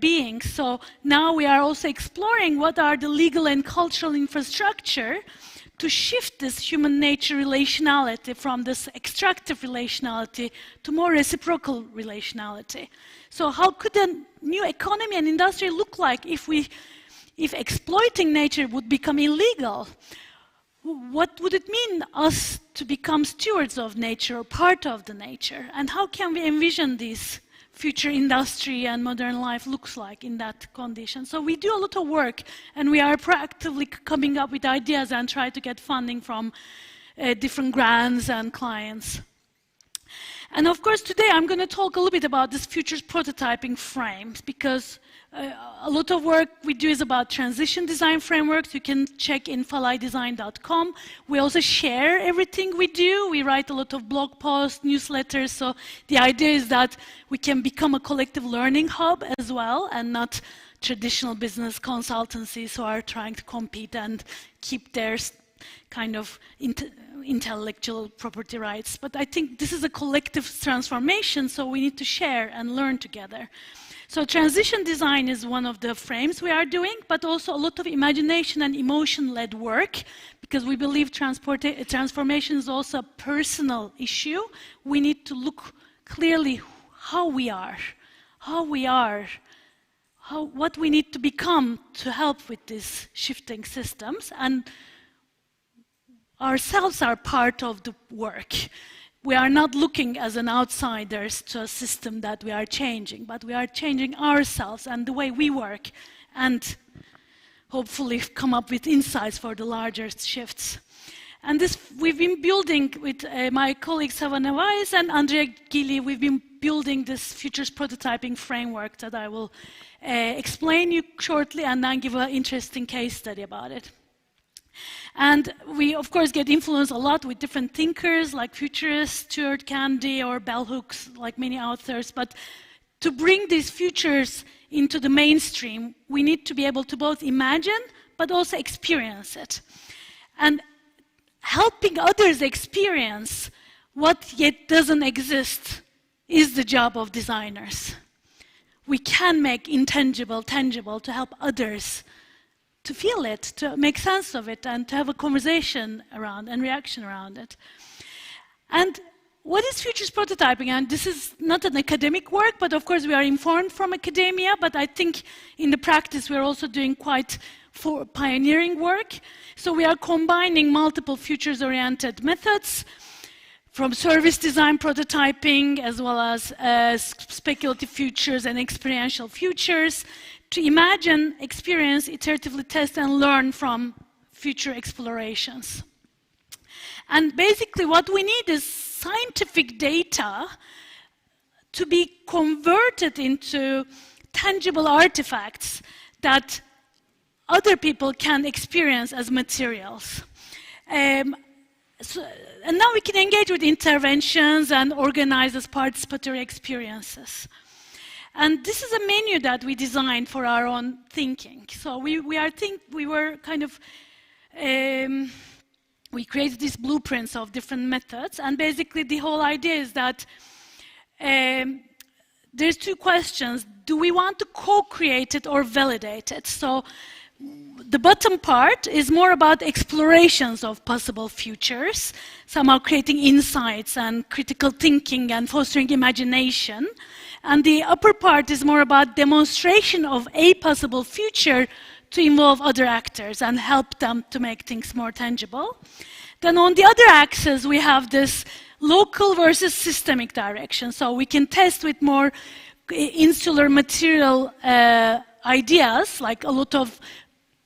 beings. So now we are also exploring what are the legal and cultural infrastructure to shift this human nature relationality from this extractive relationality to more reciprocal relationality. So how could a new economy and industry look like if exploiting nature would become illegal? What would it mean us to become stewards of nature or part of the nature? And how can we envision these future industry and modern life looks like in that condition. So we do a lot of work, and we are proactively coming up with ideas and try to get funding from different grants and clients. And of course, today I'm going to talk a little bit about this futures prototyping frames, because a lot of work we do is about transition design frameworks. You can check in falaidesign.com. We also share everything we do. We write a lot of blog posts, newsletters. So the idea is that we can become a collective learning hub as well, and not traditional business consultancies who are trying to compete and keep their kind of intellectual property rights. But I think this is a collective transformation, so we need to share and learn together. So transition design is one of the frames we are doing, but also a lot of imagination and emotion-led work, because we believe transformation is also a personal issue. We need to look clearly how we are, what we need to become to help with these shifting systems, and ourselves are part of the work. We are not looking as an outsiders to a system that we are changing, but we are changing ourselves and the way we work, and hopefully come up with insights for the larger shifts. And this we've been building with my colleagues Savannah Weiss and Andrea Gili. We've been building this futures prototyping framework that I will explain you shortly, and then give an interesting case study about it. And we, of course, get influenced a lot with different thinkers like futurists, Stuart Candy or bell hooks, like many authors. But to bring these futures into the mainstream, we need to be able to both imagine but also experience it. And helping others experience what yet doesn't exist is the job of designers. We can make intangible tangible to help others to feel it, to make sense of it, and to have a conversation around and reaction around it. And what is futures prototyping? And this is not an academic work, but of course we are informed from academia, but I think in the practice we're also doing quite pioneering work. So we are combining multiple futures-oriented methods, from service design prototyping, as well as speculative futures and experiential futures, to imagine, experience, iteratively test, and learn from future explorations. And basically what we need is scientific data to be converted into tangible artifacts that other people can experience as materials. And now we can engage with interventions and organize as participatory experiences. And this is a menu that we designed for our own thinking. So we created these blueprints of different methods, and basically the whole idea is that there's two questions. Do we want to co-create it or validate it? So the bottom part is more about explorations of possible futures, somehow creating insights and critical thinking and fostering imagination. And the upper part is more about demonstration of a possible future to involve other actors and help them to make things more tangible. Then on the other axis, we have this local versus systemic direction. So we can test with more insular material ideas, like a lot of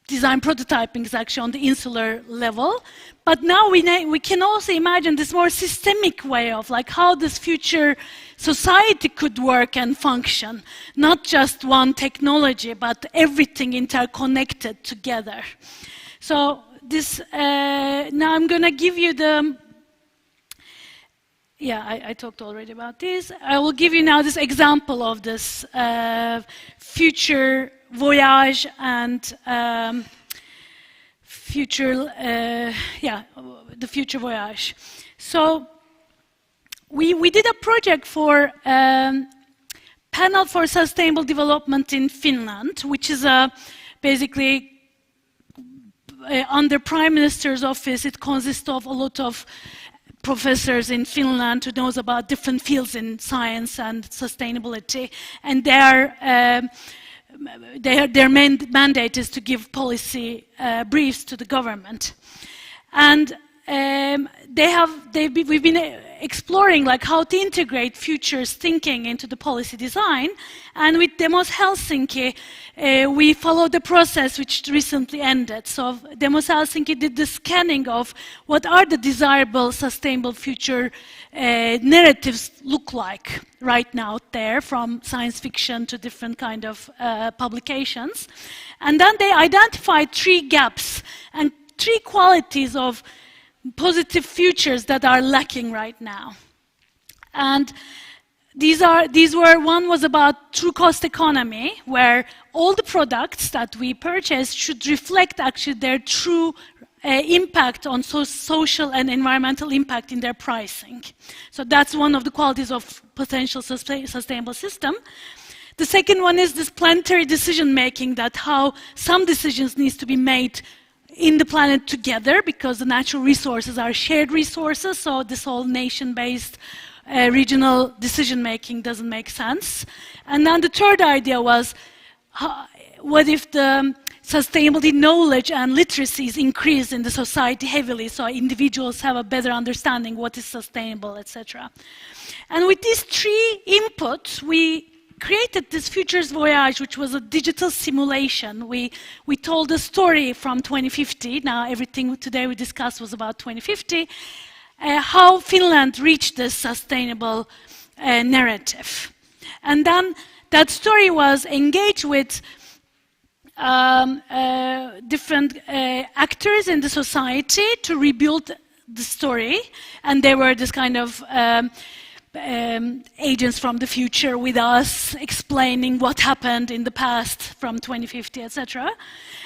design prototyping is actually on the insular level. But now we can also imagine this more systemic way of like how this future society could work and function. Not just one technology, but everything interconnected together. So this, now I'm going to give you the, I talked already about this. I will give you now this example of this future voyage and the future voyage. So we did a project for Panel for Sustainable Development in Finland, which is basically under Prime Minister's office. It consists of a lot of professors in Finland who knows about different fields in science and sustainability, and their main mandate is to give policy briefs to the government. And we've been exploring like how to integrate futures thinking into the policy design, and with Demos Helsinki, we followed the process which recently ended. So Demos Helsinki did the scanning of what are the desirable sustainable future narratives look like right now out there, from science fiction to different kind of publications. And then they identified 3 gaps and 3 qualities of positive futures that are lacking right now. And these were, one was about true cost economy, where all the products that we purchase should reflect actually their true impact on social and environmental impact in their pricing. So that's one of the qualities of potential sustainable system. The second one is this planetary decision making, that how some decisions needs to be made in the planet together, because the natural resources are shared resources, so this whole nation-based regional decision-making doesn't make sense. And then the third idea was, what if the sustainability knowledge and literacy is increased in the society heavily, so individuals have a better understanding what is sustainable, etc. And with these 3 inputs, we created this Futures Voyage, which was a digital simulation. We told a story from 2050. Now, everything today we discussed was about 2050. How Finland reached this sustainable narrative. And then that story was engaged with different actors in the society to rebuild the story. And they were this kind of agents from the future with us, explaining what happened in the past from 2050, etc.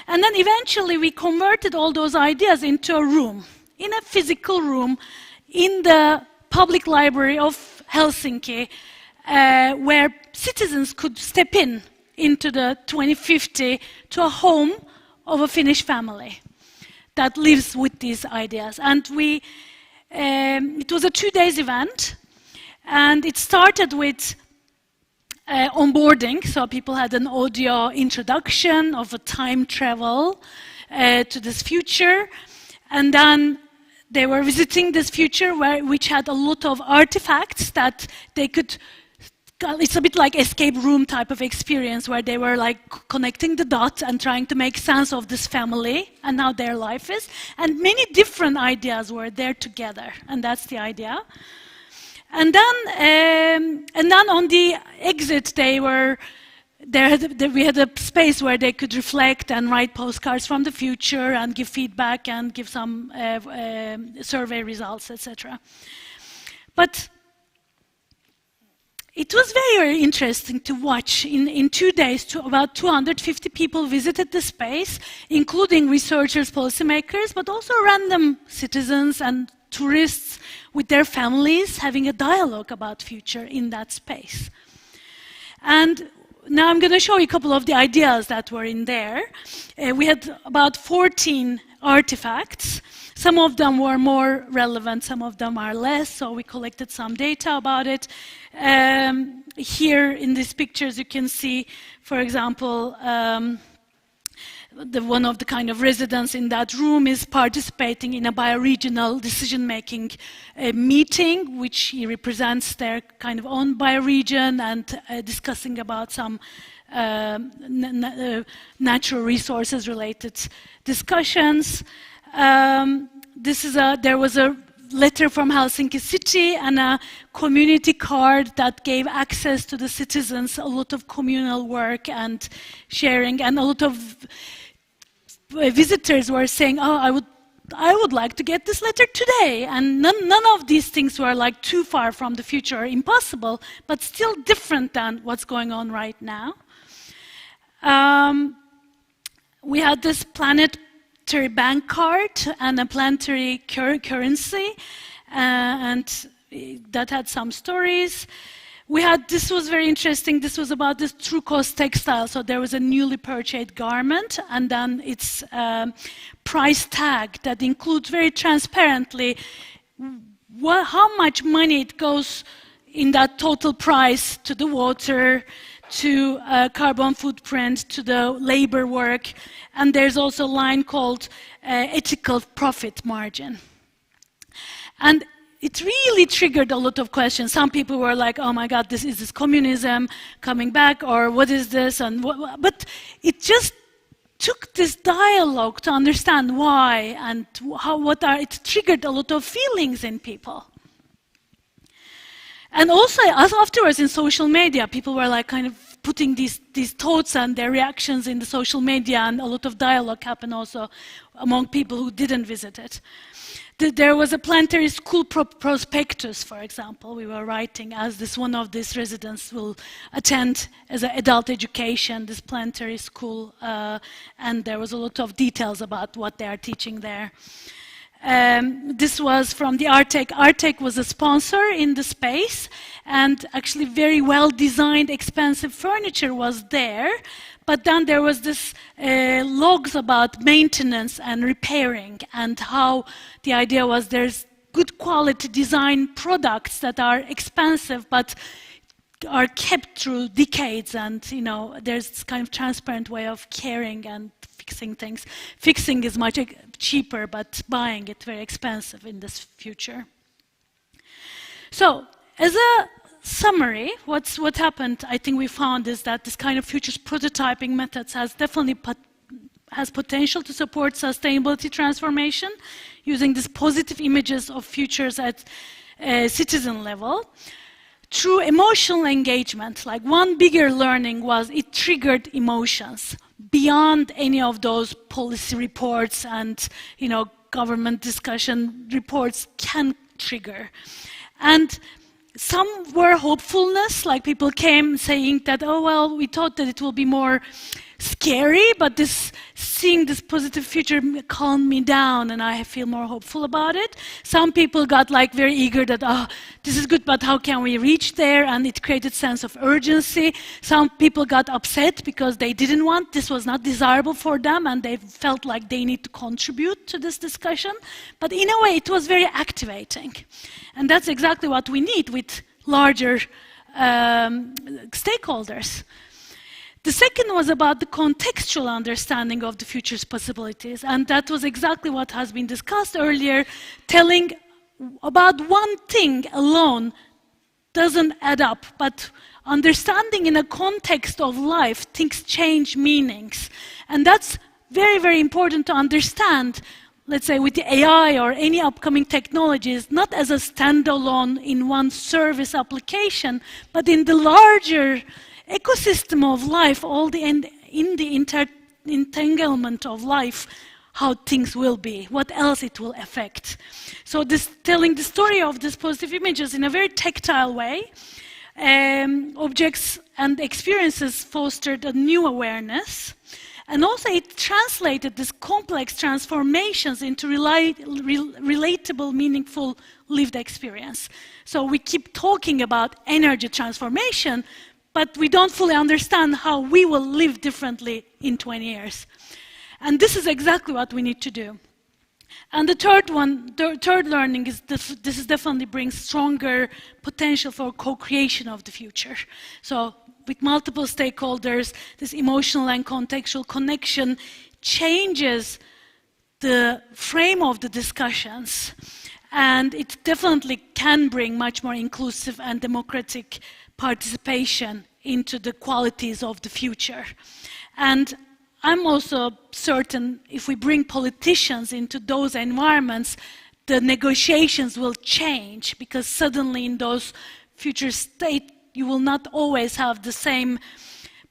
And then eventually we converted all those ideas into a room, in a physical room, in the public library of Helsinki, where citizens could step into the 2050 to a home of a Finnish family that lives with these ideas. And it was a 2-day event. And it started with onboarding, so people had an audio introduction of a time travel to this future, and then they were visiting this future which had a lot of artifacts that they could, it's a bit like escape room type of experience, where they were like connecting the dots and trying to make sense of this family and how their life is, and many different ideas were there together, and that's the idea. And then on the exit, we had a space where they could reflect and write postcards from the future and give feedback and give some survey results, etc. But it was very, very interesting to watch. In 2 days, about 250 people visited the space, including researchers, policymakers, but also random citizens and tourists with their families, having a dialogue about future in that space. And now I'm going to show you a couple of the ideas that were in there. We had about 14 artifacts. Some of them were more relevant, some of them are less, so we collected some data about it. Here in these pictures you can see, for example, one of the kind of residents in that room is participating in a bioregional decision-making meeting, which he represents their kind of own bioregion, and discussing about some natural resources related discussions. There was a letter from Helsinki City and a community card that gave access to the citizens, a lot of communal work and sharing, and a lot of visitors were saying, oh, I would like to get this letter today. And none of these things were like too far from the future or impossible, but still different than what's going on right now. We had this planetary bank card and a planetary currency, and that had some stories. This was very interesting, this was about this true cost textile. So there was a newly purchased garment, and then its price tag that includes very transparently how much money it goes in that total price to the water, to carbon footprint, to the labor work. And there's also a line called ethical profit margin. And it really triggered a lot of questions. Some people were like, oh my God, is this communism coming back, or what is this? And but it just took this dialogue to understand why and it triggered a lot of feelings in people. And also, as afterwards in social media, people were like kind of putting these thoughts and their reactions in the social media, and a lot of dialogue happened also among people who didn't visit it. There was a planetary school prospectus, for example, we were writing as one of these residents will attend as an adult education, this planetary school, and there was a lot of details about what they are teaching there. This was from the Artec. Artec was a sponsor in the space, and actually very well-designed, expensive furniture was there. But then there was this logs about maintenance and repairing, and how the idea was there's good quality design products that are expensive but are kept through decades, and there's this kind of transparent way of caring and fixing things. Fixing is much cheaper, but buying it very expensive in this future. So, as a summary, what happened, I think we found, is that this kind of futures prototyping methods has definitely has potential to support sustainability transformation, using these positive images of futures at citizen level. Through emotional engagement, like one bigger learning was it triggered emotions beyond any of those policy reports and government discussion reports can trigger. And some were hopefulness, like people came saying that, oh well, we thought that it will be more scary, but seeing this positive future calmed me down and I feel more hopeful about it. Some people got like very eager that, oh, this is good, but how can we reach there? And it created sense of urgency. Some people got upset because they didn't want, this was not desirable for them, and they felt like they need to contribute to this discussion. But in a way, it was very activating. And that's exactly what we need with larger stakeholders. The second was about the contextual understanding of the future's possibilities, and that was exactly what has been discussed earlier. Telling about one thing alone doesn't add up, but understanding in a context of life, things change meanings. And that's very, very important to understand, let's say with the AI or any upcoming technologies, not as a standalone in one service application, but in the larger ecosystem of life, in the entanglement of life, how things will be, what else it will affect. So telling the story of these positive images in a very tactile way, objects and experiences fostered a new awareness, and also it translated these complex transformations into relatable, meaningful lived experience. So we keep talking about energy transformation, but we don't fully understand how we will live differently in 20 years. And this is exactly what we need to do. And the third learning is this definitely brings stronger potential for co-creation of the future. So with multiple stakeholders, this emotional and contextual connection changes the frame of the discussions. And it definitely can bring much more inclusive and democratic participation into the qualities of the future. And I'm also certain if we bring politicians into those environments, the negotiations will change, because suddenly in those future states, you will not always have the same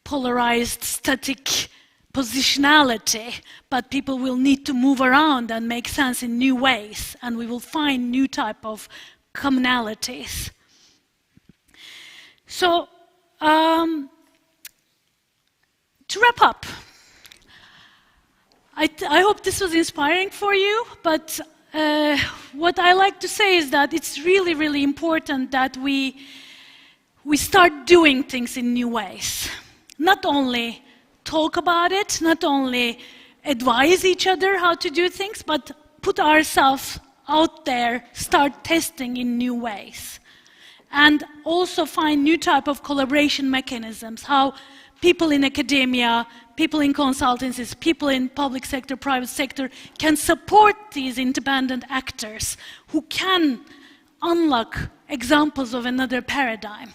polarized, static positionality, but people will need to move around and make sense in new ways, and we will find new type of commonalities. So, to wrap up, I hope this was inspiring for you, but what I like to say is that it's really, really important that we start doing things in new ways. Not only talk about it, not only advise each other how to do things, but put ourselves out there, start testing in new ways. And also find new type of collaboration mechanisms, how people in academia, people in consultancies, people in public sector, private sector can support these independent actors who can unlock examples of another paradigm.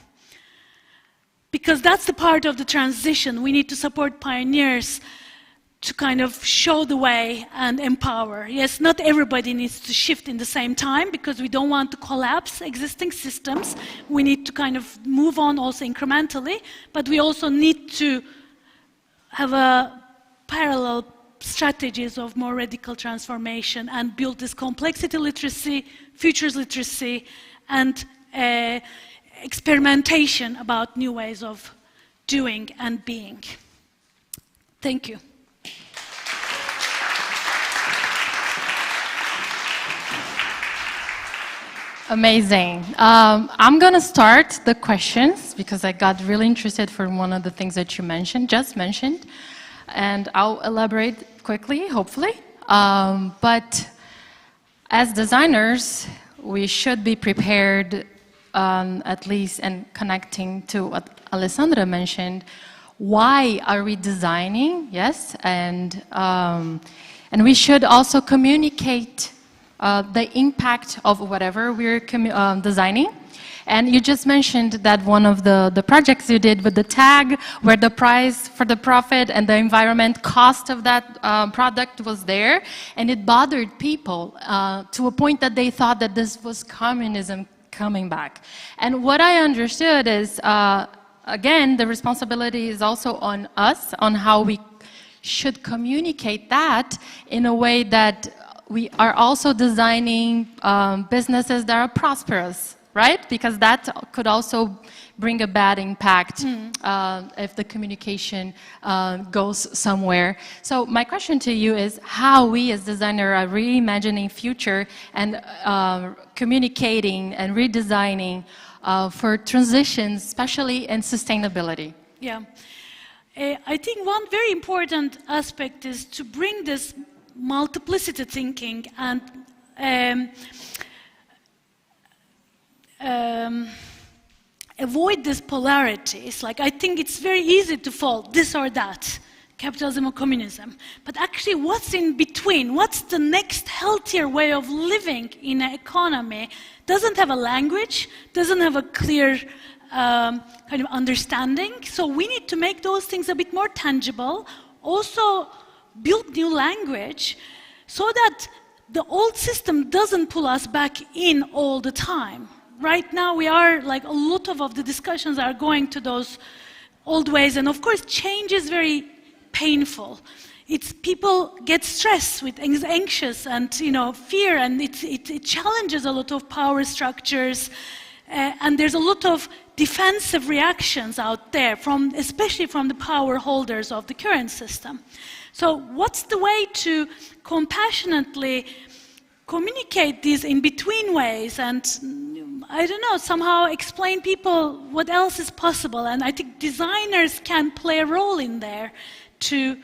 Because that's the part of the transition. We need to support pioneers to kind of show the way and empower. Yes, not everybody needs to shift in the same time because we don't want to collapse existing systems. We need to kind of move on also incrementally, but we also need to have a parallel strategies of more radical transformation and build this complexity literacy, futures literacy, and experimentation about new ways of doing and being. Thank you. Amazing. I'm going to start the questions because I got really interested from one of the things that you just mentioned, and I'll elaborate quickly, hopefully. But as designers, we should be prepared, at least, and connecting to what Alessandra mentioned. Why are we designing? Yes, and we should also communicate the impact of whatever we're designing. And you just mentioned that one of the projects you did with the tag, where the price for the profit and the environment cost of that product was there, and it bothered people to a point that they thought that this was communism coming back. And what I understood is, again, the responsibility is also on us, on how we should communicate that in a way that we are also designing businesses that are prosperous, right? Because that could also bring a bad impact if the communication goes somewhere. So my question to you is how we as designers are reimagining future and communicating and redesigning for transitions, especially in sustainability. Yeah. I think one very important aspect is to bring this multiplicity thinking and avoid these polarities. Like, I think it's very easy to fall this or that, capitalism or communism. But actually, what's in between? What's the next healthier way of living in an economy? Doesn't have a language, doesn't have a clear kind of understanding. So we need to make those things a bit more tangible. Also, build new language so that the old system doesn't pull us back in all the time. Right now we are, like, a lot of the discussions are going to those old ways, and of course change is very painful. It's people get stressed with anxious and fear, and it challenges a lot of power structures, and there's a lot of defensive reactions out there, especially from the power holders of the current system. So what's the way to compassionately communicate these in-between ways and, I don't know, somehow explain people what else is possible? And I think designers can play a role in there to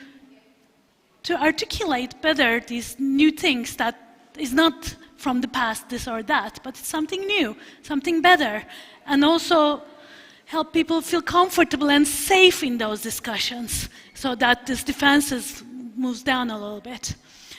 articulate better these new things that is not from the past, this or that, but it's something new, something better, and also help people feel comfortable and safe in those discussions so that this defenses moves down a little bit.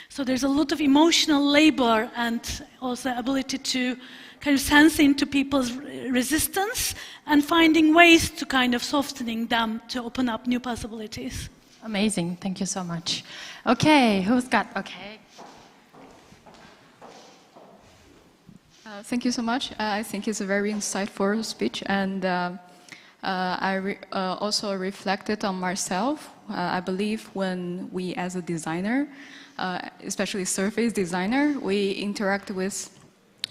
So there's a lot of emotional labor and also ability to kind of sense into people's resistance and finding ways to kind of softening them to open up new possibilities. Amazing, thank you so much. Okay, who's got, okay. Thank you so much. I think it's a very insightful speech, and I also reflected on myself. I believe when we as a designer, especially surface designer, we interact with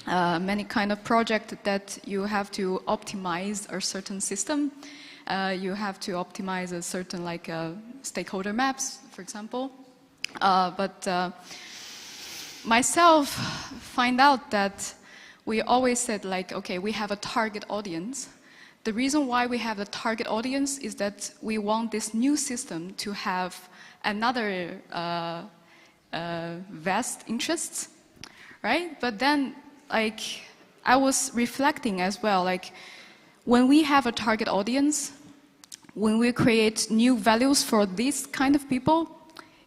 many kind of project that you have to optimize a certain system. You have to optimize a certain stakeholder maps, for example. But myself find out that we always said okay, we have a target audience. The reason why we have a target audience is that we want this new system to have another vast interests, right? But then, I was reflecting as well, when we have a target audience, when we create new values for these kind of people,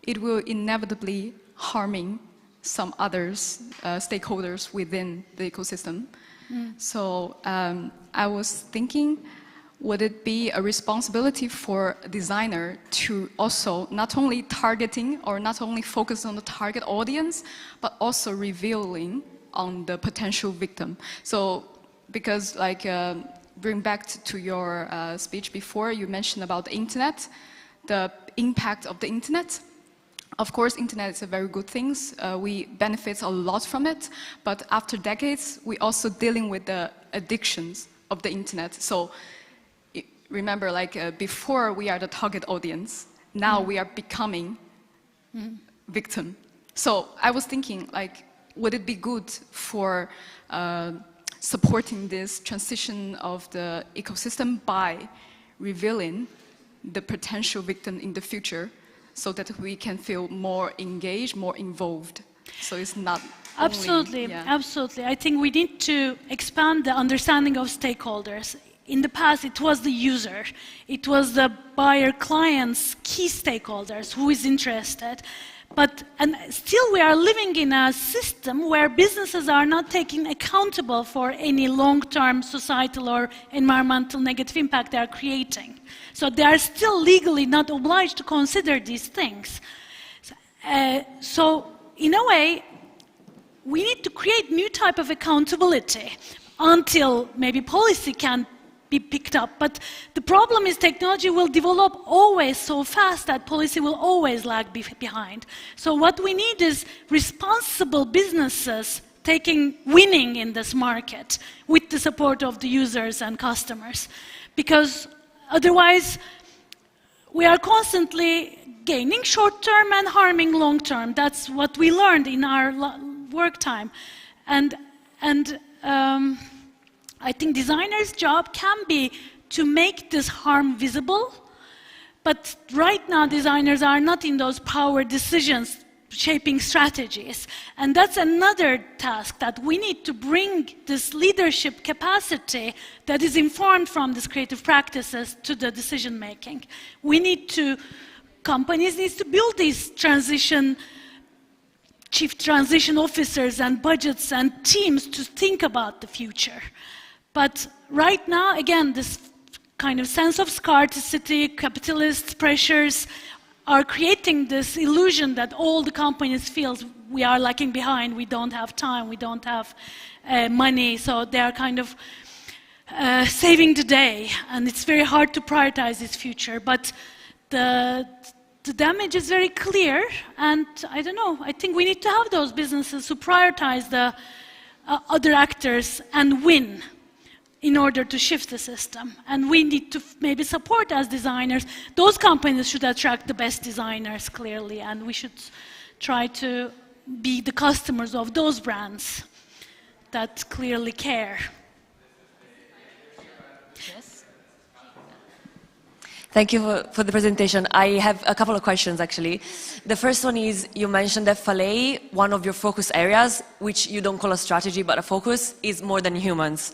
it will inevitably harming some others, stakeholders within the ecosystem. So I was thinking, would it be a responsibility for a designer to also not only targeting or not only focus on the target audience, but also revealing on the potential victim? So, because like, bring back to your speech before, you mentioned about the internet, the impact of the internet. Of course, internet is a very good thing. We benefit a lot from it, but after decades, we also dealing with the addictions of the internet. So remember, like before we are the target audience, now we are becoming victim. So I was thinking, like, would it be good for supporting this transition of the ecosystem by revealing the potential victim in the future, so that we can feel more engaged, more involved? So it's not absolutely, only, absolutely. I think we need to expand the understanding of stakeholders. In the past, it was the user, it was the buyer client's key stakeholders who is interested. And still we are living in a system where businesses are not taken accountable for any long-term societal or environmental negative impact they are creating. So they are still legally not obliged to consider these things. So in a way, we need to create new type of accountability until maybe policy can be picked up. But the problem is technology will develop always so fast that policy will always lag behind. So what we need is responsible businesses winning in this market with the support of the users and customers. Because otherwise, we are constantly gaining short-term and harming long-term. That's what we learned in our work time. I think designers' job can be to make this harm visible, but right now designers are not in those power decisions shaping strategies. And that's another task, that we need to bring this leadership capacity that is informed from these creative practices to the decision making. Companies need to build these chief transition officers and budgets and teams to think about the future. But right now, again, this kind of sense of scarcity, capitalist pressures are creating this illusion that all the companies feel we are lagging behind, we don't have time, we don't have money, so they are kind of saving the day, and it's very hard to prioritize this future. But the damage is very clear, and I don't know, I think we need to have those businesses who prioritize the other actors and win in order to shift the system. And we need to maybe support as designers. Those companies should attract the best designers, clearly, and we should try to be the customers of those brands that clearly care. Yes. Thank you for the presentation. I have a couple of questions, actually. The first one is, you mentioned that Fallet, one of your focus areas, which you don't call a strategy but a focus, is more than humans.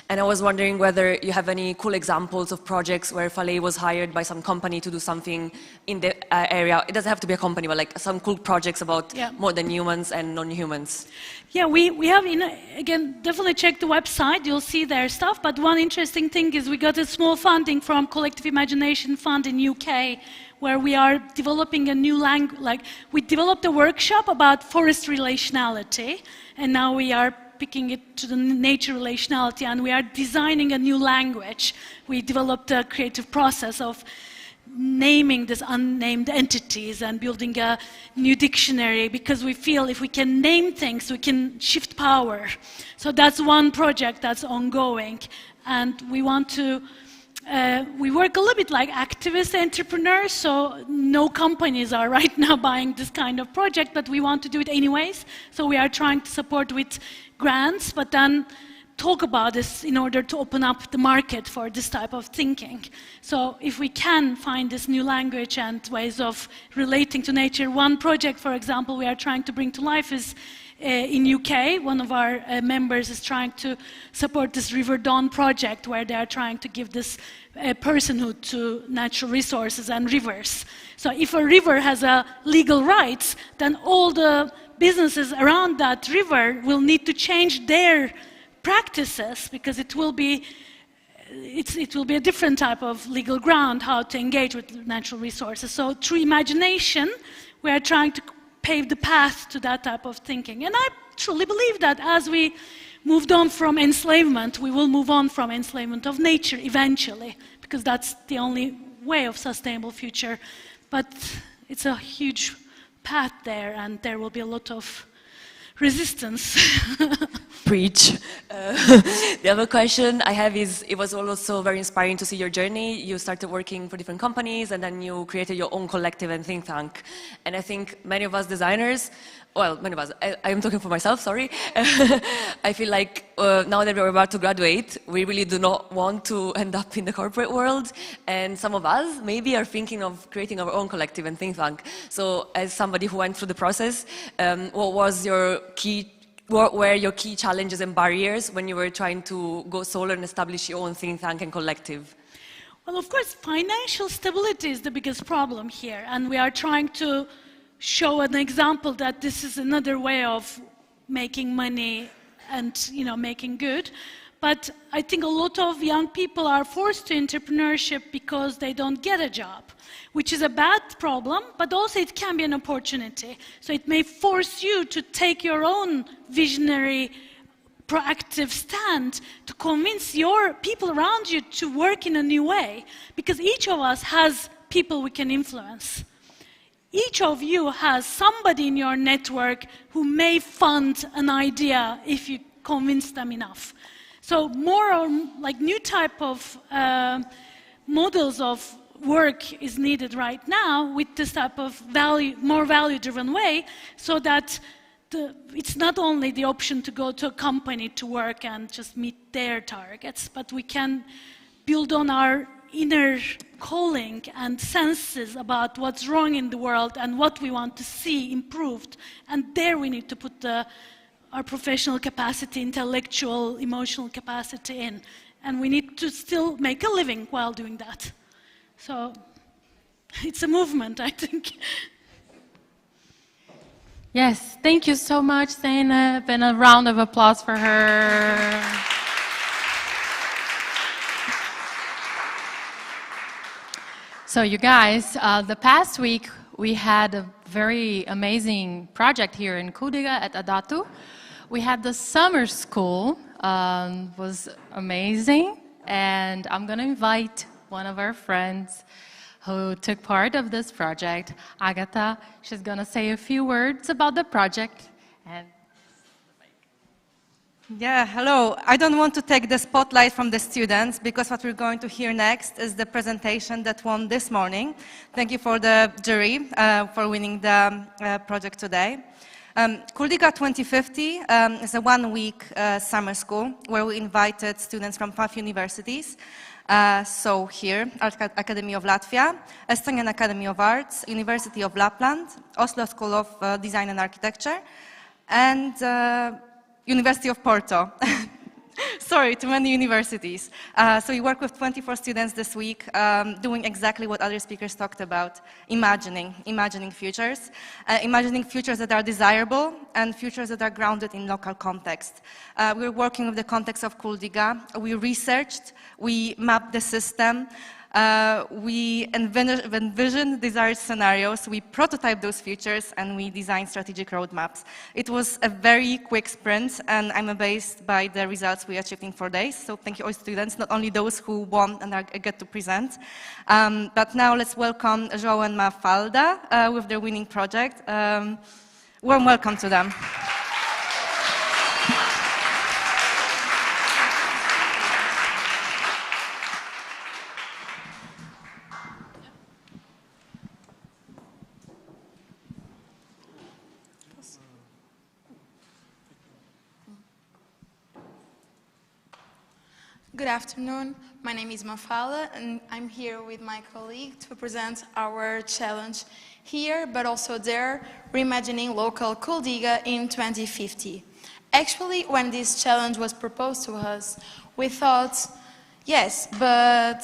And I was wondering whether you have any cool examples of projects where Fallet was hired by some company to do something in the area. It doesn't have to be a company, but like some cool projects about more than humans and non-humans. Yeah, we have, again, definitely check the website, you'll see their stuff. But one interesting thing is we got a small funding from Collective Imagination Fund in UK, where we are developing a new language. We developed a workshop about forest relationality, and now we are picking it to the nature relationality, and we are designing a new language. We developed a creative process of naming these unnamed entities and building a new dictionary, because we feel if we can name things, we can shift power. So that's one project that's ongoing, and we want to we work a little bit like activist entrepreneurs, so no companies are right now buying this kind of project, but we want to do it anyways. So we are trying to support with grants, but then talk about this in order to open up the market for this type of thinking. So if we can find this new language and ways of relating to nature, one project, for example, we are trying to bring to life is in UK, one of our members is trying to support this River Dawn project where they are trying to give this personhood to natural resources and rivers. So if a river has legal rights, then all the businesses around that river will need to change their practices because it will be a different type of legal ground how to engage with natural resources. So through imagination, we are trying to pave the path to that type of thinking. And I truly believe that as we moved on from enslavement, we will move on from enslavement of nature eventually, because that's the only way of sustainable future. But it's a huge path there, and there will be a lot of resistance. Preach. The other question I have is, it was also very inspiring to see your journey. You started working for different companies and then you created your own collective and think tank. And I think many of us designers, well, many of us, I am talking for myself, sorry. I feel like now that we're about to graduate, we really do not want to end up in the corporate world. And some of us maybe are thinking of creating our own collective and think tank. So as somebody who went through the process, what were your key challenges and barriers when you were trying to go solo and establish your own think tank and collective? Well, of course, financial stability is the biggest problem here, and we are trying to show an example that this is another way of making money and, you know, making good. But I think a lot of young people are forced to entrepreneurship because they don't get a job, which is a bad problem, but also it can be an opportunity. So it may force you to take your own visionary, proactive stand to convince your people around you to work in a new way, because each of us has people we can influence. Each of you has somebody in your network who may fund an idea if you convince them enough. So more like new type of models of work is needed right now with this type of more value-driven way, so that it's not only the option to go to a company to work and just meet their targets, but we can build on our inner calling and senses about what's wrong in the world and what we want to see improved. And there we need to put our professional capacity, intellectual, emotional capacity in. And we need to still make a living while doing that. So it's a movement, I think. Yes, thank you so much, Zainab, and a round of applause for her. So you guys, the past week we had a very amazing project here in Kuldīga at Adatu. We had the summer school, was amazing, and I'm going to invite one of our friends who took part of this project, Agata. She's going to say a few words about the project. And yeah, hello. I don't want to take the spotlight from the students, because what we're going to hear next is the presentation that won this morning. Thank you for the jury for winning the project today. Kuldīga 2050 is a one-week summer school where we invited students from 5 universities. So here, Art Academy of Latvia, Estonian Academy of Arts, University of Lapland, Oslo School of Design and Architecture, and University of Porto. Sorry, too many universities. So we work with 24 students this week, doing exactly what other speakers talked about, imagining futures. Imagining futures that are desirable and futures that are grounded in local context. We're working with the context of Kuldīga. We researched, we mapped the system, we envisioned desired scenarios, we prototyped those futures, and we designed strategic roadmaps. It was a very quick sprint, and I'm amazed by the results we achieved in 4 days. So thank you all students, not only those who won and get to present. But now let's welcome João and Mafalda with their winning project. Warm welcome to them. Good afternoon. My name is Mafala, and I'm here with my colleague to present our challenge here, but also there, reimagining local Kuldīga in 2050. Actually, when this challenge was proposed to us, we thought, yes, but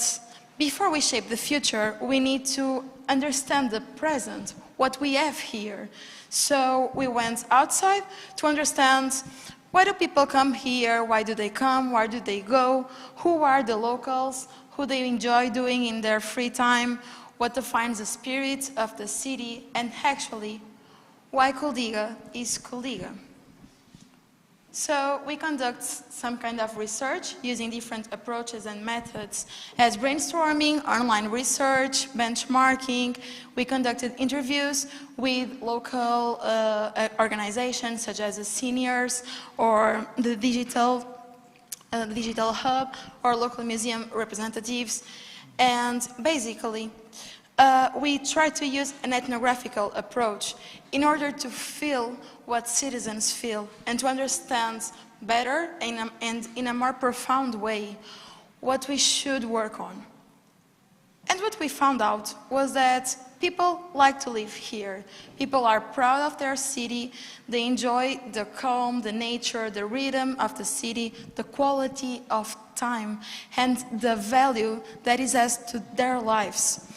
before we shape the future, we need to understand the present, what we have here. So we went outside to understand why do people come here, why do they come, where do they go, who are the locals, who they enjoy doing in their free time, what defines the spirit of the city, and actually, why Kuldīga is Kuldīga. So we conduct some kind of research using different approaches and methods as brainstorming, online research, benchmarking. We conducted interviews with local organizations such as the seniors or the digital hub or local museum representatives. And basically, we try to use an ethnographical approach in order to feel what citizens feel and to understand better and in a more profound way what we should work on. And what we found out was that people like to live here. People are proud of their city. They enjoy the calm, the nature, the rhythm of the city, the quality of time, and the value that it has to their lives.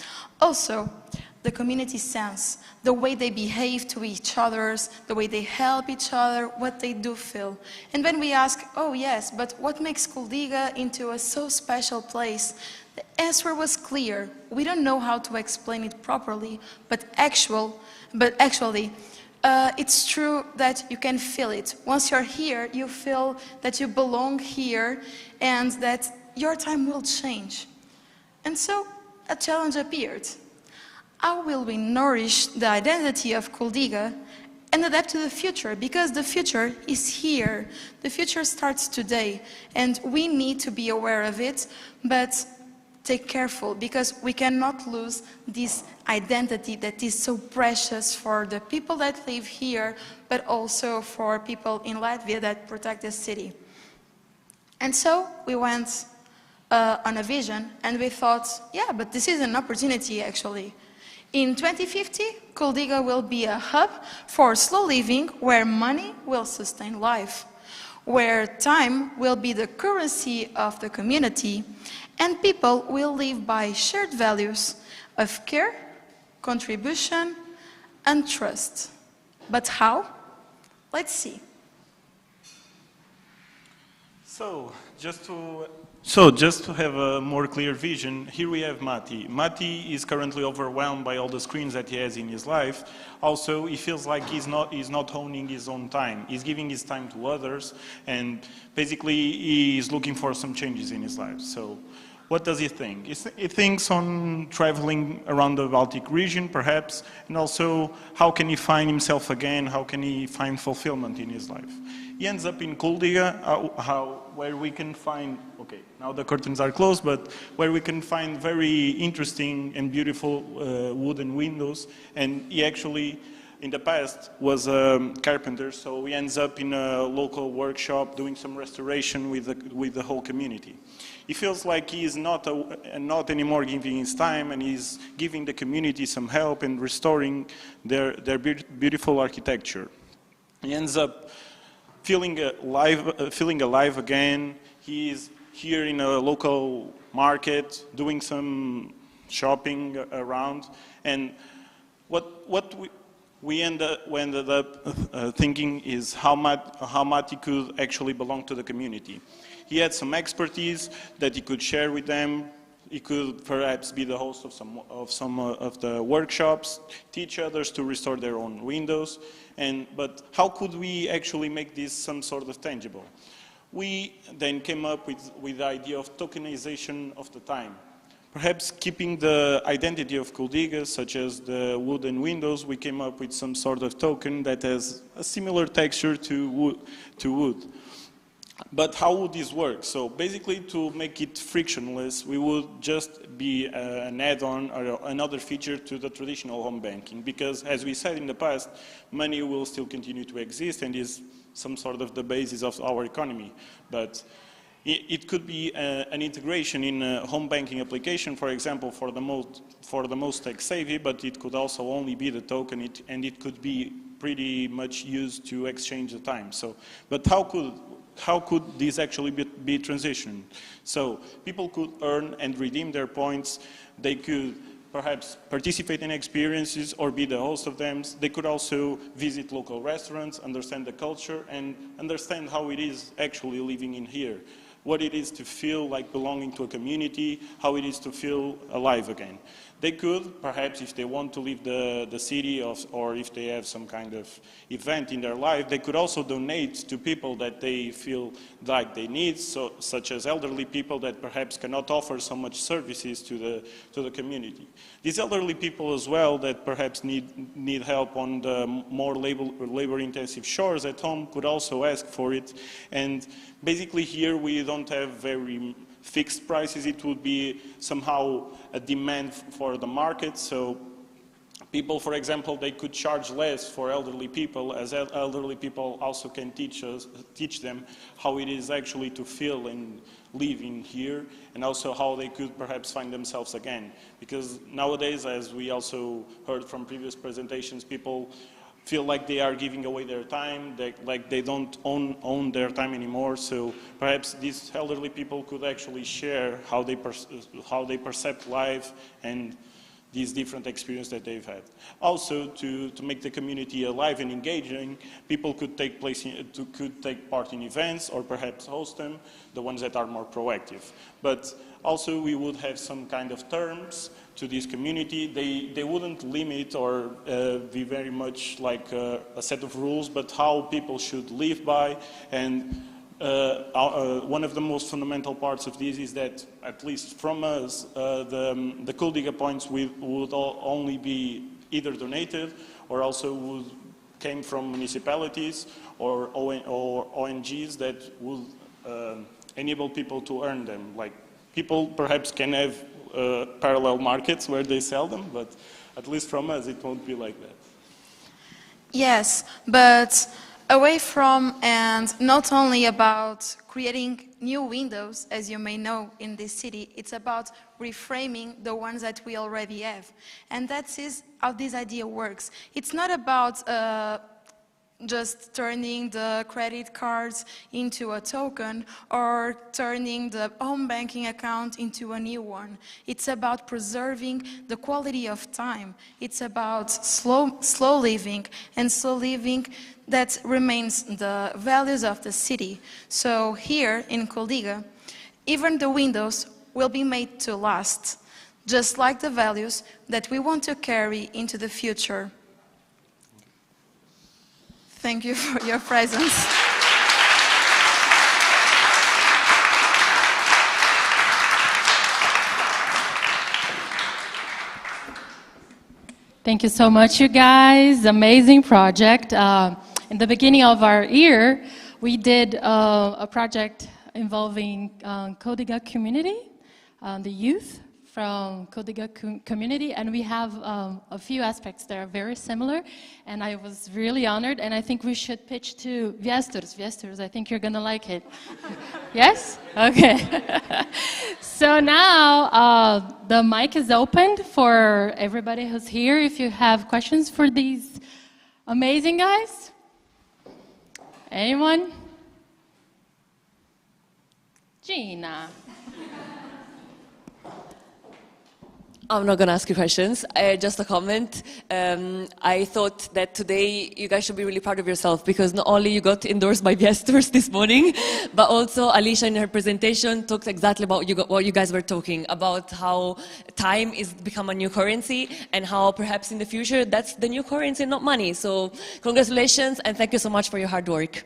Also, the community sense, the way they behave to each other, the way they help each other, what they do feel. And when we ask, oh yes, but what makes Kuldīga into a so special place? The answer was clear. We don't know how to explain it properly, but actually, it's true that you can feel it. Once you're here, you feel that you belong here and that your time will change. And so, a challenge appeared. How will we nourish the identity of Kuldīga and adapt to the future? Because the future is here. The future starts today, and we need to be aware of it, but take careful, because we cannot lose this identity that is so precious for the people that live here, but also for people in Latvia that protect the city. And so we went on a vision, and we thought, yeah, but this is an opportunity actually. In 2050, Kuldīga will be a hub for slow living where money will sustain life, where time will be the currency of the community, and people will live by shared values of care, contribution, and trust. But how? Let's see. So, just to have a more clear vision, here we have Mati. Mati is currently overwhelmed by all the screens that he has in his life. Also, he feels like he's not owning his own time. He's giving his time to others, and basically he's looking for some changes in his life. So, what does he think? He thinks on traveling around the Baltic region, perhaps, and also how can he find himself again, how can he find fulfillment in his life. He ends up in Kuldīga, where we can find, okay, now the curtains are closed, but where we can find very interesting and beautiful wooden windows. And he actually, in the past, was a carpenter, so he ends up in a local workshop doing some restoration with the whole community. He feels like he is not anymore giving his time, and he's giving the community some help in restoring their beautiful architecture. He ends up feeling alive again. He's here in a local market doing some shopping around, and what we ended up thinking is how much he could actually belong to the community. He had some expertise that he could share with them. He could perhaps be the host of some of the workshops, teach others to restore their own windows. But how could we actually make this some sort of tangible? We then came up with the idea of tokenization of the time. Perhaps keeping the identity of Kuldīga, such as the wooden windows, we came up with some sort of token that has a similar texture to wood. But how would this work? So basically, to make it frictionless, we would just be an add-on or another feature to the traditional home banking. Because as we said in the past, money will still continue to exist and is some sort of the basis of our economy. But It could be an integration in a home banking application, for example, for the most tech-savvy, but it could also only be the token, and it could be pretty much used to exchange the time. So, but how could this actually be transitioned? So people could earn and redeem their points. They could perhaps participate in experiences or be the host of them. They could also visit local restaurants, understand the culture, and understand how it is actually living in here. What it is to feel like belonging to a community, how it is to feel alive again. They could, perhaps if they want to leave the city or if they have some kind of event in their life, they could also donate to people that they feel like they need, such as elderly people that perhaps cannot offer so much services to the community. These elderly people as well that perhaps need help on the more labor-intensive chores at home could also ask for it. And basically here we don't have very fixed prices. It would be somehow a demand for the market. So people, for example, they could charge less for elderly people, as elderly people also can teach them how it is actually to feel and live in here, and also how they could perhaps find themselves again. Because nowadays, as we also heard from previous presentations, people feel like they are giving away their time, like they don't own their time anymore. So perhaps these elderly people could actually share how they perceive life and these different experiences that they've had. Also, to make the community alive and engaging, people could take part in events or perhaps host them, the ones that are more proactive. But also we would have some kind of terms to this community. They wouldn't limit or be very much like a set of rules, but how people should live by. And one of the most fundamental parts of this is that, at least from us, the Kuldīga points would only be either donated or also came from municipalities or ONGs that would enable people to earn them. Like people perhaps can have parallel markets where they sell them, but at least from us it won't be like that. Yes, but away from and not only about creating new windows, as you may know in this city, it's about reframing the ones that we already have. And that is how this idea works. It's not about just turning the credit cards into a token or turning the home banking account into a new one. It's about preserving the quality of time. It's about slow living, and slow living that remains the values of the city. So here in Kuldīga, even the windows will be made to last, just like the values that we want to carry into the future. Thank you for your presence. Thank you so much, you guys. Amazing project. In the beginning of our year, we did a project involving Kuldīga community, the youth from Kuldīga community, and we have a few aspects that are very similar, and I was really honored, and I think we should pitch to Viesturs. Viesturs, I think you're gonna like it. Yes? Okay. So now the mic is opened for everybody who's here. If you have questions for these amazing guys. Anyone? Gina. I'm not going to ask you questions. Just a comment. I thought that today you guys should be really proud of yourself, because not only you got endorsed by Viesturs this morning, but also Alicia in her presentation talked exactly about what you guys were talking about, how time is become a new currency and how perhaps in the future that's the new currency, not money. So congratulations and thank you so much for your hard work.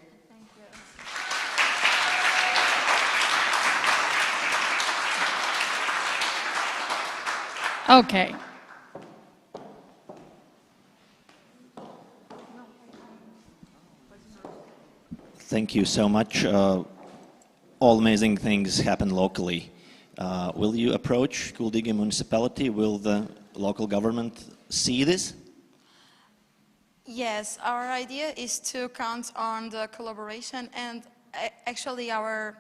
Okay. Thank you so much. All amazing things happen locally. Will you approach Kuldīga municipality? Will the local government see this? Yes, our idea is to count on the collaboration, and actually our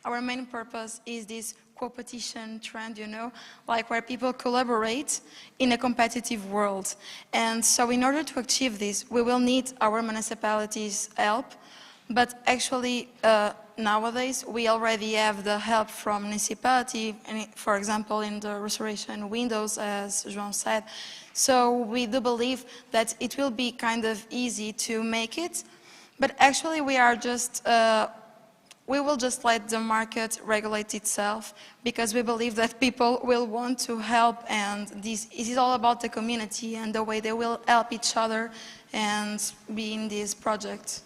our main purpose is this competition trend, you know, like where people collaborate in a competitive world. And so in order to achieve this, we will need our municipalities' help, but actually nowadays we already have the help from municipality, for example in the restoration windows, as João said. So we do believe that it will be kind of easy to make it, but actually we are just we will just let the market regulate itself, because we believe that people will want to help, and this is all about the community and the way they will help each other and be in this project.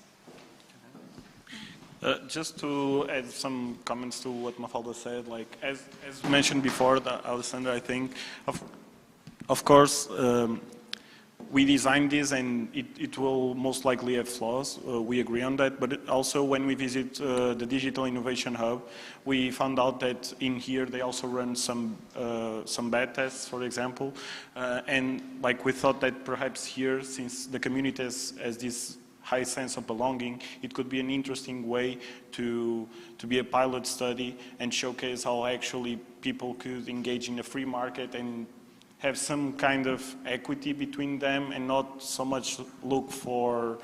Just to add some comments to what Mafalda said, like as mentioned before, Alessandra, I think, of course, we designed this and it will most likely have flaws. We agree on that, but also when we visit the Digital Innovation Hub, we found out that in here they also run some bad tests, for example, and like we thought that perhaps here, since the community has this high sense of belonging, it could be an interesting way to be a pilot study and showcase how actually people could engage in a free market and have some kind of equity between them and not so much look for,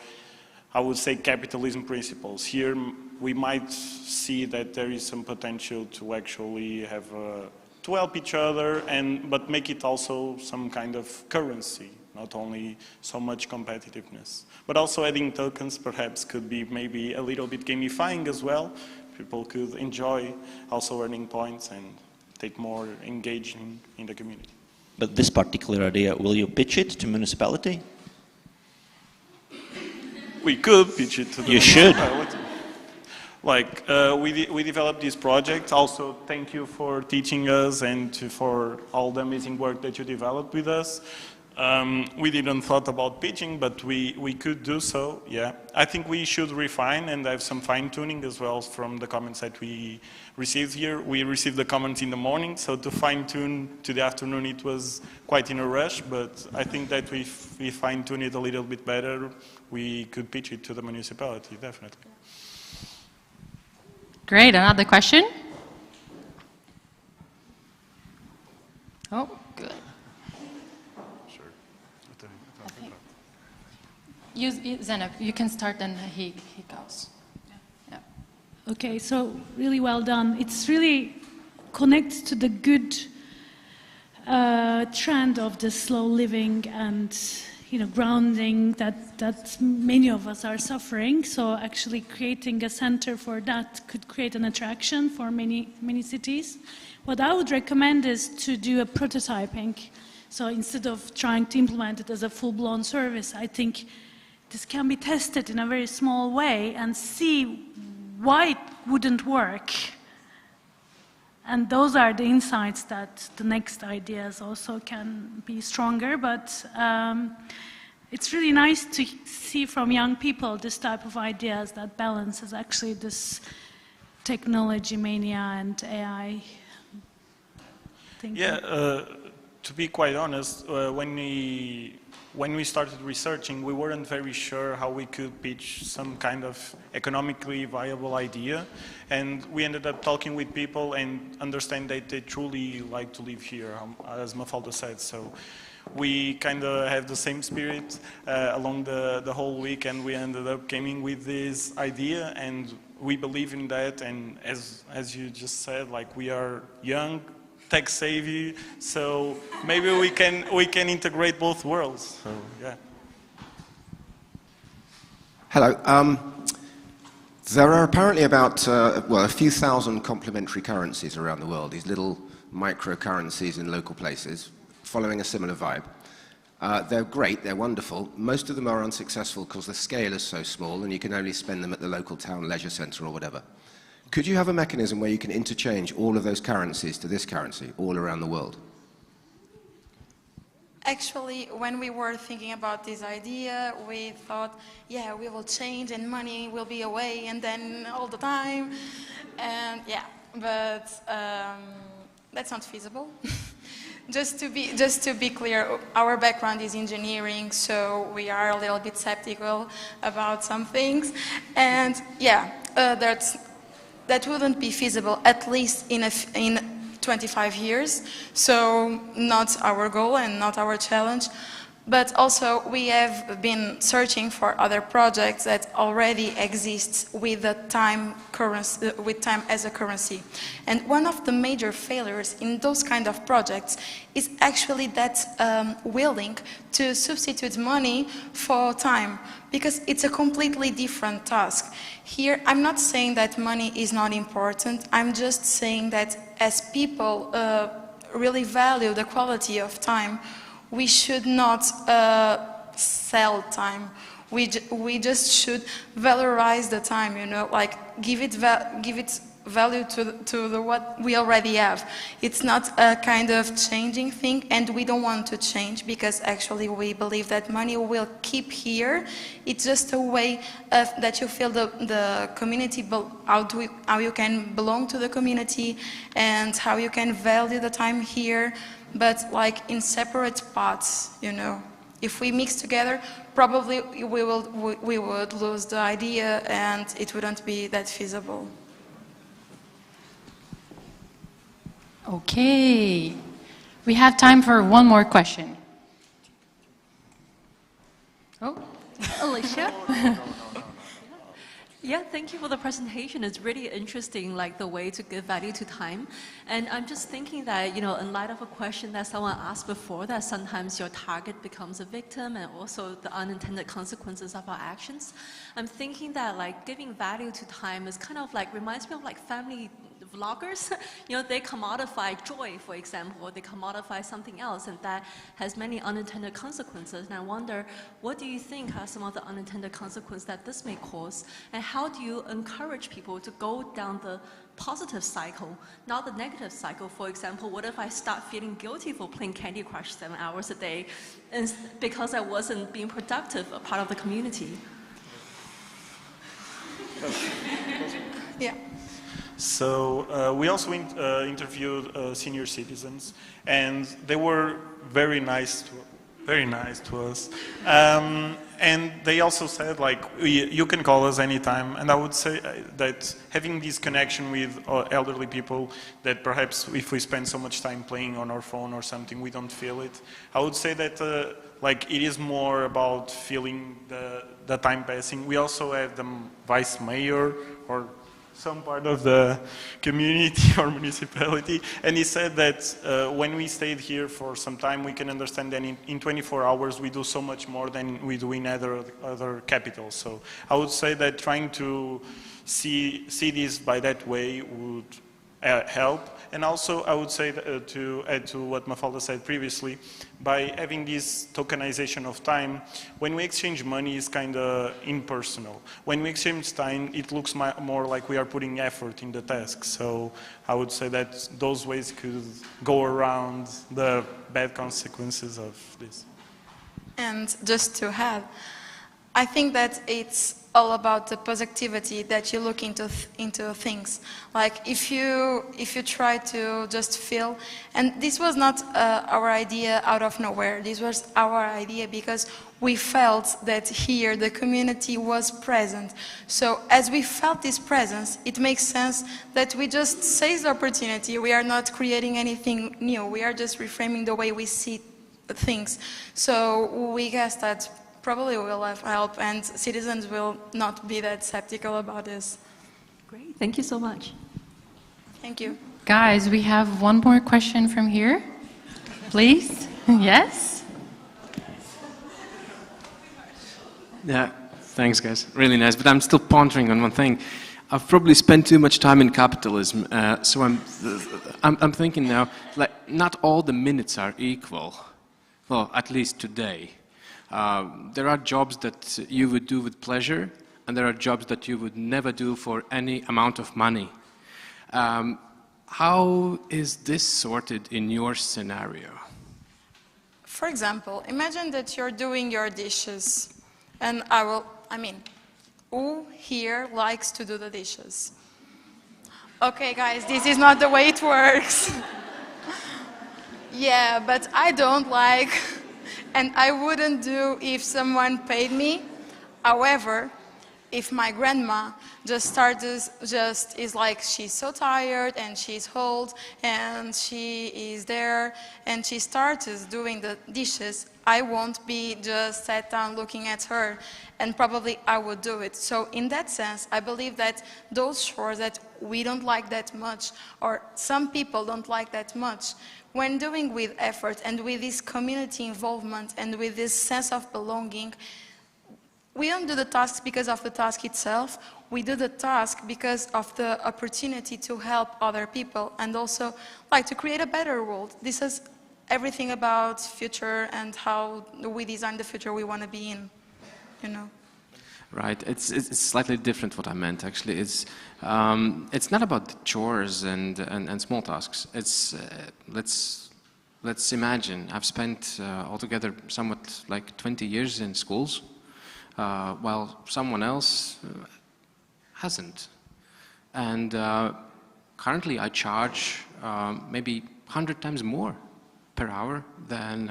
I would say, capitalism principles. Here we might see that there is some potential to actually have to help each other, but make it also some kind of currency, not only so much competitiveness. But also adding tokens perhaps could be maybe a little bit gamifying as well. People could enjoy also earning points and take more engaging in the community. But this particular idea, will you pitch it to municipality? We could pitch it to the You should. Like, we developed this project. Also, thank you for teaching us and for all the amazing work that you developed with us. We didn't thought about pitching, but we could do so, yeah. I think we should refine and have some fine-tuning as well from the comments that we received here. We received the comments in the morning, so to fine-tune to the afternoon it was quite in a rush, but I think that if we fine-tune it a little bit better, we could pitch it to the municipality, definitely. Great, another question? Oh, good. Zeynep, you can start and he goes. Yeah. Okay, so really well done. It's really connected to the good trend of the slow living and grounding that many of us are suffering. So actually creating a center for that could create an attraction for many cities. What I would recommend is to do a prototyping. So instead of trying to implement it as a full-blown service, I think this can be tested in a very small way and see why it wouldn't work. And those are the insights that the next ideas also can be stronger. But it's really nice to see from young people this type of ideas that balances actually this technology mania and AI thinking. Yeah, to be quite honest, when we started researching, we weren't very sure how we could pitch some kind of economically viable idea. And we ended up talking with people and understand that they truly like to live here, as Mafalda said. So we kind of have the same spirit along the whole week, and we ended up coming with this idea, and we believe in that. And as you just said, like, we are young, tech savvy, so maybe we can integrate both worlds. So yeah. Hello. There are apparently about a few thousand complementary currencies around the world. These little microcurrencies in local places, following a similar vibe. They're great. They're wonderful. Most of them are unsuccessful because the scale is so small, and you can only spend them at the local town leisure centre or whatever. Could you have a mechanism where you can interchange all of those currencies to this currency all around the world? Actually, when we were thinking about this idea, we thought, yeah, we will change and money will be away and then all the time. And yeah, but that's not feasible. Just to be clear, our background is engineering, so we are a little bit skeptical about some things. And yeah, that wouldn't be feasible, at least in 25 years. So not our goal and not our challenge. But also we have been searching for other projects that already exist with the time as a currency. And one of the major failures in those kind of projects is actually that willing to substitute money for time, because it's a completely different task. Here, I'm not saying that money is not important. I'm just saying that as people really value the quality of time, we should not sell time. We just should valorize the time, you know, like give it value to what we already have. It's not a kind of changing thing, and we don't want to change, because actually we believe that money will keep here. It's just a way that you feel the community, how you can belong to the community and how you can value the time here, but like in separate parts, you know. If we mix together, probably we would lose the idea and it wouldn't be that feasible. Okay, we have time for one more question. Oh, Alicia? Yeah, thank you for the presentation. It's really interesting, like the way to give value to time. And I'm just thinking that, you know, in light of a question that someone asked before, that sometimes your target becomes a victim and also the unintended consequences of our actions. I'm thinking that like giving value to time is kind of like, reminds me of like family vloggers. You know, they commodify joy, for example, or they commodify something else, and that has many unintended consequences. And I wonder, what do you think are some of the unintended consequences that this may cause, and how do you encourage people to go down the positive cycle, not the negative cycle? For example, what if I start feeling guilty for playing Candy Crush 7 hours a day because I wasn't being productive, a part of the community? Yeah. So we also interviewed senior citizens, and they were very nice to us. And they also said, like, you can call us anytime. And I would say that having this connection with elderly people, that perhaps if we spend so much time playing on our phone or something, we don't feel it. I would say that like it is more about feeling the time passing. We also have the vice mayor or some part of the community or municipality, and he said that when we stayed here for some time, we can understand that in 24 hours we do so much more than we do in other capitals. So I would say that trying to see this by that way would help. And also I would say that, to add to what Mafalda said previously, by having this tokenization of time, when we exchange money, it's kind of impersonal. When we exchange time, it looks more like we are putting effort in the task. So I would say that those ways could go around the bad consequences of this. And just to add, I think that it's all about the positivity that you look into things. Like if you try to just feel, and this was not our idea out of nowhere. This was our idea because we felt that here the community was present. So as we felt this presence, it makes sense that we just seize the opportunity. We are not creating anything new. We are just reframing the way we see things. So we guess that probably will have help, and citizens will not be that skeptical about this. Great, thank you so much. Thank you. Guys, we have one more question from here. Please, yes? Yeah, thanks guys, really nice, but I'm still pondering on one thing. I've probably spent too much time in capitalism, so I'm thinking now, like, not all the minutes are equal. Well, at least today. There are jobs that you would do with pleasure, and there are jobs that you would never do for any amount of money. How is this sorted in your scenario? For example, imagine that you're doing your dishes, and who here likes to do the dishes? Okay, guys, this is not the way it works. Yeah, but I don't like. And I wouldn't do if someone paid me. However, if my grandma just is like she's so tired and she's old and she is there and she starts doing the dishes, I won't be just sat down looking at her, and probably I would do it. So in that sense, I believe that those chores that we don't like that much, or some people don't like that much, when doing with effort and with this community involvement and with this sense of belonging, we don't do the tasks because of the task itself, we do the task because of the opportunity to help other people and also like to create a better world. This is everything about future and how we design the future we want to be in, you know. Right. It's slightly different what I meant, actually. It's not about chores and small tasks. It's, let's imagine, I've spent altogether somewhat like 20 years in schools, while someone else hasn't. And currently I charge maybe 100 times more per hour than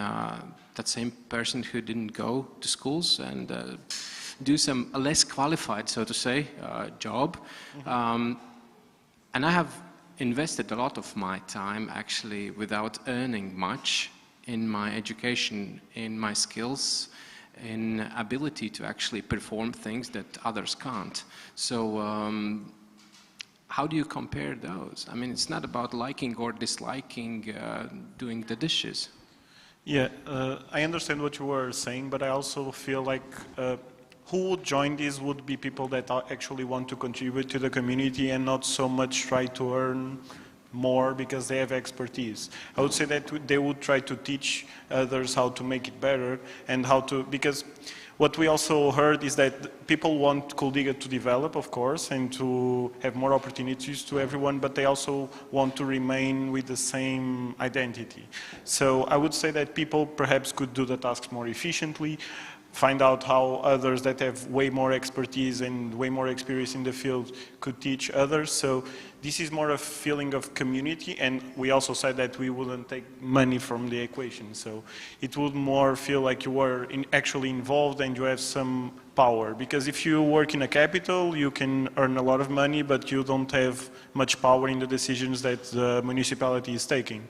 that same person who didn't go to schools and do some less qualified, so to say, job. And I have invested a lot of my time actually without earning much in my education, in my skills, in ability to actually perform things that others can't. So how do you compare those? I mean, it's not about liking or disliking doing the dishes. Yeah, I understand what you were saying, but I also feel like who would join this would be people that actually want to contribute to the community and not so much try to earn more because they have expertise. I would say that they would try to teach others how to make it better and how to, because what we also heard is that people want Kuldīga to develop, of course, and to have more opportunities to everyone, but they also want to remain with the same identity. So I would say that people perhaps could do the tasks more efficiently, find out how others that have way more expertise and way more experience in the field could teach others. So this is more a feeling of community, and we also said that we wouldn't take money from the equation. So it would more feel like you were actually involved and you have some power. Because if you work in a capital, you can earn a lot of money, but you don't have much power in the decisions that the municipality is taking.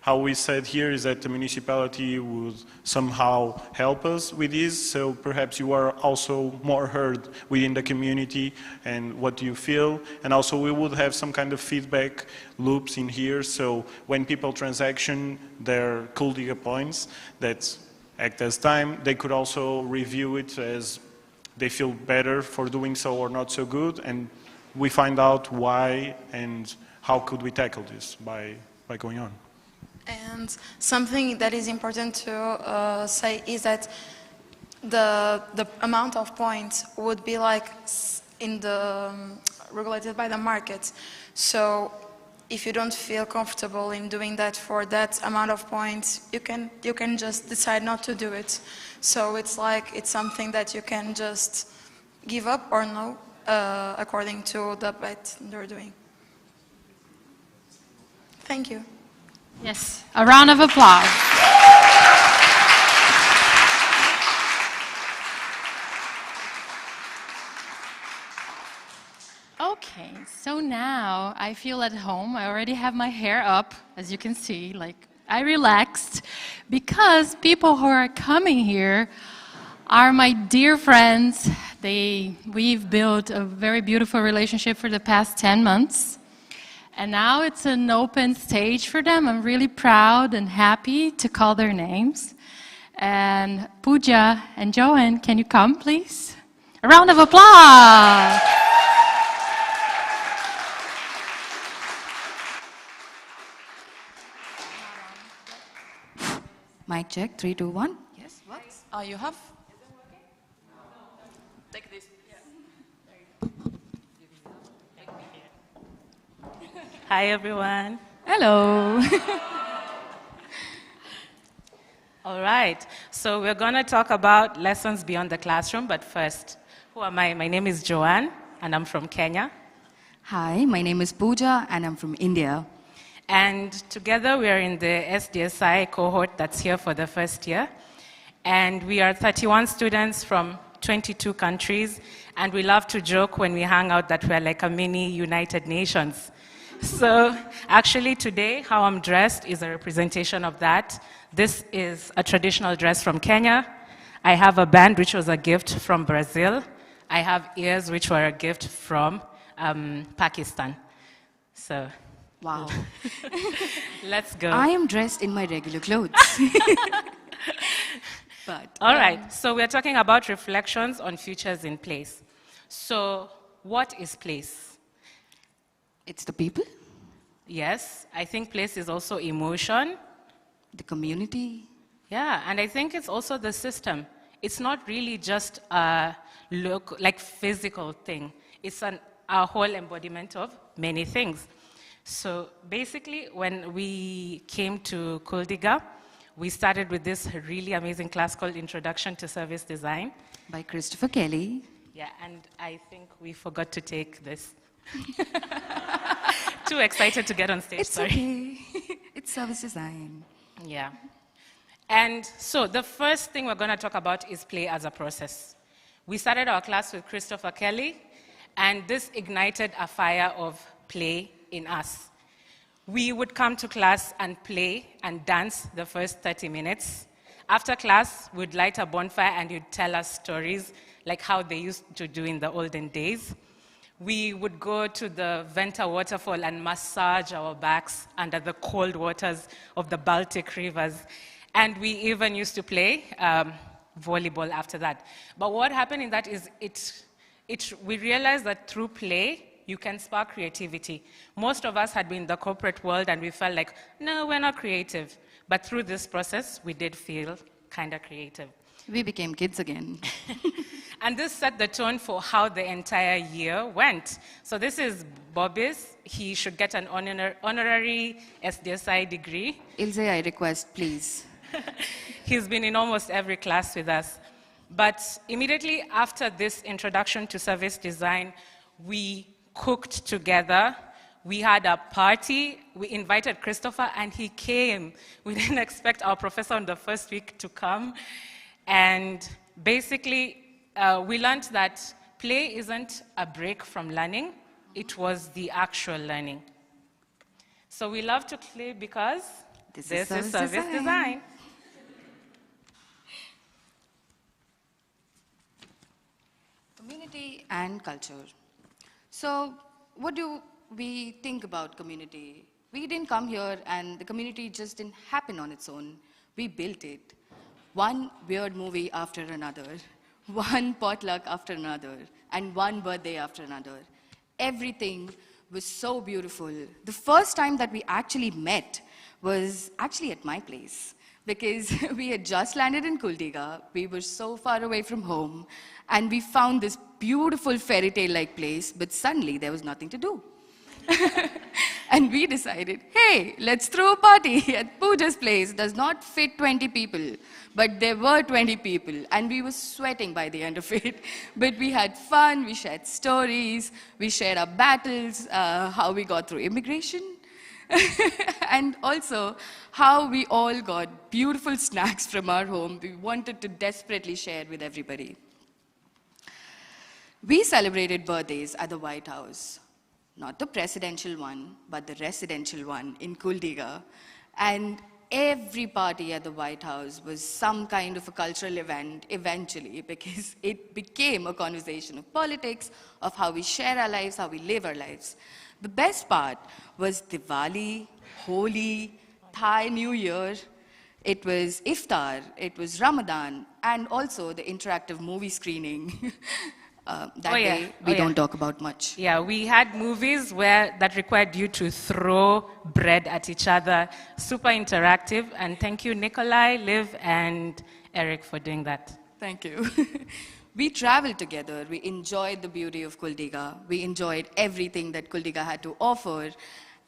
How we said here is that the municipality would somehow help us with this, so perhaps you are also more heard within the community and what do you feel, and also we would have some kind of feedback loops in here, so when people transaction their Kuldīga points that act as time, they could also review it as they feel better for doing so or not so good, and we find out why and how could we tackle this by going on. And something that is important to say is that the amount of points would be like in the regulated by the market. So if you don't feel comfortable in doing that for that amount of points, you can just decide not to do it. So it's like it's something that you can just give up or no according to the bet they're doing. Thank you. Yes, a round of applause. Okay, so now I feel at home. I already have my hair up, as you can see, like I relaxed, because people who are coming here are my dear friends. We've built a very beautiful relationship for the past 10 months. And now it's an open stage for them. I'm really proud and happy to call their names. And Pooja and Johan, can you come, please? A round of applause. Mic check, 3, 2, 1. Yes, what? You have? Take this. Hi, everyone. Hello. All right. So we're going to talk about lessons beyond the classroom. But first, who am I? My name is Joanne, and I'm from Kenya. Hi, my name is Pooja, and I'm from India. And together we are in the SDSI cohort that's here for the first year. And we are 31 students from 22 countries, and we love to joke when we hang out that we're like a mini United Nations. So actually today, how I'm dressed is a representation of that. This is a traditional dress from Kenya. I have a band, which was a gift from Brazil. I have ears, which were a gift from Pakistan. So, wow. Let's go. I am dressed in my regular clothes. But, all right, so we're talking about reflections on futures in place. So what is place? It's the people. Yes, I think place is also emotion. The community. Yeah, and I think it's also the system. It's not really just a like physical thing. It's a whole embodiment of many things. So basically, when we came to Kuldīga, we started with this really amazing class called Introduction to Service Design. By Christopher Kelly. Yeah, and I think we forgot to take this. Too excited to get on stage, it's sorry. Okay. It's service design. Yeah. And so the first thing we're going to talk about is play as a process. We started our class with Christopher Kelly, and this ignited a fire of play in us. We would come to class and play and dance the first 30 minutes. After class, we'd light a bonfire and you'd tell us stories like how they used to do in the olden days. We would go to the Venta waterfall and massage our backs under the cold waters of the Baltic rivers. And we even used to play volleyball after that. But what happened in that is we realized that through play, you can spark creativity. Most of us had been in the corporate world and we felt like, no, we're not creative. But through this process, we did feel kind of creative. We became kids again. And this set the tone for how the entire year went. So this is Bobby's. He should get an honorary SDSI degree. Ilse, I request, please. He's been in almost every class with us. But immediately after this introduction to service design, we cooked together. We had a party. We invited Christopher, and he came. We didn't expect our professor on the first week to come. And basically, we learned that play isn't a break from learning. It was the actual learning. So we love to play because this is service design. Community and culture. So what do we think about community? We didn't come here and the community just didn't happen on its own. We built it. One weird movie after another, one potluck after another, and one birthday after another. Everything was so beautiful. The first time that we actually met was actually at my place, because we had just landed in Kuldīga. We were so far away from home, and we found this beautiful fairy tale-like place, but suddenly there was nothing to do. And we decided, hey, let's throw a party at Pooja's place. It does not fit 20 people, but there were 20 people, and we were sweating by the end of it. But we had fun, we shared stories, we shared our battles, how we got through immigration, and also how we all got beautiful snacks from our home. We wanted to desperately share with everybody. We celebrated birthdays at the White House. Not the presidential one, but the residential one in Kuldīga. And every party at the White House was some kind of a cultural event eventually, because it became a conversation of politics, of how we share our lives, how we live our lives. The best part was Diwali, Holi, Thai New Year. It was Iftar, it was Ramadan, and also the interactive movie screening. That day, we don't talk about much. Yeah, we had movies that required you to throw bread at each other. Super interactive. And thank you, Nikolai, Liv, and Eric for doing that. Thank you. We traveled together. We enjoyed the beauty of Kuldīga. We enjoyed everything that Kuldīga had to offer.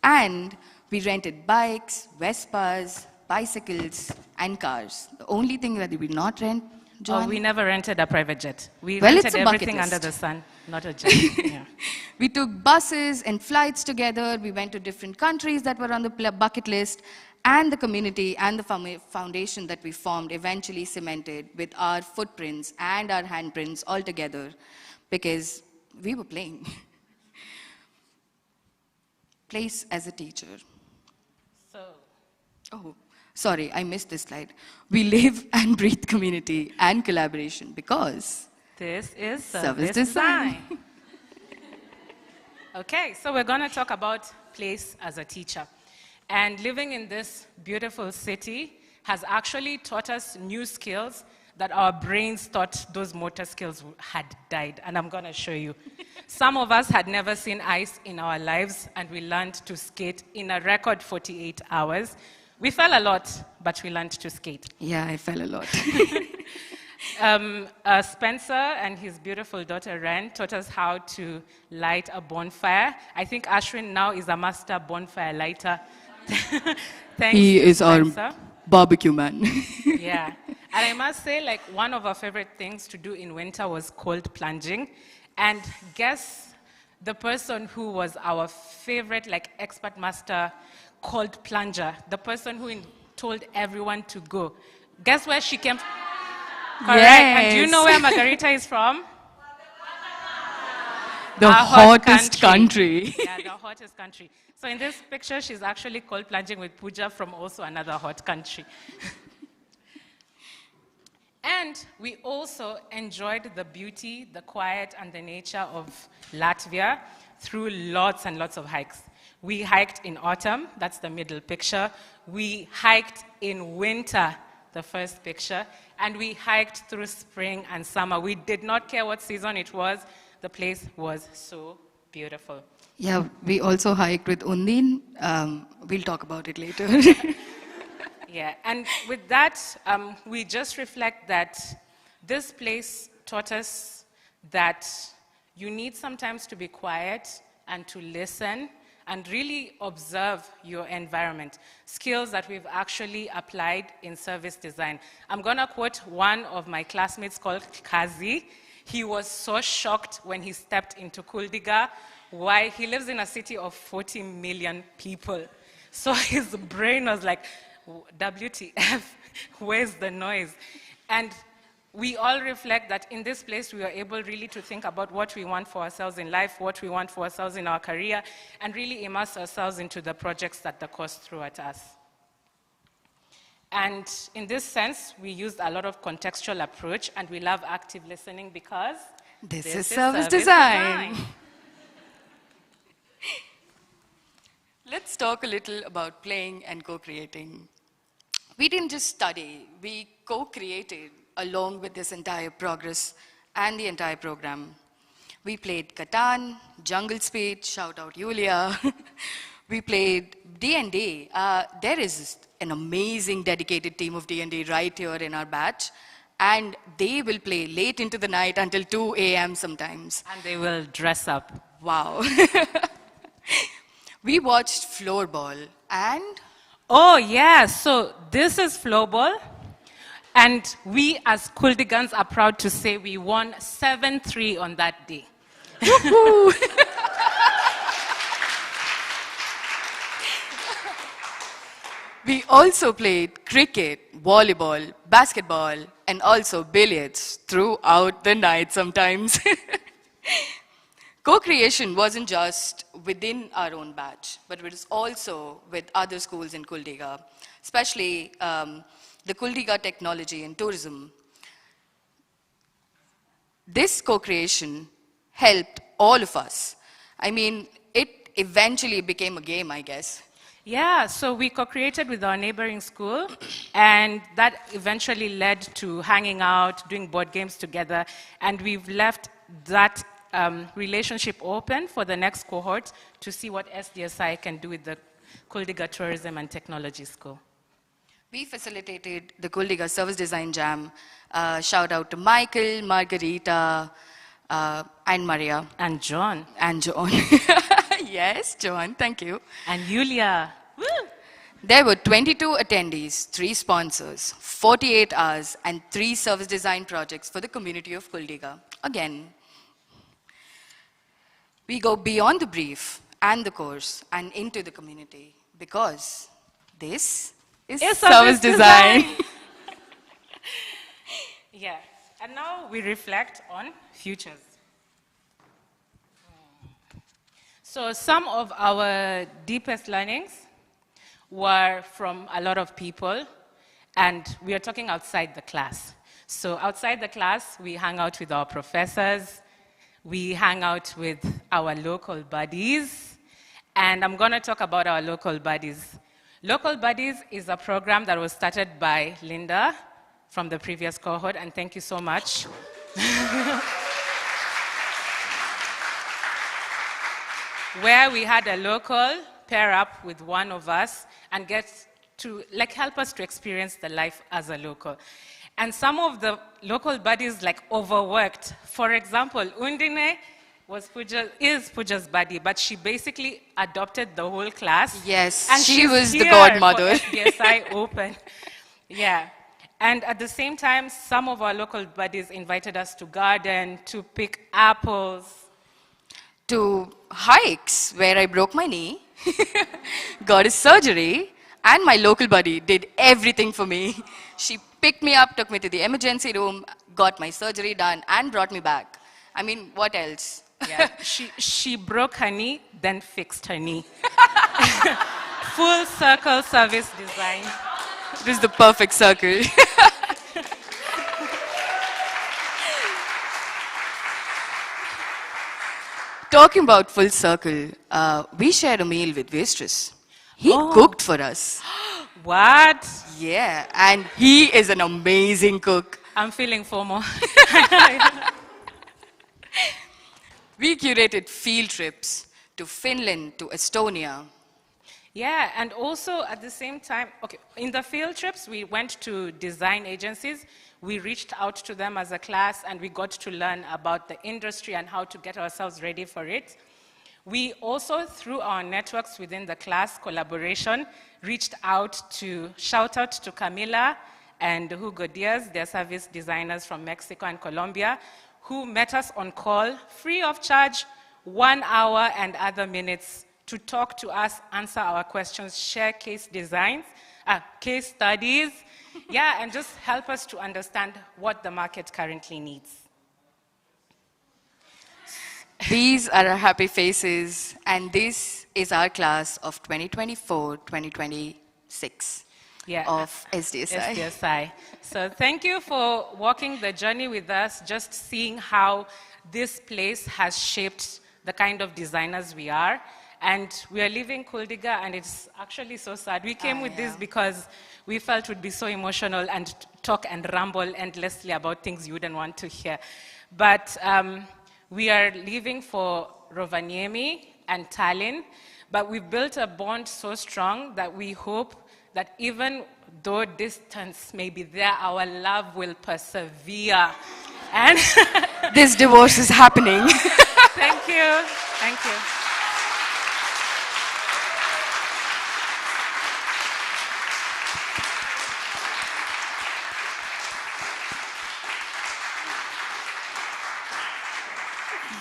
And we rented bikes, Vespas, bicycles, and cars. The only thing that we did not rent, John? Oh, we never rented a private jet. We rented everything under the sun, not a jet. Yeah. We took buses and flights together. We went to different countries that were on the bucket list. And the community and the foundation that we formed eventually cemented with our footprints and our handprints all together because we were playing. Place as a teacher. Oh, sorry, I missed this slide. We live and breathe community and collaboration because this is service design. Okay, so we're going to talk about place as a teacher. And living in this beautiful city has actually taught us new skills that our brains thought those motor skills had died. And I'm going to show you. Some of us had never seen ice in our lives, and we learned to skate in a record 48 hours. We fell a lot, but we learned to skate. Yeah, I fell a lot. Spencer and his beautiful daughter Ren taught us how to light a bonfire. I think Ashwin now is a master bonfire lighter. Thanks, he is Spencer. Our barbecue man. Yeah, and I must say, like, one of our favorite things to do in winter was cold plunging. And guess the person who was our favorite, like, expert master cold plunger, the person who told everyone to go. Guess where she came from? Correct. Yes. And do you know where Margarita is from? The hottest country. Yeah, the hottest country. So in this picture, she's actually cold plunging with Pooja from also another hot country. And we also enjoyed the beauty, the quiet, and the nature of Latvia through lots and lots of hikes. We hiked in autumn, that's the middle picture. We hiked in winter, the first picture. And we hiked through spring and summer. We did not care what season it was. The place was so beautiful. Yeah, we also hiked with Undin. We'll talk about it later. Yeah, and with that, we just reflect that this place taught us that you need sometimes to be quiet and to listen and really observe your environment. Skills that we've actually applied in service design. I'm gonna quote one of my classmates called Kazi. He was so shocked when he stepped into Kuldīga. Why? He lives in a city of 40 million people. So his brain was like, WTF, where's the noise? And we all reflect that in this place we are able really to think about what we want for ourselves in life, what we want for ourselves in our career, and really immerse ourselves into the projects that the course threw at us. And in this sense, we used a lot of contextual approach, and we love active listening because this is service design. Let's talk a little about playing and co-creating. We didn't just study, we co-created along with this entire progress and the entire program. We played Catan, Jungle Speed, shout out Julia. We played D&D. There is an amazing dedicated team of D&D right here in our batch, and they will play late into the night until 2 a.m. sometimes. And they will dress up. Wow. We watched floorball and... Oh, yeah, so this is floorball. And we as Kuldīgans are proud to say we won 7-3 on that day. We also played cricket, volleyball, basketball, and also billiards throughout the night sometimes. Co-creation wasn't just within our own batch, but it was also with other schools in Kuldīga, especially the Kuldīga Technology and Tourism. This co-creation helped all of us. I mean, it eventually became a game, I guess. Yeah, so we co-created with our neighboring school, and that eventually led to hanging out, doing board games together, and we've left that relationship open for the next cohort to see what SDSI can do with the Kuldīga Tourism and Technology School. We facilitated the Kuldīga Service Design Jam. Shout out to Michael, Margarita, and Maria. And John. And John. Yes, John, thank you. And Julia. Woo! There were 22 attendees, 3 sponsors, 48 hours, and 3 service design projects for the community of Kuldīga. Again, we go beyond the brief and the course and into the community because this is It's service design. Yeah, and now we reflect on futures. So some of our deepest learnings were from a lot of people, and we are talking outside the class. So outside the class, we hang out with our professors, we hang out with our local buddies, and I'm going to talk about our local buddies. Local Buddies is a program that was started by Linda from the previous cohort, and thank you so much. Where we had a local pair up with one of us and get to help us to experience the life as a local. And some of the local buddies overworked. For example, Undine is Pooja's buddy, but she basically adopted the whole class. Yes, and she was the here godmother. for SDSI Open. Yeah. And at the same time, some of our local buddies invited us to garden, to pick apples. To hikes, where I broke my knee, got a surgery, and my local buddy did everything for me. She picked me up, took me to the emergency room, got my surgery done, and brought me back. I mean, what else? Yeah, she broke her knee, then fixed her knee. Full circle service design. It is the perfect circle. Talking about full circle, we shared a meal with Waitress. He cooked for us. What? Yeah, and he is an amazing cook. I'm feeling FOMO. We curated field trips to Finland, to Estonia. Yeah, and also at the same time, in the field trips, we went to design agencies. We reached out to them as a class, and we got to learn about the industry and how to get ourselves ready for it. We also, through our networks within the class collaboration, reached out to, shout out to Camila and Hugo Diaz, their service designers from Mexico and Colombia, who met us on call, free of charge, 1 hour and other minutes, to talk to us, answer our questions, share case designs, case studies, yeah, and just help us to understand what the market currently needs. These are our happy faces, and this is our class of 2024-2026 of SDSI. SDSI. So thank you for walking the journey with us, just seeing how this place has shaped the kind of designers we are. And we are leaving Kuldīga, and it's actually so sad. We came with this because we felt it would be so emotional and talk and ramble endlessly about things you wouldn't want to hear. But we are leaving for Rovaniemi and Tallinn, but we've built a bond so strong that we hope that even though distance may be there, our love will persevere. And this divorce is happening. Thank you. Thank you.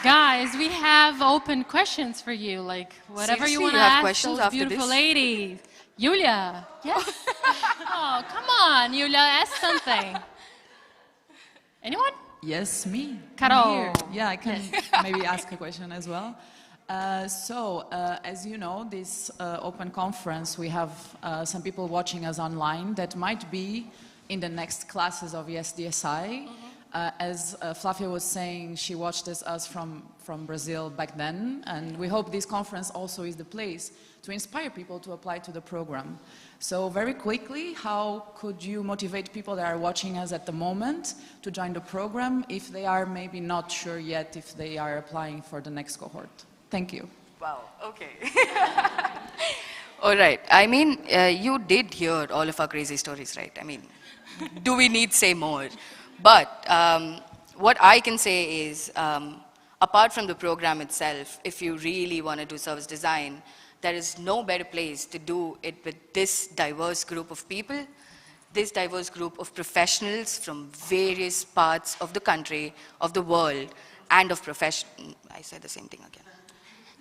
Guys, we have open questions for you, whatever you want to ask those beautiful ladies. Yulia, yes? Oh, come on, Yulia, ask something. Anyone? Yes, me. Carol. Yeah, I can maybe ask a question as well. As you know, this open conference, we have some people watching us online that might be in the next classes of SDSI. As Flavia was saying, she watched us from Brazil back then, and we hope this conference also is the place to inspire people to apply to the program. So very quickly, how could you motivate people that are watching us at the moment to join the program if they are maybe not sure yet if they are applying for the next cohort? Thank you. Wow, okay. All right, I mean, you did hear all of our crazy stories, right? I mean, do we need to say more? But what I can say is, apart from the program itself, if you really want to do service design, there is no better place to do it with this diverse group of people, this diverse group of professionals from various parts of the country, of the world, and of profession. I said the same thing again.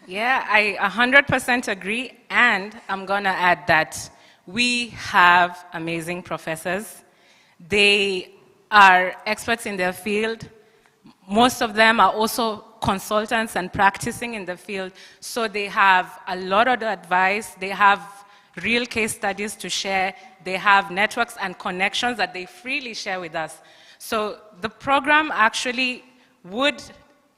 Yeah, I 100% agree, and I'm going to add that We have amazing professors. They are experts in their field. Most of them are also consultants and practicing in the field. So they have a lot of advice. They have real case studies to share. They have networks and connections that they freely share with us. So the program actually would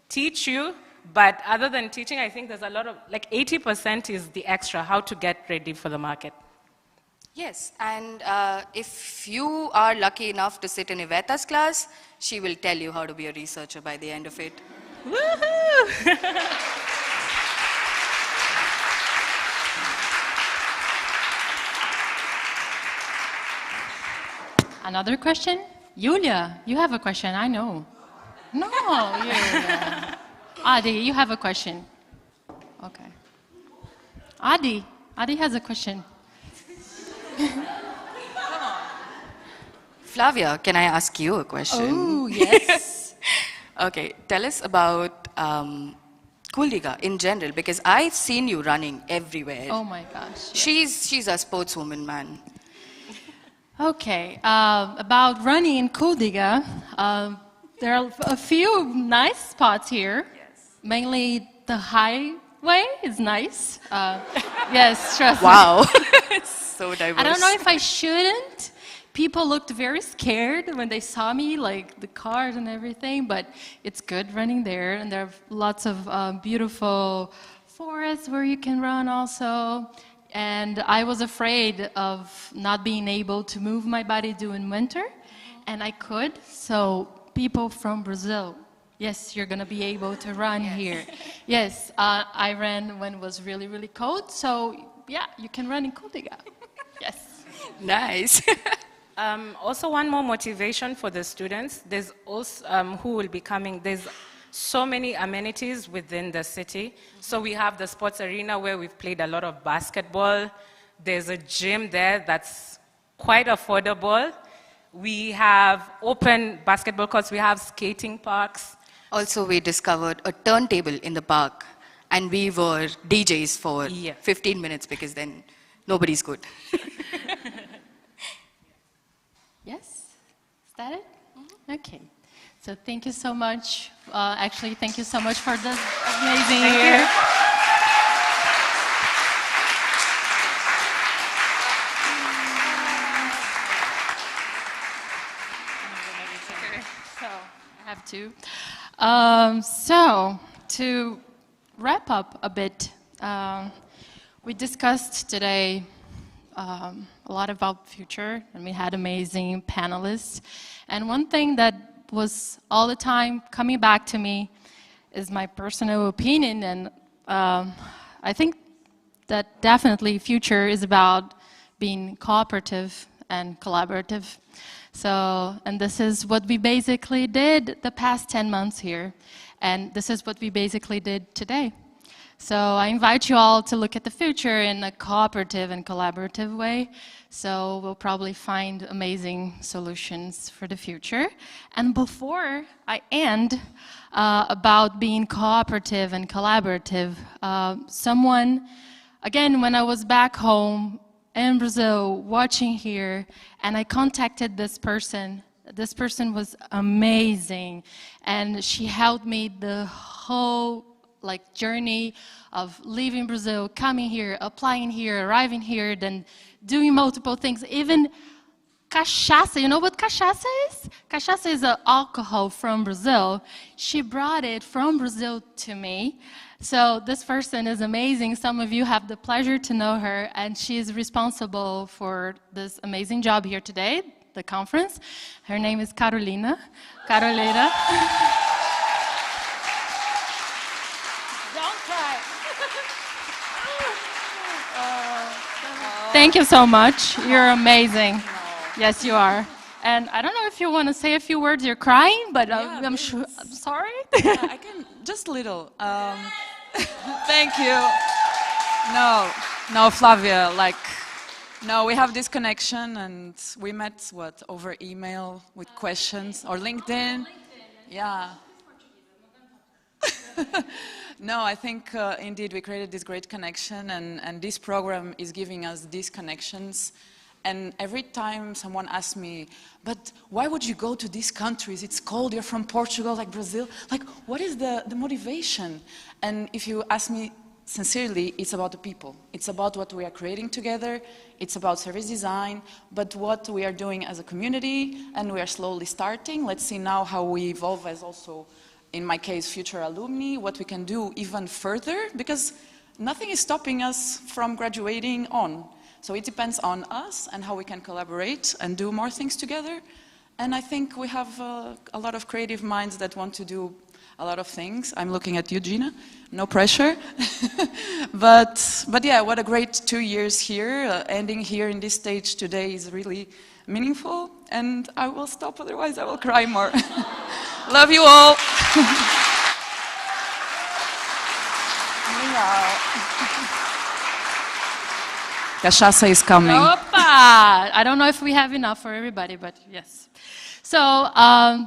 teach you, but other than teaching, I think there's a lot of, like 80% is the extra, how to get ready for the market. Yes, and if you are lucky enough to sit in Iveta's class, she will tell you how to be a researcher by the end of it. Woohoo! Another question? Yulia, you have a question, I know. No, Yulia. Adi, you have a question. Okay. Adi has a question. Flavia, can I ask you a question? Oh, yes. Okay, tell us about Kuldīga in general, because I've seen you running everywhere. Oh my gosh. She's a sportswoman, man. Okay, about running in Kuldīga, there are a few nice spots here. Yes. Mainly the highway is nice. Yes, trust me. Wow, it's so diverse. I don't know if I shouldn't. People looked very scared when they saw me, like the cars and everything, but it's good running there. And there are lots of beautiful forests where you can run also. And I was afraid of not being able to move my body during winter, and I could. So people from Brazil, yes, you're going to be able to run here. Yes, I ran when it was really, really cold. So yeah, you can run in Kuldīga. Yes. Nice. Also, one more motivation for the students. There's also who will be coming. There's so many amenities within the city. So we have the sports arena where we've played a lot of basketball. There's a gym there that's quite affordable. We have open basketball courts. We have skating parks. Also, we discovered a turntable in the park, and we were DJs for 15 minutes because then nobody's good. Yes? Is that it? Mm-hmm. Okay. So thank you so much. Actually, thank you so much for this amazing year. So I have to. So to wrap up a bit, we discussed today a lot about future, and we had amazing panelists. And one thing that was all the time coming back to me is my personal opinion, and I think that definitely future is about being cooperative and collaborative. So, and this is what we basically did the past 10 months here, and this is what we basically did today. So I invite you all to look at the future in a cooperative and collaborative way. So we'll probably find amazing solutions for the future. And before I end about being cooperative and collaborative, someone, again, when I was back home in Brazil, watching here, and I contacted this person. This person was amazing, and she helped me the whole journey of leaving Brazil, coming here, applying here, arriving here, then doing multiple things. Even cachaça, you know what cachaça is? Cachaça is an alcohol from Brazil. She brought it from Brazil to me. So this person is amazing. Some of you have the pleasure to know her, and she is responsible for this amazing job here today, the conference. Her name is Carolina. Carolina. Thank you so much. You're amazing. Yes, you are. And I don't know if you want to say a few words. You're crying, but I'm sure. I'm sorry. Yeah, I can just a little. Thank you. No, Flavia. No, we have this connection, and we met over email with questions or LinkedIn. Yeah. No, I think indeed we created this great connection, and this program is giving us these connections. And every time someone asks me, but why would you go to these countries? It's cold, you're from Portugal, like Brazil. Like, what is the motivation? And if you ask me sincerely, it's about the people. It's about what we are creating together. It's about service design, but what we are doing as a community, and we are slowly starting. Let's see now how we evolve as also, in my case, future alumni, what we can do even further, because nothing is stopping us from graduating on. So it depends on us and how we can collaborate and do more things together. And I think we have a lot of creative minds that want to do a lot of things. I'm looking at you, Gina. No pressure. but yeah, what a great 2 years here. Ending here in this stage today is really meaningful. And I will stop, otherwise I will cry more. Love you all. Cachaça is coming. Opa! I don't know if we have enough for everybody, but yes. So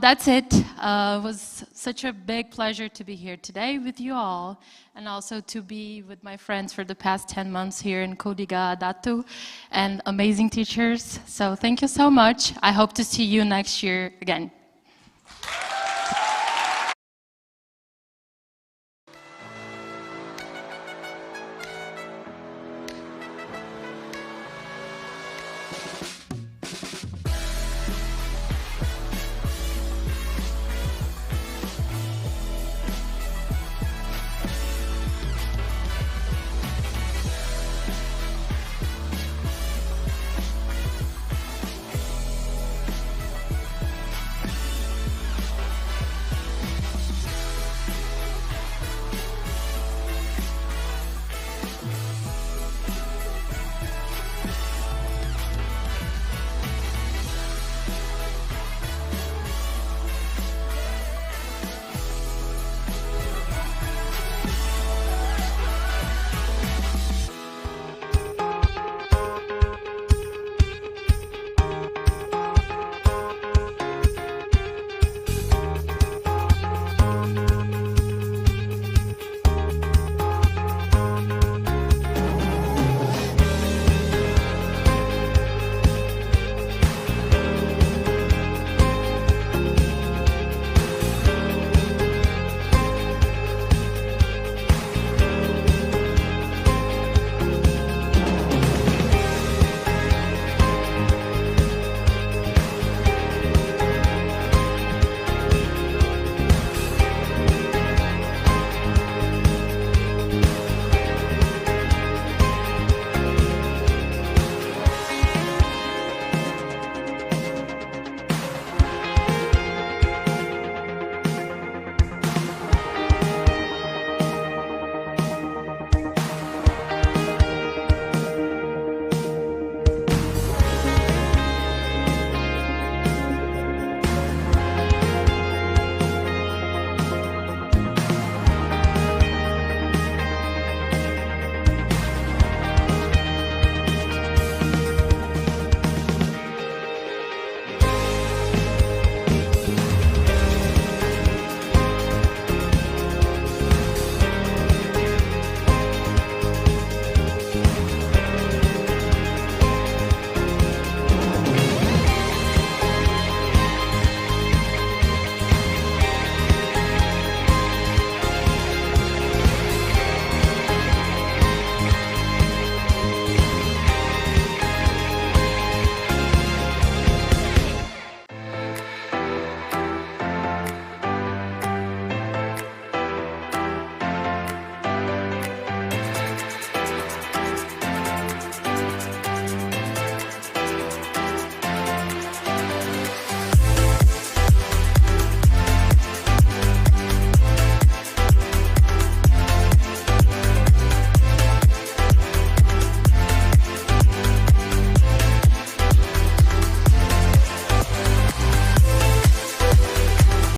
that's it. It was such a big pleasure to be here today with you all, and also to be with my friends for the past 10 months here in Kuldīga, Datu, and amazing teachers. So thank you so much. I hope to see you next year again.